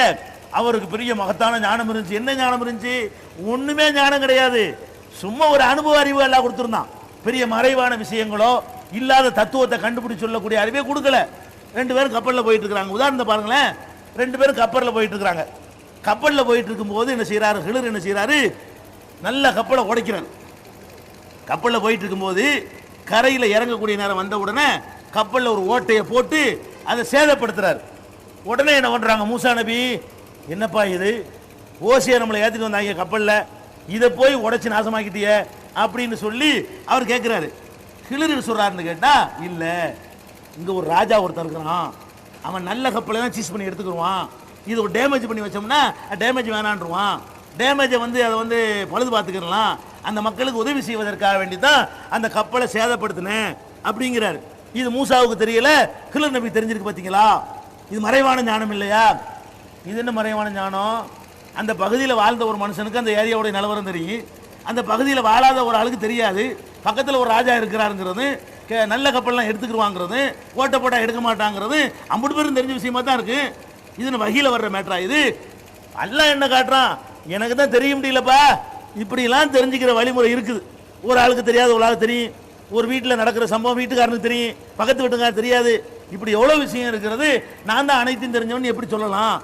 அவருக்கு பெரிய மகத்தான ஞானம் இருந்துச்சு. என்ன ஞானம் இருந்துச்சு? ஒண்ணுமே ஞானம் கிடையாது. சும்மா ஒரு அனுபவ அறிவு எல்லாம் கொடுத்துருந்தான். பெரிய மறைவான விஷயங்களோ இல்லாத தத்துவத்தை கண்டுபிடிச்சு சொல்லக்கூடிய அறிவே கொடுக்கல. 2 பேரும் கப்பலில் போயிட்டு இருக்கிறாங்க. உதாரணத்தை பாருங்களேன். 2 பேரும் கப்பலில் போயிட்டு இருக்கிறாங்க. கப்பலில் போயிட்டு இருக்கும்போது என்ன செய்யறாரு? ஹிலர் என்ன செய்யறாரு? நல்ல கப்பலை உடைக்கிறார். கப்பலில் போயிட்டு இருக்கும்போது கரையில் இறங்கக்கூடிய நேரம் வந்த உடனே கப்பலில் ஒரு ஓட்டையை போட்டு அதை சேதப்படுத்துறாரு. உடனே என்ன பண்றாங்க? மூசா நபி, என்னப்பா இது, ஓசியை நம்மளை ஏற்றிட்டு வந்தாங்க கப்பலில், இதை போய் உடைச்சு நாசமாக்கிட்டிய அப்படின்னு சொல்லி அவர் கேட்கிறாரு. ஹிலர் சொல்றாருன்னு கேட்டா, இல்ல இங்க ஒரு ராஜா ஒருத்தர் இருக்கிறான், அவன் நல்ல கப்பலை தான் சீஸ் பண்ணி எடுத்துக்கிடுவான், இது ஒரு டேமேஜ் பண்ணி வச்சோம்னா டேமேஜ் வேணான்றுவான், டேமேஜை வந்து அதை வந்து பழுது பார்த்துக்கலாம், அந்த மக்களுக்கு உதவி செய்வதற்காக வேண்டி தான் அந்த கப்பலை சேதப்படுத்தினேன் அப்படிங்கிறாரு. இது மூசாவுக்கு தெரியல, ஹிலர் நபி தெரிஞ்சிருக்கு. பார்த்தீங்களா, இது மறைவான ஞானம் இல்லையா? இது என்ன மறைவான ஞானம்? அந்த பகுதியில் வாழ்ந்த ஒரு மனுஷனுக்கு அந்த ஏரியாவுடைய நிலவரம் தெரியும், அந்த பகுதியில் வாழாத ஒரு ஆளுக்கு தெரியாது. பக்கத்தில் ஒரு ராஜா இருக்கிறாருங்கிறது, நல்ல கப்பல்லாம் எடுத்துக்கிடுவாங்கிறது, ஓட்ட போட்டா எடுக்க மாட்டாங்கிறது அம்புட்டு பேரும் தெரிஞ்ச விஷயமா தான் இருக்கு. இது வகையில் வர்ற மேட்டரா இது? அல்லாஹ் என்ன காட்டுறான்? எனக்கு தான் தெரிய முடியலப்பா, இப்படிலாம் தெரிஞ்சுக்கிற வழிமுறை இருக்குது. ஒரு ஆளுக்கு தெரியாது, ஒரு ஆளுக்கு தெரியும். ஒரு வீட்டில் நடக்கிற சம்பவம் வீட்டுக்காரனுக்கு தெரியும், பக்கத்து வீட்டுக்காரருக்கு தெரியாது. இப்படி எவ்வளோ விஷயம் இருக்கிறது. நான் தான் அனைத்தையும் தெரிஞ்சவன் எப்படி சொல்லலாம்?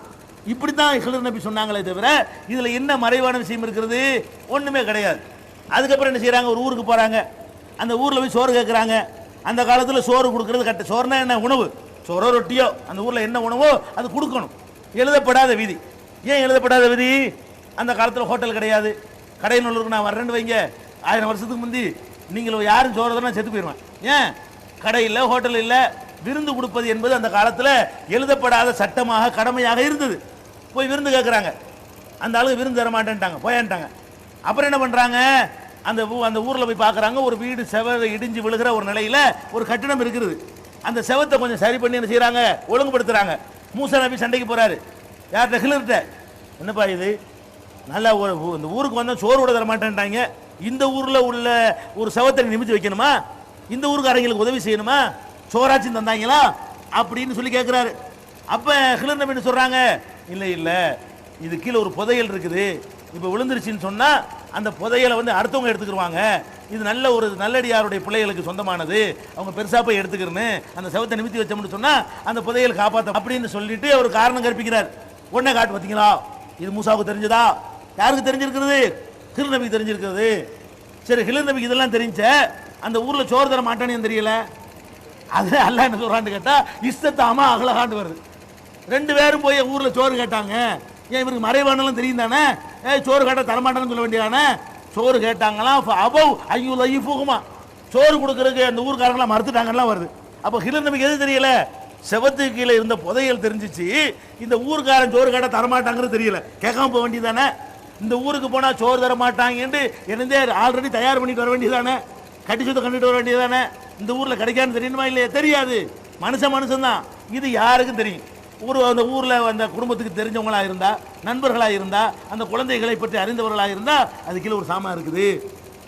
இப்படி தான் ஹிலர் நபி சொன்னாங்களே தவிர இதில் என்ன மறைவான விஷயம் இருக்கிறது? ஒன்றுமே கிடையாது. அதுக்கப்புறம் என்ன செய்கிறாங்க? ஒரு ஊருக்கு போகிறாங்க. அந்த ஊரில் போய் சோறு கேட்குறாங்க. அந்த காலத்தில் சோறு கொடுக்கறது சோறுனா என்ன? உணவு, சோறோ ரொட்டியோ, அந்த ஊரில் என்ன உணவோ அது கொடுக்கணும். எழுதப்படாத விதி. ஏன் எழுதப்படாத விதி? அந்த காலத்தில் ஹோட்டல் கிடையாது. கடைநல்லூருக்கு நான் வர்றேன்னு வைங்க, 1000 வருஷத்துக்கு முந்தி நீங்கள் யாரும் சோறதுனா செத்து போயிடுவேன். ஏன்? கடை இல்லை, ஹோட்டல் இல்லை. விருந்து கொடுப்பது என்பது அந்த காலத்தில் எழுதப்படாத சட்டமாக கடமையாக இருந்தது. போய் விருந்து கேட்குறாங்க, அந்த ஆளுக்கு விருந்து தர மாட்டேன்ட்டாங்க, போயான்ட்டாங்க. அப்புறம் என்ன பண்ணுறாங்க? அந்த ஊரில் போய் பார்க்குறாங்க, ஒரு வீடு செவரை இடிஞ்சு விழுகிற ஒரு நிலையில் ஒரு கட்டிடம் இருக்கிறது. அந்த செவத்தை கொஞ்சம் சரி பண்ணி என்ன செய்கிறாங்க? ஒழுங்குபடுத்துகிறாங்க. மூசா நபி சண்டைக்கு போகிறாரு. யார்கிட்ட? ஹிலர்கிட்ட. என்னப்பா இது, நல்லா ஒரு இந்த ஊருக்கு வந்தால் சோறு கூட தர மாட்டேன்ட்டாங்க, இந்த ஊரில் உள்ள ஒரு செவத்தை நிமித்தி வைக்கணுமா? இந்த ஊருக்காரங்களுக்கு உதவி செய்யணுமா? சோறாச்சும் தந்தாங்களா அப்படின்னு சொல்லி கேட்குறாரு. அப்போ ஹிலர் நபி சொல்கிறாங்க, இல்லை இல்லை, இது கீழே ஒரு புதையல் இருக்குது, இப்போ விழுந்துருச்சுன்னு சொன்னால் அந்த புதையலை வந்து அடுத்தவங்க எடுத்துக்கிடுவாங்க, இது நல்ல ஒரு நல்லடியாருடைய பிள்ளைகளுக்கு சொந்தமானது, அவங்க பெருசாக போய் எடுத்துக்கிறேன்னு அந்த செவத்தை நிமித்தி வச்சோம்னு சொன்னால் அந்த புதையல் காப்பாற்ற அப்படின்னு சொல்லிட்டு அவர் காரணம் கற்பிக்கிறார். உடனே காட்டு. பார்த்தீங்களா, இது மூசாவுக்கு தெரிஞ்சதா? யாருக்கு தெரிஞ்சிருக்கிறது? ஹிலர் நபிக்கு தெரிஞ்சிருக்கிறது. சரி, ஹிலர் நபிக்கு இதெல்லாம் தெரிஞ்ச அந்த ஊரில் சோறு தர மாட்டானே தெரியல. அது அல்லாஹ் என்ன சொல்றான்னு கேட்டா, இஸ்தத்தாமா அகலகாண்டு வருது. 2 பேரும் போய் ஊரில் சோறு கேட்டாங்க. ஏன் இவருக்கு மறைவானலாம் தெரியும் தானே? சோறு கேட்டால் தரமாட்டான்னு சொல்ல வேண்டியதானே? சோறு கேட்டாங்களாம், அபவ் ஐயோ லைஃபுகுமா, சோறு கொடுக்கறதுக்கு அந்த ஊருக்காரங்களாம் மறுத்துட்டாங்கலாம் வருது. அப்போ ஹிலர் நபிக்கு எது தெரியல? செவத்துக்கு கீழே இருந்த புதையல் தெரிஞ்சிச்சு, இந்த ஊருக்காரன் சோறு கேட்டால் தரமாட்டாங்கிறது தெரியல. கேட்காம போக வேண்டியதானே? இந்த ஊருக்கு போனால் சோறு தர மாட்டாங்கன்னு என்னதே ஆல்ரெடி தயார் பண்ணிட்டு வர வேண்டியதானே? கட்டி சுத்த கண்டுட்டு வர வேண்டியதானே? இந்த ஊரில் கிடைக்கான்னு தெரியணுமா? இல்லையா? தெரியாது. மனுஷன் தான். இது யாருக்கும் தெரியும். அந்த ஊரில் அந்த குடும்பத்துக்கு தெரிஞ்சவங்களாக இருந்தா, நண்பர்களாக இருந்தா, அந்த குழந்தைகளை பற்றி அறிந்தவர்களாக இருந்தா அது கீழே ஒரு சாமான் இருக்குது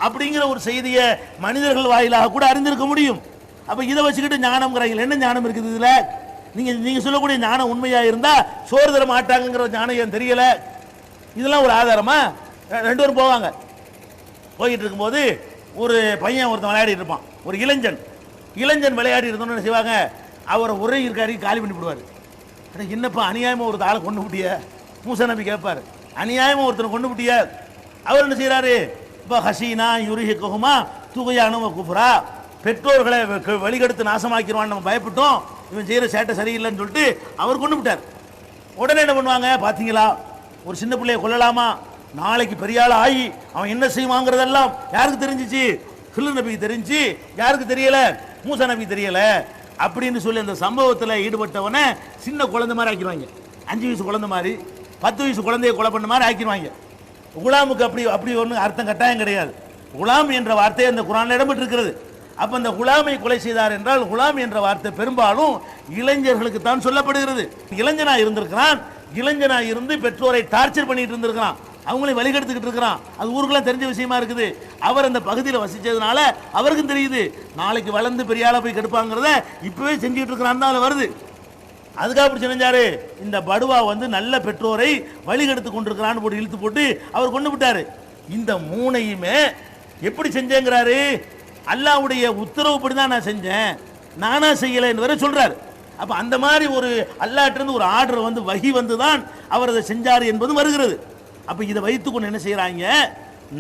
அப்படிங்கிற ஒரு செய்தியை மனிதர்கள் வாயிலாக கூட அறிந்திருக்க முடியும். அப்ப இதை வச்சுக்கிட்டு ஞானம்ங்கிறாங்க. என்ன ஞானம் இருக்குது இதுல? நீங்க சொல்லக்கூடிய ஞானம் உண்மையா இருந்தா சோறு தர மாட்டாங்கிற ஞானம் ஏன் தெரியல? இதெல்லாம் ஒரு ஆதாரமா? ரெண்டு பேரும் போவாங்க, போயிட்டு இருக்கும்போது ஒரு பையன் ஒருத்தன் விளையாடிட்டு இருப்பான், ஒரு இளைஞன் விளையாடி இருந்தோன்னு செய்வாங்க, அவரை ஒரே இருக்காரு காலி பண்ணி விடுவார். என்னப்பா அநியாயமா ஒரு ஆளை கொண்டு விட்டிய? மூசா நபி கேட்பாரு, அநியாயமா ஒருத்தனை கொண்டு விட்டிய? அவர் என்ன செய்யறாரு? இப்போ ஹசீனா யுரிஹிகுமா துகையானு குஃப்ரா, பெற்றோர்களை வழிகெடுத்து நாசமாக்கிடுவான்னு நம்ம பயப்பட்டோம், இவன் செய்யற சேட்டை சரியில்லைன்னு சொல்லிட்டு அவர் கொண்டு விட்டார். உடனே என்ன பண்ணுவாங்க பாத்தீங்களா, ஒரு சின்ன பிள்ளைய கொல்லலாமா, நாளைக்கு பெரிய ஆள் ஆகி அவன் என்ன செய்வாங்கிறதெல்லாம் யாருக்கு தெரிஞ்சிச்சு? ஹில்ரு நபிக்கு தெரிஞ்சு. யாருக்கு தெரியல? மூசா நபிக்கு தெரியல. அப்படின்னு சொல்லி அந்த சம்பவத்தில் ஈடுபட்டவனை சின்ன குழந்தை மாதிரி ஆக்கிடுவாங்க. 5 வயசு குழந்தை மாதிரி, 10 வயசு குழந்தைய கொலை பண்ண மாதிரி ஆக்கிடுவாங்க. குலாமுக்கு அப்படி ஒன்றும் அர்த்தம் கட்டாயம் கிடையாது. குலாம் என்ற வார்த்தை அந்த குரானில் இடம்பெற்றிருக்கிறது. அப்ப அந்த குலாமை கொலை செய்தார் என்றால் குலாம் என்ற வார்த்தை பெரும்பாலும் இளைஞர்களுக்கு தான் சொல்லப்படுகிறது. இளைஞனா இருந்திருக்கிறான், இளைஞனா இருந்து பெற்றோரை டார்ச்சர் பண்ணிட்டு இருந்திருக்கிறான், அவங்களே வழிகெடுத்துக்கிட்டு இருக்கிறான். அது ஊருக்குலாம் தெரிஞ்ச விஷயமா இருக்குது. அவர் அந்த பகுதியில் வசிச்சதுனால அவருக்கும் தெரியுது, நாளைக்கு வளர்ந்து பெரிய ஆளா போய் கெடுப்பாங்கிறத இப்பவே செஞ்சுட்டு இருக்கிறான் தான் வருது. அதுக்காக அப்படி செஞ்சாரு. இந்த படுவா நல்ல பெற்றோரை வழிகெடுத்து கொண்டிருக்கிறான்னு போட்டு இழுத்து போட்டு அவர் கொண்டு விட்டாரு. இந்த மூணையுமே எப்படி செஞ்சேங்கிறாரு? அல்லாஹ்வுடைய உத்தரவுப்படி தான் நான் செஞ்சேன், நானா செய்யலை என்று வேற சொல்றாரு. அப்ப அந்த மாதிரி ஒரு அல்லாஹ்விலிருந்து ஒரு ஆர்டர் வஹி தான் அவர் அதை செஞ்சார் என்பது வருகிறது. அப்ப இதை வைத்துக்கொண்டு என்ன செய்யறாங்க,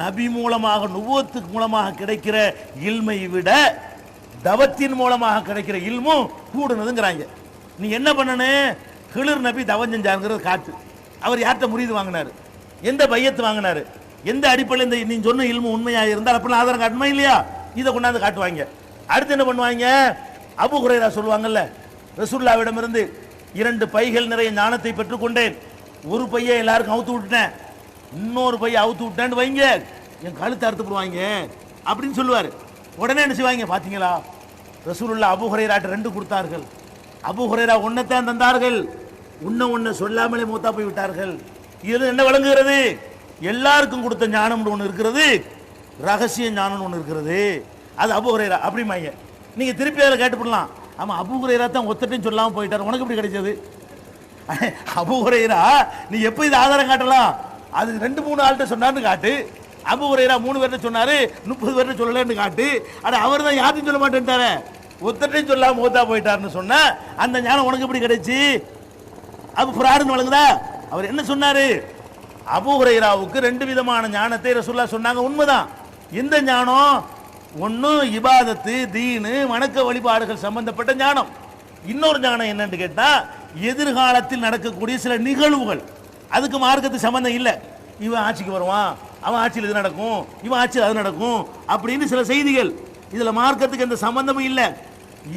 நபி மூலமாக நுபுவத்துக்கு மூலமாக கிடைக்கிற இல்மை விட தவத்தின் மூலமாக கிடைக்கிற இல்மும் கூடுனதுங்கிறாங்க. நீ என்ன பண்ணனு? ஹில்ரு நபி தவம் செஞ்சாருங்கிறது காட்டு. அவர் யார்கிட்ட முரீது வாங்கினாரு, எந்த பையத்து வாங்கினாரு, எந்த அடிப்படையில் இந்த நீ சொன்ன இல்மு உண்மையா இருந்தால் அப்படிலாம் ஆதாரம் காட்டுமா இல்லையா? இதை கொண்டாந்து காட்டுவாங்க. அடுத்து என்ன பண்ணுவாங்க? அபூ ஹுரைரா சொல்லுவாங்கல்ல, ரசூலுல்லாஹ்விடமிருந்து 2 பைகள் நிறைய ஞானத்தை பெற்றுக்கொண்டேன், ஒரு பையை எல்லாருக்கும் அவுத்து விட்டுட்டேன், இன்னொரு பையை அவுத்து விட்டேன்னு வைங்க என் கழுத்தை அறுத்து போடுவாங்க அப்படின்னு சொல்லுவார். உடனே என்ன செய்வாங்க பாத்தீங்களா, ரசூலுல்லாஹ் அபூ ஹுரைராட்ட 2 கொடுத்தார்கள். அபூ ஹுரைரா ஒன்னைத்தான் தந்தார்கள், ஒன்ன சொல்லாமலே மூத்தா போய் விட்டார்கள். இது என்ன விளங்குகிறது? எல்லாருக்கும் கொடுத்த ஞானம் ஒன்று இருக்கிறது, ரகசிய ஞானம் ஒன்று இருக்கிறது. அது அபூ ஹுரைரா அப்படிமாங்க. நீங்க திருப்பி அதில் கேட்டுப்படலாம், ஆமா அபூ ஹுரைரா தான் ஒத்தட்டையும் சொல்லாமல் போயிட்டார், உனக்கு எப்படி கிடைச்சது? அபூ ஹுரைரா நீ எப்போ இது ஆதாரம் காட்டலாம்? அது 2-3 ஆள்கிட்ட சொன்னார்னு காட்டு. அபூ ஹுரைரா 3 பேர்ட்ட சொன்னாரு, 30 பேர்ட்ட சொல்லலன்னு காட்டு. அவர் தான் யார்ட்டையும் சொல்ல மாட்டேன்ட்டாரு, ஒத்தட்டையும் சொல்லாம மூத்தா போயிட்டாருன்னு சொன்னா அந்த ஞானம் உனக்கு எப்படி கிடைச்சு? அப்ப ஃப்ராடுன்னு வழங்குதா? அவர் என்ன சொன்னாரு? அபூ ஹுரைராவுக்கு 2 விதமான ஞானத்தை ரசூலுல்லாஹ் சொன்னாங்க. உண்மைதான். எந்த ஞானம்? ஒன்னு இபாதத்து, தீனு, வணக்க வழிபாடுகள் சம்பந்தப்பட்ட ஞானம். இன்னொரு ஞானம் என்னன்னு கேட்டா, எதிர்காலத்தில் நடக்கக்கூடிய சில நிகழ்வுகள், அதுக்கு மார்க்கத்து சம்பந்தம் இல்லை. இவன் ஆட்சிக்கு வருவான், அவன் ஆட்சியில் இது நடக்கும், இவன் ஆட்சியில் அது நடக்கும் அப்படின்னு சில செய்திகள், இதுல மார்க்கத்துக்கு எந்த சம்பந்தமும் இல்லை.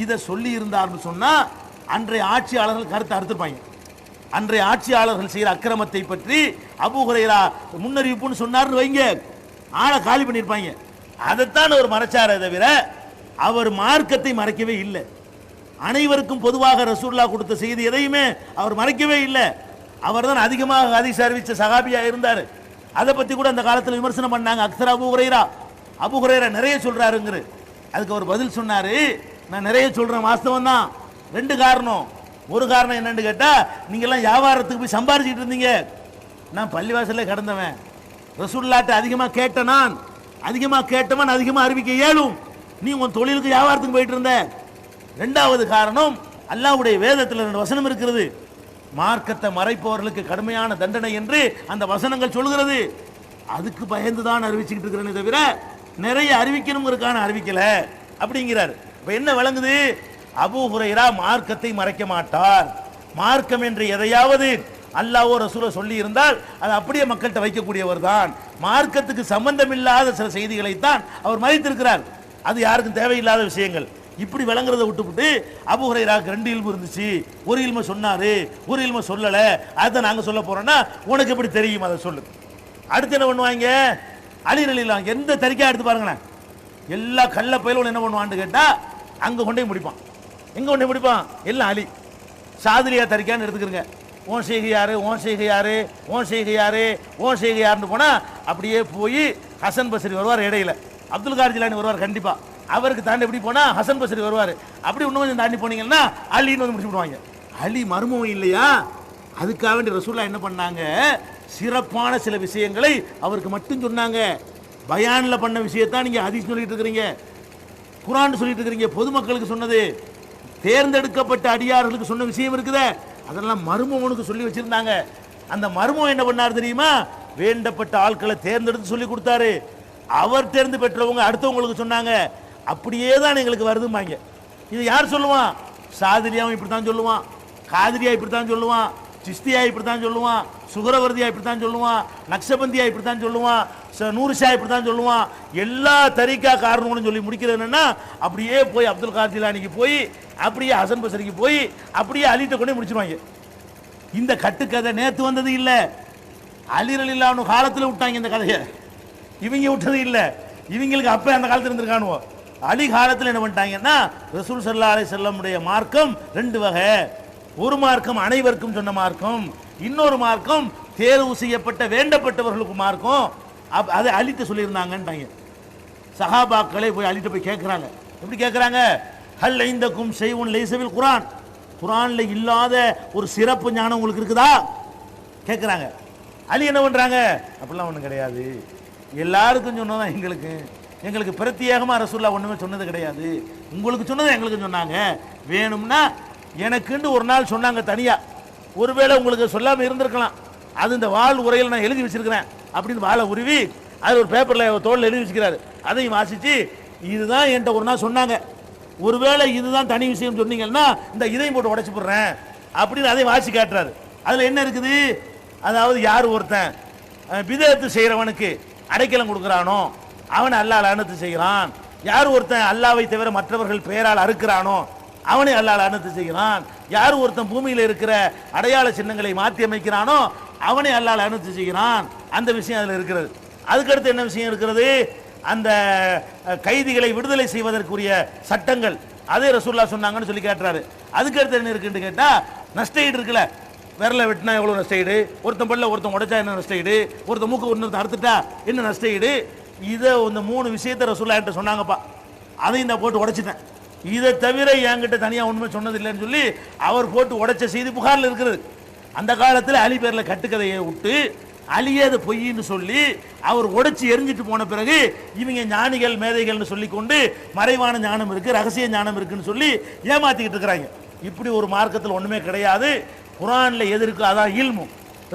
இதை சொல்லி இருந்தார்னு சொன்னா அன்றைய ஆட்சியாளர்கள் கருத்தை அறுத்துப்பாங்க. அன்றைய ஆட்சியாளர்கள் செய்கிற அக்கிரமத்தை பற்றி அபூ ஹுரைரா முன்னறிவிப்புன்னு சொன்னார்னு வைங்க, ஆளை காலி பண்ணியிருப்பாங்க. அதைத்தான் அவர் மறைச்சாரே தவிர அவர் மார்க்கத்தை மறைக்கவே இல்லை. அனைவருக்கும் பொதுவாக ரசூலுல்லாஹ் கொடுத்த செய்தி எதையுமே அவர் மறைக்கவே இல்லை. அவர் தான் அதிகமாக ஹதீஸ் அறிவிச்ச சஹாபியா இருந்தார். அதை பத்தி கூட அந்த காலத்தில் விமர்சனம் பண்ணாங்க. அக்ஸர் அபூ ஹுரைரா, அபூ ஹுரைரா நிறைய சொல்றாருங்கிற. அதுக்கு அவர் பதில் சொன்னாரு, நான் நிறைய சொல்றேன், வாஸ்தவம் தான். 2 காரணம். ஒரு காரணம் என்னன்னு கேட்டா, நீங்க எல்லாம் வியாபாரத்துக்கு போய் சம்பாரிச்சுட்டு இருந்தீங்க, நான் பள்ளிவாசல்ல கடந்தவன், ரசூலுல்லாஹ்ட்ட அதிகமா கேட்டவன் அதிகமா அறிவிக்க இயலும். நீ உன் தொழிலுக்கு வியாபாரத்துக்கு போயிட்டு இருந்த. 2வது காரணம், அல்லாஹ்வுடைய வேதத்தில் 2 வசனம் இருக்கிறது, மார்க்கத்தை மறைப்பவர்களுக்கு கடுமையான தண்டனை என்று அந்த வசனங்கள் சொல்கிறது. அதுக்கு பயந்துதான் அறிவிச்சுக்கிட்டு இருக்கிறேனே தவிர நிறைய அறிவிக்கணுங்கிறதுக்கான அறிவிக்கல அப்படிங்கிறார். இப்ப என்ன விளங்குது? அபூ ஹுரைரா மார்க்கத்தை மறைக்க மாட்டார். மார்க்கம் என்று எதையாவது அல்லாஹ்வோ ரசூலோ சொல்லி இருந்தால் அது அப்படியே மக்கள்கிட்ட வைக்கக்கூடியவர் தான். மார்க்கத்துக்கு சம்பந்தம் இல்லாத சில செய்திகளை தான் அவர் மறைத்திருக்கிறார். அது யாருக்கும் தேவையில்லாத விஷயங்கள். இப்படி விளங்குறதை விட்டுவிட்டு அபூ ஹுரைராவுக்கு 2 இல்மு இருந்துச்சு, ஒரு இல்மு சொன்னாரு, ஒரு இல்மு சொல்லல, அதை நாங்க சொல்ல போறோம்னா உனக்கு எப்படி தெரியும்? அதை சொல்லு. அடுத்து என்ன பண்ணுவாங்க? அலி ரலியல்லாஹு அன்ஹு எந்த தரிக்கா எடுத்து பாருங்களேன், எல்லா கள்ள பயிலும் என்ன பண்ணுவான்னு கேட்டா அங்க கொண்டே முடிப்பான். எங்க கொண்டே முடிப்பான்? எல்லாம் அலி. சாதிலியா தரிக்கான்னு எடுத்துக்கிறங்க. ஓன் செய்கை யாரு, ஓன் செய்கை யாரு, ஓன் செய்கை யாரு, ஓன் செய்கை யாருன்னு போனா அப்படியே போய் ஹசன் பஸ்ரி வருவார், இடையில அப்துல் கார் ஜிலானி வருவார் கண்டிப்பா. அவருக்கு தாண்டி எப்படி போனா ஹசன் பஸ்ரி வருவார். அப்படி இன்னும் கொஞ்சம் தாண்டி போனீங்கன்னா அலின்னு வந்து முடிச்சு விடுவாங்க. அலி மர்மம் இல்லையா? அதுக்காக வேண்டி ரசூலுல்லாஹ் என்ன பண்ணாங்க, சிறப்பான சில விஷயங்களை அவருக்கு மட்டும் சொன்னாங்க. பயான்ல பண்ண விஷயத்தான் நீங்க ஹதீஸ் சொல்லிட்டு இருக்கிறீங்க, குர்ஆன் சொல்லிட்டு இருக்கிறீங்க. பொதுமக்களுக்கு சொன்னது, தேர்ந்தெடுக்கப்பட்ட அடியார்களுக்கு சொன்ன விஷயம் இருக்குதே, அதெல்லாம் மர்மவனுக்கு சொல்லி வச்சிருந்தாங்க. அந்த மர்மம் என்ன பண்ணார் தெரியுமா? வேண்டப்பட்ட ஆட்களை தேர்ந்தெடுத்து சொல்லி கொடுத்தாரு. அவர் தேர்ந்து பெற்றவங்க அடுத்தவங்களுக்கு சொன்னாங்க. அப்படியே தான் எங்களுக்கு வருதுமாங்க. இது யார் சொல்லுவான்? சாதிரியாவும் இப்படி தான் சொல்லுவான், காதிரியா இப்படி தான் சொல்லுவான், சிஸ்தியா இப்படி தான் சொல்லுவான், சுகரவர்தியா இப்படி தான் சொல்லுவான், நக்ஷபந்தியா இப்படி தான் சொல்லுவான், நூறுஷா இப்படி தான் சொல்லுவான். எல்லா தரிகா காரணம்னு சொல்லி முடிக்கிறது என்னன்னா, அப்படியே போய் அப்துல் கார் ஜிலானிக்கு போய், அப்படியே ஹசன் பஸ்ரிக்கு போய், அப்படியே அலிட்ட கொண்டே முடிச்சிருவாங்க. இந்த கட்டுக்கதை நேத்து வந்தது இல்லை, அலி ரலியல்லாஹு அன்ஹு காலத்தில் விட்டாங்க இந்த கதையை. இவங்க விட்டது இல்லை, இவங்களுக்கு அப்ப அந்த காலத்தில் இருந்திருக்கானுவோ. அலி காலத்தில் என்ன பண்ணிட்டாங்கன்னா, ரசூல் ஸல்லல்லாஹு அலைஹி வஸல்லம் உடைய மார்க்கம் ரெண்டு வகை. ஒரு மார்க்கம் அனைவருக்கும் சொன்ன மார்க்கம், இன்னொரு மார்க்கம் தேர்வு செய்யப்பட்ட வேண்டப்பட்டவர்களுக்கு மார்க்கம். அதை அலிட்ட சொல்லியிருந்தாங்கன்ட்டாங்க. சஹாபாக்களே போய் அலிட்ட போய் கேட்குறாங்க. எப்படி கேட்குறாங்க? ஹல் ஐந்தக்கும் ஷைஉன் லைஸ ஃபில் குர்ஆன், குர்ஆன்ல இல்லாத ஒரு சிறப்பு ஞானம் உங்களுக்கு இருக்குதா கேட்குறாங்க. அலி என்ன பண்ணுறாங்க? அப்படிலாம் ஒன்றும் கிடையாது, எல்லாருக்கும் சொன்னதான் எங்களுக்கு பிரத்யேகமாக ரசூலுல்லாஹ் ஒன்றுமே சொன்னது கிடையாது, உங்களுக்கு சொன்னதை எங்களுக்கு சொன்னாங்க. வேணும்னா எனக்குன்னு ஒரு நாள் சொன்னாங்க தனியா, ஒருவேளை உங்களுக்கு சொல்லாமல் இருந்திருக்கலாம், அது இந்த வாள் உரையில் நான் எழுதி வச்சிருக்கிறேன் அப்படின்னு வாழை உருவி அது ஒரு பேப்பரில் தோளில் எழுதி வச்சுக்கிறாரு. அதையும் வாசித்து இதுதான் என்கிட்ட ஒரு நாள் சொன்னாங்க, ஒருவேளை இதுதான் தனி விஷயம் சொன்னீங்கன்னா இந்த இதையும் போட்டு உடைச்சு போடுறேன் அப்படின்னு அதையும் வாசி காட்டுறாரு. அதில் என்ன இருக்குது? அதாவது யார் ஒருத்தன் பிதஅத்து செய்கிறவனுக்கு அடைக்கலம் கொடுக்குறானோ அவனை அல்லாஹ் லஅனத்து செய்கிறான், யார் ஒருத்தன் அல்லாஹ்வை தவிர மற்றவர்கள் பெயரால் அறுக்கிறானோ அவனை அல்லாஹ் லஅனத்து செய்கிறான், யார் ஒருத்தன் பூமியில் இருக்கிற அடையாள சின்னங்களை மாற்றி அமைக்கிறானோ அவனை அல்லாஹ் லஅனத்து செய்கிறான். அந்த விஷயம் அதில் இருக்கிறது. அதுக்கடுத்து என்ன விஷயம் இருக்கிறது? அந்த கைதிகளை விடுதலை செய்வதற்குரிய சட்டங்கள், அதே ரசூலுல்லாஹ் சொன்னாங்கன்னு சொல்லி கேட்டுறாரு. அதுக்கடுத்து என்ன இருக்குன்னு கேட்டா, நஷ்டஈடு இருக்குல்ல, விரல வெட்டினா எவ்வளோ நஷ்டஈடு, ஒருத்தன் பல்ல ஒருத்தன் உடைச்சா என்ன நஷ்டஈடு, ஒருத்தன் மூக்க ஒருத்தன் அறுத்துட்டா என்ன நஷ்டஈடு, இதை இந்த 3 விஷயத்தை ரசூலுல்லாஹ் என்கிட்ட சொன்னாங்கப்பா, அதையும் நான் போட்டு உடைச்சிட்டேன், இதை தவிர என்கிட்ட தனியாக ஒன்றுமே சொன்னது இல்லைன்னு சொல்லி அவர் போட்டு உடைச்ச செய்தி புகாரில் இருக்கிறது. அந்த காலத்தில் அலி பேரில் கட்டுக்கதையை விட்டு அலியே அது பொய்ன்னு சொல்லி அவர் உடைச்சி எரிஞ்சிட்டு போன பிறகு இவங்க ஞானிகள் மேதைகள்னு சொல்லி கொண்டு மறைவான ஞானம் இருக்கு, ரகசிய ஞானம் இருக்குன்னு சொல்லி ஏமாத்திக்கிட்டு இருக்கிறாங்க. இப்படி ஒரு மார்க்கத்தில் ஒன்றுமே கிடையாது. குர்ஆன்ல எது இருக்கோ அதான் இல்மு,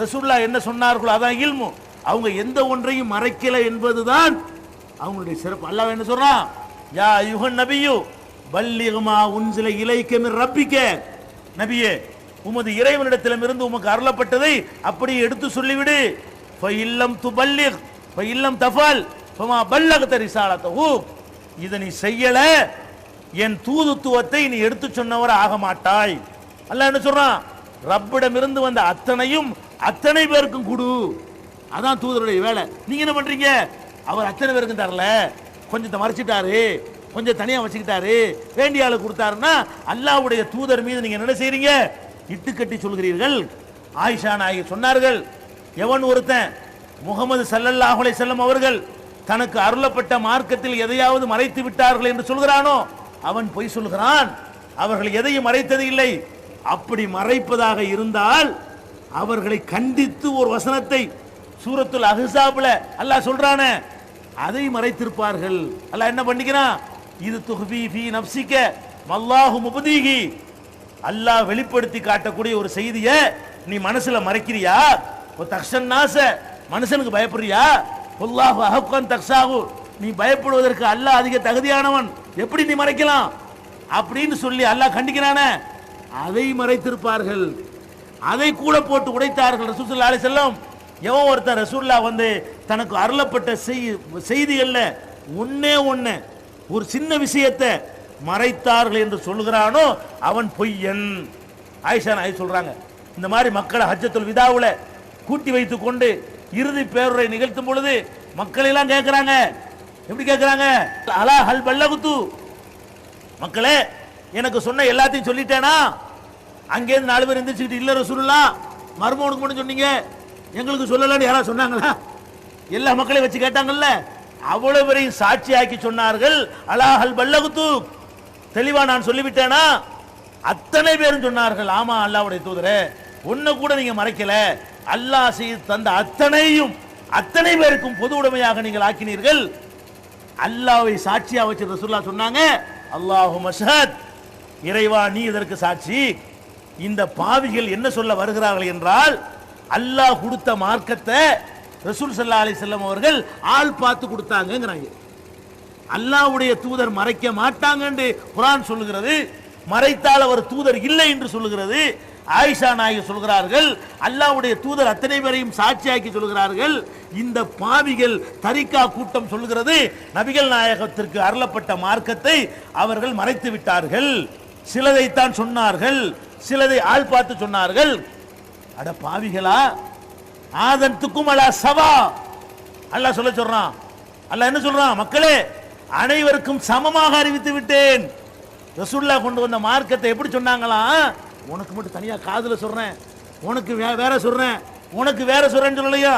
ரசூலுல்லாஹ் என்ன சொன்னார்களோ அதான் இல்மு. அவங்க எந்த ஒன்றையும் மறைக்கல என்பதுதான் அவங்களுடைய சிறப்பு. அல்லாஹ் என்ன சொல்றான்? யா அய்யுஹன் நபியு பல்லிக் மா உன்சில இலைக்க மின் ரப்பிக்க, நபியே உமது இறைவனிடத்திலிருந்து உமக்கு அருளப்பட்டதை அப்படியே எடுத்து சொல்லிவிடு. ஃபஇல்லம் துபல்லிக் ஃபஇல்லம் தஃபல் ஃபமா பல்லகத ரிசாலத்தஹு, இதை நீ செய்யல என் தூதுத்துவத்தை நீ எடுத்து சொன்னவர் ஆக மாட்டாய். அல்லாஹ் என்ன சொல்றான்? ரப்பிடமிருந்து வந்த அத்தனையும் அத்தனை பேருக்கும் கொடு, அதான் தூதருடைய வேலை. நீங்க என்ன பண்றீங்க? அவர் அத்தனை பேருக்கும் தரல, கொஞ்சத்தை மறைச்சிட்டாரு, கொஞ்சம் தனியா வச்சுக்கிட்டாரு, வேண்டிய ஆளு கொடுத்தாருன்னா அல்லாஹ்வுடைய தூதர் மீது நீங்க என்ன செய்றீங்க? இட்டுக்கட்டி சொல்கிறீர்கள். ஆயிஷா நாயகி சொன்னார்கள், எவன் ஒருத்தன் முகமது ஸல்லல்லாஹு அலைஹி வஸல்லம் அவர்கள் தனக்கு அருளப்பட்ட மார்க்கத்தில் எதையாவது மறைத்து விட்டார்கள் என்று சொல்கிறானோ அவன் பொய் சொல்கிறான், அவர்கள் எதையும் மறைத்தது இல்லை. அப்படி மறைப்பதாக இருந்தால் அவர்களை கண்டித்து ஒரு வசனத்தை சூரத்துல் அஹ்ஸாப்ல அல்லாஹ் சொல்றானே அதை மறைத்திருப்பார்கள். அல்லாஹ் என்ன பண்ணிக்கிறான்? இது துஹ்ஃபி ஃபீ நஃப்ஸிக வல்லாஹு முப்தீஹி, அல்லாஹ் வெளிப்படுத்தி காட்டக்கூடிய ஒரு செய்தியை நீ மனசுல மறைக்கிறியா? தக்ஷன் நாஸ, மனுஷனுக்கு பயப்படுறியா? வல்லாஹு அஹக்கன் தக்ஷாஹு, நீ பயப்படுவதற்கு அல்லாஹ் அதிக தகுதியானவன், எப்படி நீ மறைக்கலாம் அப்படின்னு சொல்லி அல்லாஹ் கண்டிக்கிறானே அதை மறைத்திருப்பார்கள். அதை கூட போட்டு உடைத்தார்கள் ரசூல் ஸல்லல்லாஹு அலைஹி வஸல்லம். எவன் ஒருத்தன் ரசூலுல்லாஹ் வந்து தனக்கு அருளப்பட்ட செய்திகள்ல ஒன்னே ஒன்னு ஒரு சின்ன விஷயத்தை மறைத்தார்கள் என்று சொல்கிறானோ அவன் பொய்யன். ஆயிஷா நாயகி சொல்றாங்க, இந்த மாதிரி மக்களை ஹஜ்ஜத்துல் விதாவுல கூட்டி வைத்துக் கொண்டு இறுதி பேருரை நிகழ்த்தும் பொழுது மக்கள் எல்லாம் கேட்கிறாங்க. எப்படி கேட்கிறாங்க? அலா ஹல் பல்லகுத்து, மக்களே எனக்கு சொன்ன எல்லாத்தையும் சொல்லிட்டேனா? அங்கேருந்து 4 பேர் எந்திரிச்சுக்கிட்டு இல்ல ரசூலுல்லாஹ் மர்மூனுக்கு மட்டும் சொன்னீங்க, எங்களுக்கு சொல்லலன்னு யாராவது சொன்னாங்களா? எல்லா மக்களையும் வச்சு கேட்டாங்கல்ல, அவ்வளவு பேரையும் சாட்சியாக்கி சொன்னார்கள். அலாஹல் பல்லகுத்து, தெளிவா நான் சொல்லிவிட்டேனா? அத்தனை பேரும் சொன்னார்கள், ஆமா அல்லாஹ்வுடைய தூதரே, ஒண்ணு கூட நீங்க மறைக்கல, அல்லாஹ் செய்து தந்த அத்தனையும் அத்தனை பேருக்கும் பொது உடைமையாக நீங்கள் ஆக்கினீர்கள். அல்லாஹ்வை சாட்சியா வச்சு ரசூலுல்லாஹ் சொன்னாங்க, அல்லாஹு மஷ்ஹத், இறைவா நீ இதற்கு சாட்சி. இந்த பாவிகள் என்ன சொல்ல வருகிறார்கள் என்றால், அல்லாஹ் கொடுத்த மார்க்கத்தை ரசூல் ஸல்லல்லாஹு அலைஹி வஸல்லம் அவர்கள் ஆள் பார்த்து கொடுத்தாங்கங்கறாங்க. அல்லாஹ்வுடைய தூதர் மறைக்க மாட்டாங்க என்று குர்ஆன் சொல்லுகிறது, மறைத்தால் அவர் தூதர் இல்லை என்று சொல்லுகிறது. ஆயிஷா நாயகி சொல்கிறார்கள், அல்லாஹ்வுடைய தூதர் அத்தனை பேரையும் சாட்சியாக்கி சொல்கிறார்கள். இந்த பாவிகள் தரிகா கூட்டம் சொல்கிறது, நபிகள் நாயகத்திற்கு அருளப்பட்ட மார்க்கத்தை அவர்கள் மறைத்து விட்டார்கள், சிலதைத்தான் சொன்னார்கள், சிலதை ஆள் பார்த்து சொன்னார்கள். அட பாவிகளா, ஆதன்துக்கும் அலா சவா, அல்லாஹ் சொல்றான். அல்லாஹ் என்ன சொல்றான்? மக்களே அனைவருக்கும் சமமாக அறிவித்து விட்டேன். ரசூலுல்லாஹ் கொண்டு வந்த மார்க்கத்தை எப்படி சொன்னாங்களாம்? உனக்கு மட்டும் தனியா காதுல சொல்றேன், உனக்கு வேற சொல்றேன், உனக்கு வேற சொல்றேன்னு சொல்லலையா?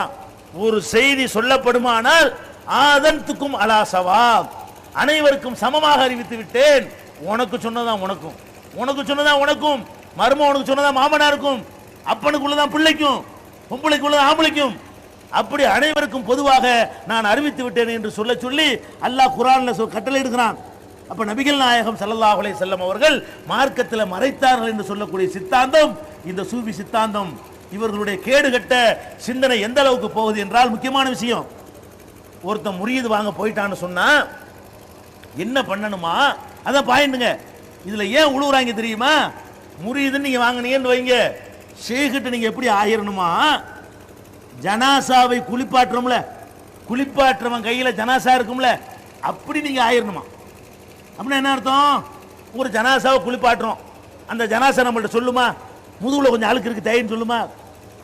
ஒரு செய்தி சொல்லப்படுமானால் ஆதன்துக்கும் அலா சவா, அனைவருக்கும் சமமாக அறிவித்து விட்டேன். உனக்கு சொன்னதான் உனக்கும், உனக்கு சொன்னதான் உனக்கும், மருமகனுக்கு சொன்னதான் மாமனாருக்கும், அப்பனுக்குள்ளதான் பிள்ளைக்கும், பொம்பளைக்குள்ளதான் ஆம்பளைக்கும், அப்படி அனைவருக்கும் பொதுவாக நான் அறிவித்து விட்டேன் என்று சொல்ல சொல்லி அல்லாஹ் குர்ஆன்ல கட்டளை எடுக்கிறான். அப்ப நபிகள் நாயகம் ஸல்லல்லாஹு அலைஹி வஸல்லம் அவர்கள் மார்க்கத்தில் மறைத்தார்கள் என்று சொல்லக்கூடிய சித்தாந்தம், இந்த சூஃபி சித்தாந்தம், இவர்களுடைய கேடுகட்ட சிந்தனை எந்த அளவுக்கு போகுது என்றால், முக்கியமான விஷயம், ஒருத்தன் முரீது வாங்க போயிட்டான்னு சொன்னா என்ன பண்ணணுமா? அதான் பாயிண்ட்டுங்க. இதுல ஏன் உழுவுறாங்க தெரியுமா? முரீதுன்னு நீங்க வாங்கினீங்கன்னு வைங்க, ஷேகிட்ட நீங்க எப்படி ஆயிரணுமா? ஜனாசாவை குளிப்பாட்டுறோம்ல, குளிப்பாட்டுறவன் கையில ஜனாசா இருக்கும்ல, அப்படி நீங்க ஆயிரணுமா? அப்படின்னா என்ன அர்த்தம்? ஒரு ஜனாசாவை குளிப்பாட்டுறோம், அந்த ஜனாசா நம்மள்ட்ட சொல்லுமா, முதுகுல கொஞ்சம் அழுக்கு இருக்கு தேயின்னு சொல்லுமா?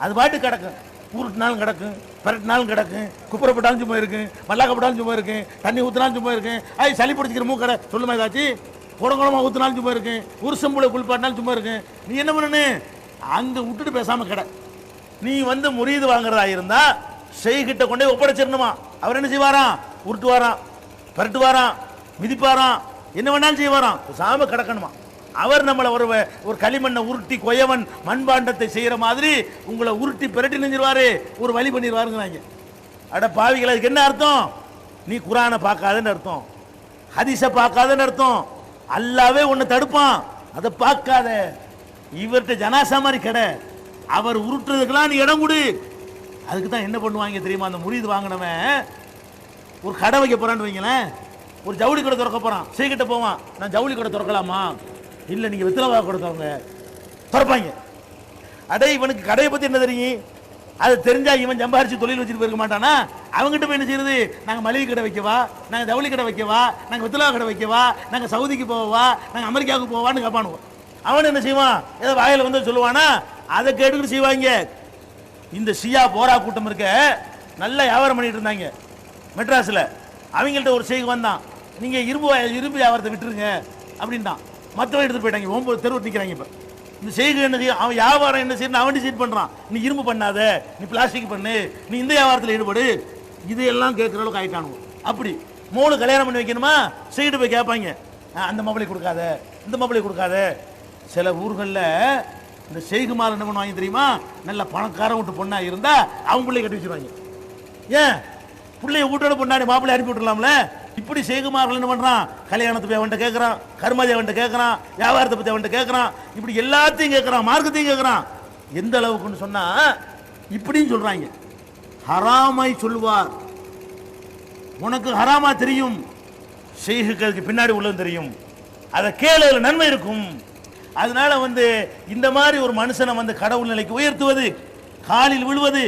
அது பாட்டு கிடக்கும், உருட்டினாலும் கிடக்கும், பரட்டினாலும் கிடக்கும், குப்புறப்பட்டாலும் சும்மா இருக்கு, மல்லாக்கப்பட்டாலும் சும்மா இருக்கு, தண்ணி ஊற்றினாலும் சும்மா இருக்கு, அது சளி பிடிச்சிக்கிற மூக்கடை சொல்லுமா? ஏதாச்சும் குடங்குளமா ஊற்றினாலும் சும்மா இருக்கு, ஒரு செம்புல குளிப்பாட்டினாலும் சும்மா இருக்கு. நீ என்ன பண்ணு? அங்க விட்டுட்டு பேசாம கிட. நீ வந்து முரீது வாங்குறதா இருந்தா ஷேகிட்ட கொண்டே ஒப்படைச்சிடணுமா? அவர் என்ன செய்வாராம்? உருட்டுவாராம், பரட்டுவாராம், மிதிப்பாராம், என்ன வேணாலும் செய்வாராம், சாம கிடக்கணுமா? அவர் நம்மளை ஒரு களிமண்ணை உருட்டி கொயவன் மண்பாண்டத்தை செய்யற மாதிரி உங்களை உருட்டி பிரட்டி நெஞ்சிருவாரு, ஒரு வழி பண்ணிடுவாருங்கிறாங்க. அட பாவிகள், அதுக்கு என்ன அர்த்தம்? நீ குர்ஆனை பார்க்காதன்னு அர்த்தம், ஹதீஸை பார்க்காதன்னு அர்த்தம். அல்லாவே உன்னை தடுப்பான், அதை பார்க்காத. இவர்கிட்ட ஜனாசா மாதிரி கடை, அவர் உருட்டுறதுக்கெல்லாம் நீ இடம் கொடு. அதுக்கு தான் என்ன பண்ணுவாங்க தெரியுமா? அந்த முரீது வாங்கினவன் ஒரு கடை வைக்க போறான்னு வைங்களேன், ஒரு ஜவுளி கடை திறக்க போறான், சீக்கிட்ட போவான், நான் ஜவுளி கடை திறக்கலாமா? இல்லை நீங்க வெத்தலை கொடுத்தவங்க திறப்பாங்க. அடே இவனுக்கு கடையை பத்தி என்ன தெரியும்? அது தெரிஞ்சா இவன் சம்பாரிச்சு தொழில் வச்சுட்டு போயிருக்க மாட்டானா? அவங்ககிட்ட போய் என்ன செய்யுது? நாங்க மளிகை கடை வைக்கவா, நாங்க ஜவுளி கடை வைக்கவா, நாங்க வெத்தலை கடை வைக்கவா, நாங்க சவுதிக்கு போவா, நாங்க அமெரிக்காவுக்கு போவான்னு கேட்பானுவோம். அவன் என்ன செய்வான்? ஏதோ வாயில வந்து சொல்லுவானா? அதை கேட்டுக்கிட்டு செய்வாங்க. இந்த ஷியா போரா கூட்டம் இருக்க நல்ல வியாபாரம் பண்ணிட்டு இருந்தாங்க மெட்ராஸ்ல. அவங்கள்ட்ட ஒரு செய்தி வந்தான், நீங்க இரும்பு வியாபாரத்தை விட்டுருங்க அப்படின்ட்டான். மற்றவன் எடுத்துட்டு போயிட்டாங்க, 9 தெருவு நிற்கிறாங்க. இப்போ இந்த செய்தி என்ன செய்யும்? அவன் வியாபாரம் என்ன செய்யணும்? அவன் டிசைட் பண்றான், நீ இரும்பு பண்ணாத, நீ பிளாஸ்டிக் பண்ணு, நீ இந்த வியாபாரத்தில் ஈடுபடு. இதையெல்லாம் கேட்குற அளவுக்கு ஆயிட்டானுங்க. அப்படி 3 கல்யாணம் பண்ணி வைக்கணுமா? செய்து போய் கேட்பாங்க, அந்த மாப்பிளை கொடுக்காத, இந்த மாப்பிளை கொடுக்காத. சில ஊர்களில் இந்த செய்குமார் என்ன பண்ணுவாங்க தெரியுமா? நல்ல பணக்காரன் விட்டு பொண்ணா இருந்தா அவங்க பிள்ளைய கட்டி வச்சிருவாங்க. ஏன்? பிள்ளைய வீட்டோட பொண்ணாடி மாப்பிள்ளை அனுப்பி விட்டுலாம்ல. இப்படி செய்குமார்கள் என்ன பண்றான்? கல்யாணத்தை போய் அவன்கிட்ட கேட்கறான், கர்மாதி அவன்கிட்ட கேட்கறான், வியாபாரத்தை பத்தி அவன்கிட்ட கேட்கறான், இப்படி எல்லாத்தையும் கேட்கறான், மார்க்கத்தையும் கேட்கறான். எந்த அளவுக்குன்னு சொன்னா இப்படின்னு சொல்றாங்க, ஹராமை சொல்லுவார், உனக்கு ஹராமா தெரியும், ஷேகுகளுக்கு பின்னாடி உள்ளது தெரியும், அதை கேளு, நன்மை இருக்கும். அதனால இந்த மாதிரி ஒரு மனுஷனை கடவுள் நிலைக்கு உயர்த்துவது, காலில் விழுவது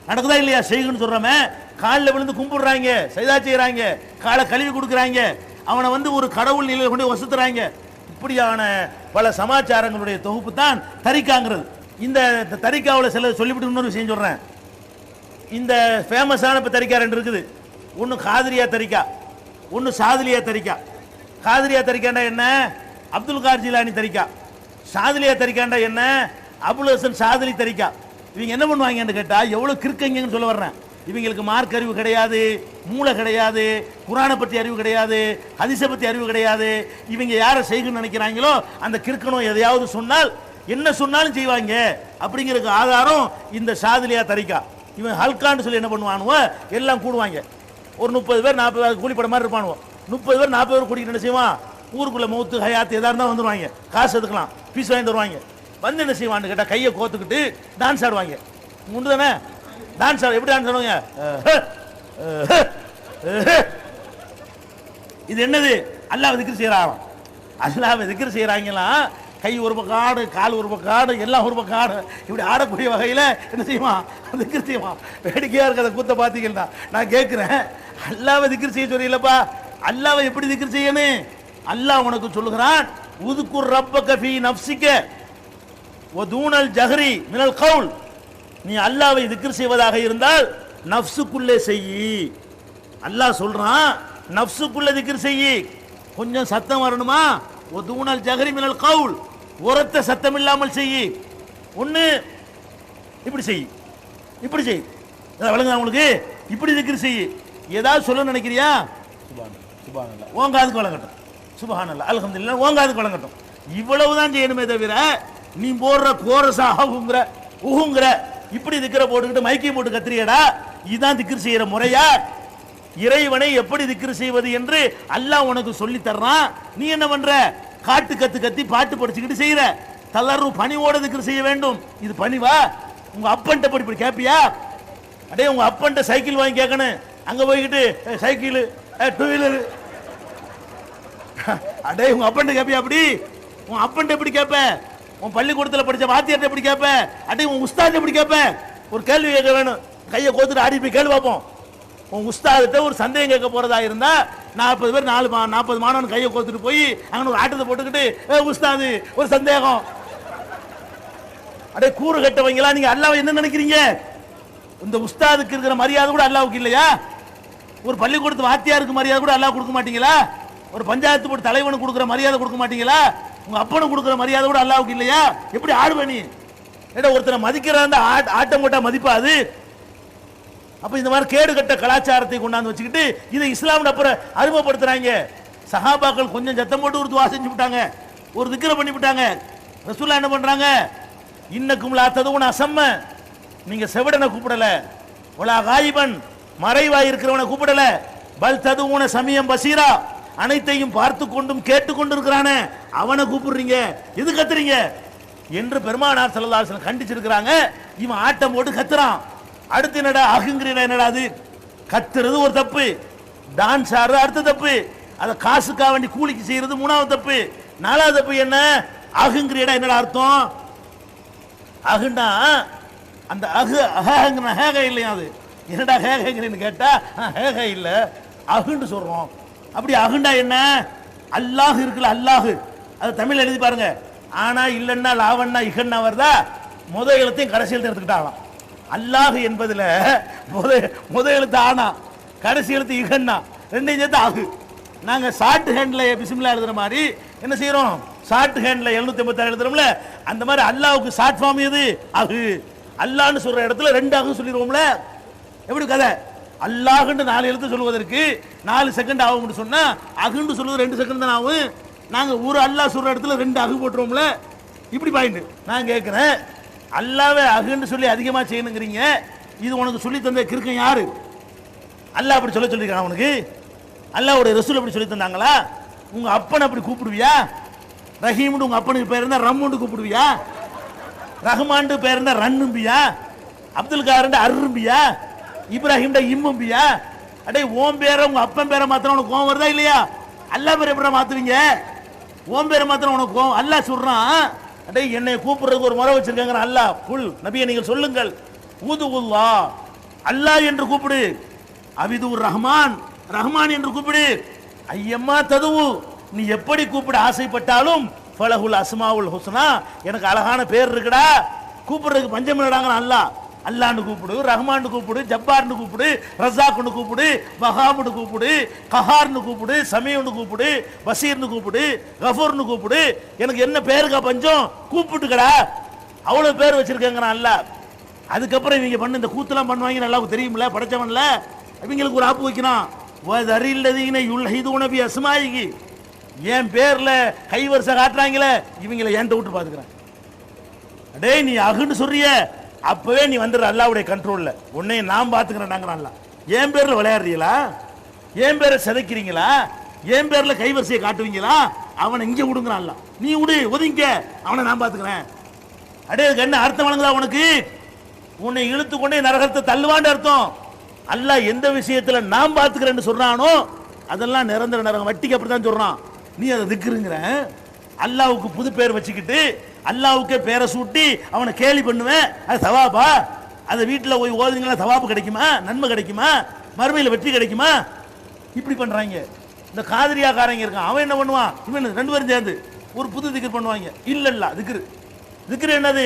நடக்குதா இல்லையா? ஷேகுன்னு சொல்றமே, காலில் விழுந்து கும்பிடுறாங்க, சைதா செய்யறாங்க, காலை கழுவி கொடுக்குறாங்க, அவனை ஒரு கடவுள் நிலையில கொண்டு வசுத்துறாங்க. இப்படியான பல சமாச்சாரங்களுடைய தொகுப்பு தான் தரிக்காங்கிறது. இந்த தரிக்காவில் சில சொல்லிவிட்டு இன்னொரு விஷயம் சொல்றேன். இந்த ஃபேமஸான தரிக்கா 2 இருக்குது. ஒன்று காதிரியா தரிக்கா, ஒன்று சாதிலியா தரிக்கா. காதிரியா தரிக்காண்டா என்ன? அப்துல் கார் ஜிலானி தரிக்கா. சாதிலியா தரிக்காண்டா என்ன? அபுல் ஹசன் சாதிலி தரிக்கா. இவங்க என்ன பண்ணுவாங்கன்னு கேட்டா, எவ்வளவு கிறுக்கங்கன்னு சொல்ல வர்றேன். இவங்களுக்கு மார்க் அறிவு கிடையாது, மூளை கிடையாது, குரானை பற்றி அறிவு கிடையாது, ஹதீஸை பற்றி அறிவு கிடையாது. இவங்க யாரை செய்யணும்னு நினைக்கிறாங்களோ அந்த கிறுக்கணும் எதையாவது சொன்னால் என்ன சொன்னாலும் செய்வாங்க. அப்படிங்கிறதுக்கு ஆதாரம் இந்த சாதிலியா தரிக்கா. இவன் ஹல்கான்னு சொல்லி என்ன பண்ணுவானுவோ, எல்லாம் கூடுவாங்க. ஒரு 30 பேர் 40 பேர் கூலிப்பட மாதிரி இருப்பானுவோ. 30 பேர் 40 பேர் கூட்டிகிட்டு என்ன செய்வான், ஊருக்குள்ள மௌத்து ஹயாத்து எதா இருந்தால் வந்துடுவாங்க. காசு எடுக்கலாம், பீஸ் வாங்கிட்டு வருவாங்க. வந்து என்ன செய்வான்னு கேட்டால் கையை கோத்துக்கிட்டு டான்ஸ் ஆடுவாங்க. உண்டு தானே டான்ஸ் ஆடு? எப்படி டான்ஸ் ஆடுவாங்க? இது என்னது? அல்லாஹ் திக்ர் செய்யறாராம். அல்லாஹ் திக்ர் செய்யறாங்களாம். கை ஒரு பக்கம் ஆடு, கால் ஒரு பக்கம் ஆடு, எல்லாம் ஒரு பக்கம் ஆடு. இப்படி ஆடக்கூடிய வகையில் என்ன செய்வான், திக்ர் செய்வான். வேடிக்கையா இருக்கிறத கூத்த பார்த்தீங்கன்னா நான் கேட்கிறேன், அல்லாஹ்வை திக்ர் செய்ய சொல்லியில்லப்பா, அல்லாஹ்வை எப்படி திக்ர் செய்யணும்? அல்லாஹ் உனக்கு சொல்லுகிறான், உதுகுர் ரப்பக ஃபீ நஃப்ஸிக வ தூனல் ஜஹரி மினல் கவுல். நீ அல்லாஹ்வை திக்ர் செய்வதாக இருந்தால் நஃப்ஸுக்குள்ளே செய். அல்லாஹ் சொல்றான், நஃப்ஸுக்குள்ளே திக்ர் செய். கொஞ்சம் சத்தம் வரணுமா? வ தூனல் ஜஹரி மினல் கவுல், உரத்த சத்தம் இல்லாமல் செய். ஒன்று இப்படி செய், இப்படி செய். வழங்க உங்களுக்கு இப்படி திக்ர் செய். ஏதாவது சொல்ல நினைக்கிறியா? சுப்ஹானல்லாஹ், ஓங்காதுக்கு வழங்கட்டும். சுப்ஹானல்லாஹ், அல்ஹம்துலில்லாஹ், ஓங்காதுக்கு வழங்கட்டும். இவ்வளவுதான் செய்யணுமே தவிர நீ போடுற கோரசா உகுங்கிற இப்படி திக்கிற போட்டுக்கிட்டு மைக்கை போட்டு கத்திரியடா, இதுதான் திக்ர் செய்யற முறையா? இறைவனை எப்படி திக்ர் செய்வது என்று அல்லாஹ் உனக்கு சொல்லி தர்றான். நீ என்ன பண்ற? காட்டு கத்து கத்தி பாட்டு படிச்சுக்கிட்டு செய்யற. தளர்வு பணிவோட திக்ர் செய்ய வேண்டும். இது பணிவா? உங்க அப்பன்ட்ட இப்படி கேப்பியா? அடே, உங்க அப்பன்ட்ட சைக்கிள் வாங்கி கேட்கணும். அங்க போய்கிட்டு சைக்கிள் டூ வீலர், அடே உங்க அப்பன்ட்ட கேப்பியா? அப்படி உன் அப்பன்ட்ட எப்படி கேட்ப? உன் பள்ளிக்கூடத்தில் படிச்ச வாத்தியார்ட்ட எப்படி கேட்ப? அடே உன் உஸ்தாத் எப்படி கேட்ப? ஒரு கேள்வி கேட்க வேணும். கையை கோத்துட்டு ஆடி போய் கேள்வி பார்ப்போம். உன் உஸ்தாதிட்ட ஒரு சந்தேகம் கேட்க போறதா இருந்தா 40 பேர் 40 மாணவன் கையை கோத்துட்டு போய் அங்கே ஒரு ஆட்டத்தை போட்டுக்கிட்டு உஸ்தாது ஒரு சந்தேகம். அடே கூறு கட்டவங்களா, நீங்க அல்லாஹ் என்ன நினைக்கிறீங்க? இந்த உஸ்தாதுக்கு இருக்கிற மரியாதை கூட அல்லாஹ்வுக்கு இல்லையா? ஒரு பள்ளிக்கூடத்து வாத்தியாருக்கு மரியாதை கூட அல்லாஹ் கொடுக்க மாட்டீங்களா? ஒரு பஞ்சாயத்து போர்டு தலைவனுக்கு கொடுக்குற மரியாதை கொடுக்க மாட்டீங்களா? உங்க அப்பனுக்கு கொடுக்குற மரியாதை கூட அல்லாஹ்வுக்கு இல்லையா? எப்படி ஆடுவ நீ? ஏடா, ஒருத்தரை மதிக்கிறான் ஆட்டம் போட்டா மதிப்பாது. அப்ப இந்த மாதிரி கேடு கட்ட கலாச்சாரத்தை கொண்டாந்து வச்சுக்கிட்டு இதை இஸ்லாமில் அப்புறம் அறிமுகப்படுத்துறாங்க. சஹாபாக்கள் கொஞ்சம் சத்தம் போட்டு ஒரு துவா செஞ்சு விட்டாங்க, ஒரு திக்ர பண்ணி விட்டாங்க. ரசூலுல்லாஹ் என்ன பண்றாங்க? இன்னக்கும் லா ததுன அஸம்ம, நீங்க செவிடனை கூப்பிடல, வலா காயிபன், மறைவாய் இருக்கிறவனை கூப்பிடல, பல் ததுன சமியம் பசீரா, அனைத்தையும் பார்த்து கொண்டும் கேட்டுக்கொண்டு இருக்கிறானே அவனை கூப்பிடுறீங்க, எது கத்துறீங்க என்று பெருமானார் ஸல்லல்லாஹு அலைஹி வஸல்லம் கண்டிச்சிருக்கிறாங்க. இவன் ஆட்டம் போட்டு கத்துறான். அடுத்து என்னடா அகுங்கிறீனா? என்னடா அது? கத்துறது ஒரு தப்பு, டான்ஸ் ஆடுறது அடுத்த தப்பு, அதை காசுக்காக வேண்டி கூலிக்கு செய்யறது மூணாவது தப்பு. நாலாவது தப்பு என்ன? அகுங்கிறீடா என்னடா அர்த்தம்? அகுண்டா அந்த அகுங்கிற ஹேக இல்லையா? அது என்னடா ஹேகங்கிறீன்னு கேட்டா ஹேக இல்லை, அகுன்னு சொல்றோம். அப்படி அகுண்டா என்ன? அல்லாஹ் இருக்குல்ல, அல்லாஹ், அது தமிழ் எழுதி பாருங்க. ஆனா இல்லன்னா லாவண்ணா இகன்னா வருதா? முதல் எழுத்தையும் கடைசி எழுத்து எடுத்துக்கிட்டாங்களாம். அல்லாஹ் என்பதுல முதல் எழுத்து ஆனா, கடைசி எழுத்து இகன்னா, ரெண்டையும் சேர்த்து ஆகு. நாங்க ஷார்ட் ஹேண்ட்ல பிஸ்மில்லா எழுதுற மாதிரி என்ன செய்யறோம்? ஷார்ட் ஹேண்ட்ல 786 எழுதுறோம்ல, அந்த மாதிரி அல்லாஹ்வுக்கு ஷார்ட் ஃபார்ம் எது? அகு. அல்லாஹ்னு சொல்ற இடத்துல 2 அகு சொல்லிடுவோம்ல. எப்படி கதை? அல்லாஹ்னு 4 எழுத்து சொல்வதற்கு 4 செகண்ட் ஆகும்னு சொன்னா அகுன்னு சொல்வது 2 செகண்ட் தான் ஆகும். நாங்க ஒரு அல்லாஹ் சொல்ற இடத்துல 2 அகு போட்டுருவோம்ல. இப்படி பாயிண்ட். நான் கேட்கிறேன், அல்லாஹ்வை அகுன்னு சொல்லி அதிகமா செய்யணுங்கிறீங்க, இது உனக்கு சொல்லி தந்த கிறுக்கன் யாரு? அல்லாஹ் அப்படி சொல்லிருக்கான் உனக்கு? அல்லாஹ்வுடைய ரசூல் அப்படி சொல்லி தந்தாங்களா? உங்க அப்பனை அப்படி கூப்பிடுவியா? ரஹீம்னு உங்க அப்பனுக்கு பேர் இருந்தா ரம்முன்னு கூப்பிடுவியா? ரஹ்மான் பேர் இருந்தா ரன்னும்பியா? அப்துல் காரண்ட அரும்பியா? இப்ராஹிம் இம்மும்பியா? அடே, ஓம் பேரை உங்க அப்பன் பேரை மாத்திரம் உனக்கு கோவம் வருதா இல்லையா? அல்லாஹ் பேரை எப்படி மாத்துவீங்க? ஓம் பேரை மாத்திரம் உனக்கு கோவம். அல்லாஹ் சொல்றான், அடே என்னை கூப்பிடுறதுக்கு ஒரு முறை வச்சிருக்காங்க. அல்லாஹ் குல் நபியை நீங்கள் சொல்லுங்கள், ஊதுகுல்லா, அல்லாஹ் என்று கூப்பிடு, அபிதுர் ரஹ்மான், ரஹ்மான் என்று கூப்பிடு, ஐயம்மா ததுவு, நீ எப்படி கூப்பிட ஆசைப்பட்டாலும் ஃபலஹுல் அஸ்மாவுல் ஹுஸ்னா, எனக்கு அழகான பேர் இருக்குடா, கூப்பிடுறதுக்கு பஞ்சம் இல்லடாங்க. அல்லாஹ் அல்லான்னு கூப்பிடு, ரஹ்மான்னு கூப்பிடு, ஜப்பார்னு கூப்பிடு, ரஸாக்னு கூப்பிடு, வஹாப்னு கூப்பிடு, கஹார்னு கூப்பிடு, சமீஉன்னு கூப்பிடு, பசீர்னு கூப்பிடு, கஃபூர்னு கூப்பிடு. எனக்கு என்ன பேருக்கா பஞ்சம்? கூப்பிட்டுக்கடா. அவ்வளவு பேர் வச்சிருக்கேங்கிறான் அல்லாஹ். அதுக்கப்புறம் இவங்க பண்ண இந்த கூத்தெல்லாம் பண்ணுவாங்க, நல்லா தெரியுமில்ல, படைச்சவன்ல. இவங்களுக்கு ஒரு ஆப்பு வைக்கிறான், வதரில்லதீன யுல்ஹிதூன பி அஸ்மாயிஹி. என் பேர்ல கைவரிசை காட்டுறாங்களே இவங்களை என்கிட்ட விட்டு பாத்துக்கிறேன். அடே நீ அகுன்னு சொல்றிய, அப்பவே நீ வந்துடுற அல்லாவுடைய கண்ட்ரோல்ல, உன்னைய நான் பாத்துக்கிறேன். என் பேர்ல விளையாடுறீங்களா? என் பேரை சிதைக்கிறீங்களா? என் பேர்ல கைவரிசையை காட்டுவீங்களா? அவனை இங்க விடுங்கிறான் அல்ல. நீ விடு, ஒதுங்க, அவனை நான் பாத்துக்கிறேன். அடே அதுக்கு என்ன அர்த்தம் வழங்குதா உனக்கு? உன்னை இழுத்து கொண்டே நரகத்தை தள்ளுவான்னு அர்த்தம். அல்லாஹ் எந்த விஷயத்துல நான் பாத்துக்கிறேன்னு சொல்றானோ அதெல்லாம் நிரந்தர நரகம். வட்டிக்கு அப்படித்தான் சொல்றான். நீ அதை திக்குறீங்கிற, அல்லாவுக்கு புது பேர் வச்சுக்கிட்டு அல்லாவுக்கே பேரை சூட்டி அவனை கேலி பண்ணுவேன். அது தவாபா? அதை வீட்டில் போய் ஓதுங்களா தவாப்பு கிடைக்குமா? நன்மை கிடைக்குமா? மறுமையில் வெற்றி கிடைக்குமா? இப்படி பண்றாங்க. இந்த காதிரியாக்காரங்க இருக்கான், அவன் என்ன பண்ணுவான்? இவன் ரெண்டு பேரும் சேர்ந்து ஒரு புது திக்ர் பண்ணுவாங்க. இல்லல்லா திக்ரு. திக்ரு என்னது?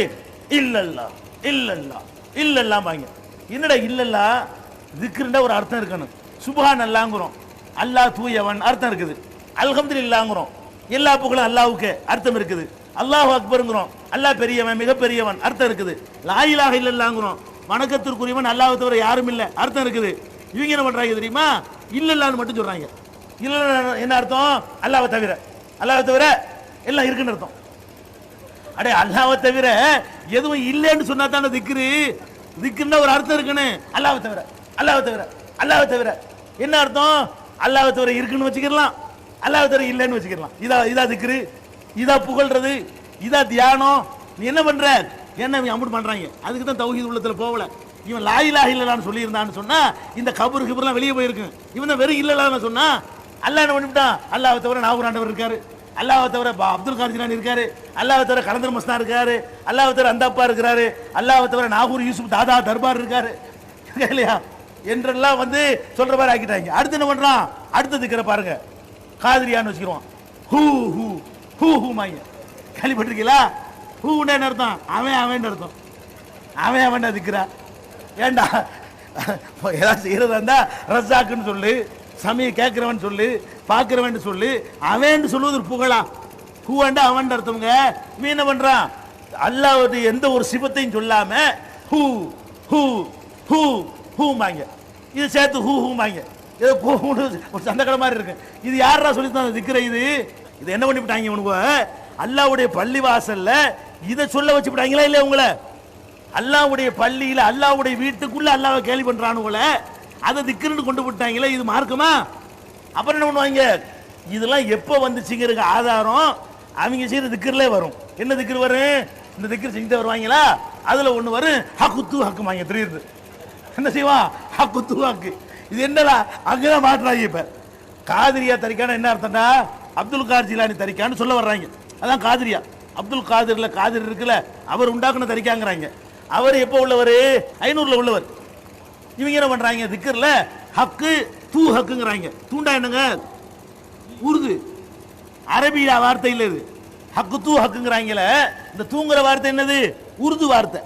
இல்லல்லா இல்லல்லா இல்லல்லாம் பாங்க. என்னடா இல்லல்லா? திக்ருண்டா ஒரு அர்த்தம் இருக்கணும். சுப்ஹான் அல்லாஹ்ங்கிறோம், அல்லாஹ் தூயவன் அர்த்தம் இருக்குது. அல்ஹம்துலில்லாஹ்ங்கிறோம், எல்லா புகழும் அல்லாஹ்வுக்கு அர்த்தம் இருக்குது. அல்லாஹ் அக்பர்ங்கிறோம், அல்லாஹ் பெரியவன் மிக பெரியவன் அர்த்தம் இருக்குது. லா இலாஹ இல்லல்லாஹ்ங்கிறோம், வணக்கத்திற்குரியவன் அல்லாஹ்வை தவிர யாரும் இல்லை அர்த்தம் இருக்குது. இவங்க என்ன பண்றாங்க தெரியுமா? இல்லல்லான்னு மட்டும் சொல்றாங்க. இல்ல என்ன அர்த்தம்? அல்லாஹ்வை தவிர, அல்லாஹ்வை தவிர எல்லாம் இருக்குன்னு அர்த்தம். அடே அல்லாஹ்வை தவிர எதுவும் இல்லைன்னு சொன்னா தானே திக்ரு. திக்ருன்னா ஒரு அர்த்தம் இருக்குன்னு. அல்லாஹ்வை தவிர, அல்லாஹ்வை தவிர, அல்லாஹ்வை தவிர என்ன அர்த்தம்? அல்லாஹ்வை தவிர இருக்குன்னு வச்சுக்கலாம், அல்லாஹ்வை தவிர இல்லைன்னு வச்சுக்கலாம். இதா திக்ரு, இதா புகழ்றது, இதா தியானம். நீ என்ன பண்ற? என்ன அமுட் பண்றாங்க? அதுக்கு தான் தௌஹீத் உள்ளத்துல போகல. இவன் லா இலாஹ இல்லல்லாஹ்னு சொல்லி இருந்தான்னு சொன்னா இந்த கபர் கிபர்லாம் வெளியே போயிருக்கு. இவன் தான் வெறும் இல்லல்லாஹ்னு சொன்னா அல்லாஹ் என்ன பண்ணிவிட்டான்? அல்லாஹ்வை தவிர நாகூர் ஆண்டவர் இருக்காரு, அல்லாஹ்வை தவிர அப்துல் காதிர் ஜிலானி இருக்காரு, அல்லாஹ்வை தவிர கலந்தர் மஸ்தான் இருக்காரு, அல்லாஹ்வை தவிர அந்த அப்பா இருக்கிறாரு, அல்லாஹ்வை தவிர நாகூர் யூசுப் தாதா தர்பார் இருக்காரு இல்லையா என்றெல்லாம் வந்து சொல்ற மாதிரி ஆக்கிட்டாங்க. அடுத்து என்ன பண்றான்? அடுத்த திக்கிற பாருங்க, காதிரியான்னு வச்சுக்கிறோம். ஹூ ஹூ ஹூ ஹூ மாங்க. கேள்விப்பட்டிருக்கீங்களா? ஹூன்னு என்ன அர்த்தம்? அவன் அவன் அர்த்தம். அவன் அவன் திக்கிறா. ஏண்டா ஏதாவது செய்யறதா இருந்தா ரஸாக்குன்னு சொல்லு, சமய கேட்கிறவன் சொல்லு, பார்க்கிறவன் சொல்லு. அவன் சொல்லுவது ஒரு புகழா? ஹூண்டா அவன் அர்த்தம்ங்க. நீ என்ன பண்றான்? அல்லாஹ்வுடைய எந்த ஒரு சிபத்தையும் சொல்லாம ஹூ ஹூ ஹூ ஹூமாங்க. இது சேர்த்து ஹூ ஹூமாங்க. ஏதோ ஒரு சந்தக்கட மாதிரி இருக்கு. இது யாரா சொல்லி தான் திக்கிற? இது என்ன பண்ணிவிட்டாங்க உனக்கு? அல்லாஹ்வுடைய பள்ளி வாசல்ல இதை சொல்ல வச்சு விட்டாங்களா இல்லையா உங்களை? அல்லாஹ்வுடைய பள்ளியில அல்லாஹ்வுடைய வீட்டுக்குள்ள அல்லாஹ்வை கேலி பண்றானுங்கள, அதை திக்ருன்னு கொண்டு விட்டாங்களே, இது மார்க்கமா? அப்புறம் என்ன பண்ணுவாங்க? இதெல்லாம் எப்போ வந்துச்சுங்கிற ஆதாரம் அவங்க செய்யற திக்ருலே வரும். என்ன திக்ரு வரும்? இந்த திக்ரு செஞ்சுட்டு வருவாங்களா, அதுல ஒண்ணு வரும், ஹக்குத்து ஹக்குமாங்க தெரியுது. என்ன செய்வான்? ஹக்குத்து ஹக்கு. இது என்னடா அங்கதான் மாட்டுறாங்க. இப்ப காதிரியா தரிக்கான என்ன அர்த்தம்டா? அப்துல் காதிர் ஜிலானி தரிக்கான்னு சொல்ல வர்றாங்க. அதான் காதிரியா. அப்துல் காதிர்ல காதிர் இருக்குல்ல, அவர் உண்டாக்குன தரிக்காங்கிறாங்க. அவர் எப்போ உள்ளவர்? 500ல உள்ளவர். இவங்க என்ன பண்றாங்க? திக்ர்ல ஹக்கு தூ ஹக்குங்கிறாங்க. தூண்டா என்னங்க? உருது அரபிய வார்த்தை இல்ல இது. ஹக்கு தூ ஹக்குங்கிறாங்கல. இந்த தூங்குற வார்த்தை என்னது? உருது வார்த்தை.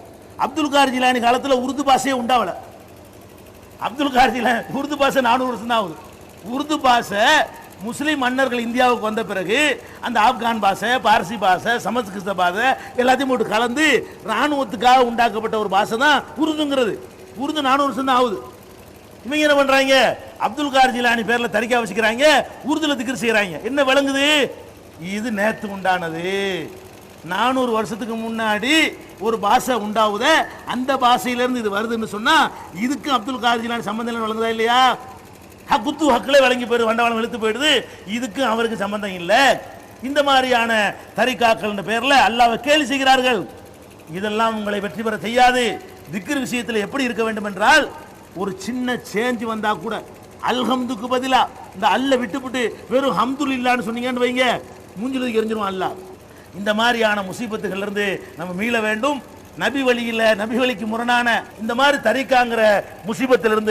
அப்துல் காதிர் ஜிலானி காலத்துல உருது பாஷையே உண்டாவல. அப்துல் காதிர் ஜிலானி உருது பாஷை 400 வருஷம் தான் ஆகுது. உருது பாஷை முஸ்லிம் மன்னர்கள் இந்தியாவுக்கு வந்த பிறகு அந்த ஆப்கான் பாஷை, பார்சி பாஷை, சமஸ்கிருத பாஷை எல்லாத்தையும் போட்டு கலந்து ராணுவத்துக்காக உண்டாக்கப்பட்ட ஒரு பாஷை தான் உருதுங்கிறது. உருது 400 வருஷம் தான் ஆகுது. இவங்க என்ன பண்றாங்க? அப்துல் காதிர் ஜிலானி பேர்ல தரிக்கா வச்சுக்கிறாங்க, உருதுல திக்ர் செய்யறாங்க. என்ன விளங்குது? இது நேத்து உண்டானது. 400 வருஷத்துக்கு முன்னாடி ஒரு பாஷை உண்டாவுத, அந்த பாஷையிலிருந்து இது வருதுன்னு சொன்னா இதுக்கு அப்துல் காதிர் ஜிலானி சம்பந்தம் விளங்குதா இல்லையா? ஹக்குத்து ஹக்களே வழங்கி போயிடுது, வண்டவாளம் இழுத்து போயிடுது. இதுக்கு அவருக்கு சம்பந்தம் இல்லை. இந்த மாதிரியான தரிகாக்கள் பேர்ல அல்லாஹ்வை கேலி செய்கிறார்கள். இதெல்லாம் உங்களை வெற்றி பெற செய்யாது. திக்ர் விஷயத்தில் எப்படி இருக்க வேண்டும் என்றால், ஒரு சின்ன சேஞ்ச் வந்தா கூட அல்ஹம்துக்கு பதிலா இந்த அல்ல விட்டுவிட்டு வெறும் ஹம்துலில்லான்னு சொன்னீங்கன்னு வைங்க, மூஞ்சிலுக்கு எரிஞ்சிரும் அல்லாஹ். இந்த மாதிரியான முசீபத்துகள் இருந்து நம்ம மீள வேண்டும். நபி வழியில் நபி வழிக்கு முரணான இந்த மாதிரி தரிகாங்கிற முசீபத்திலிருந்து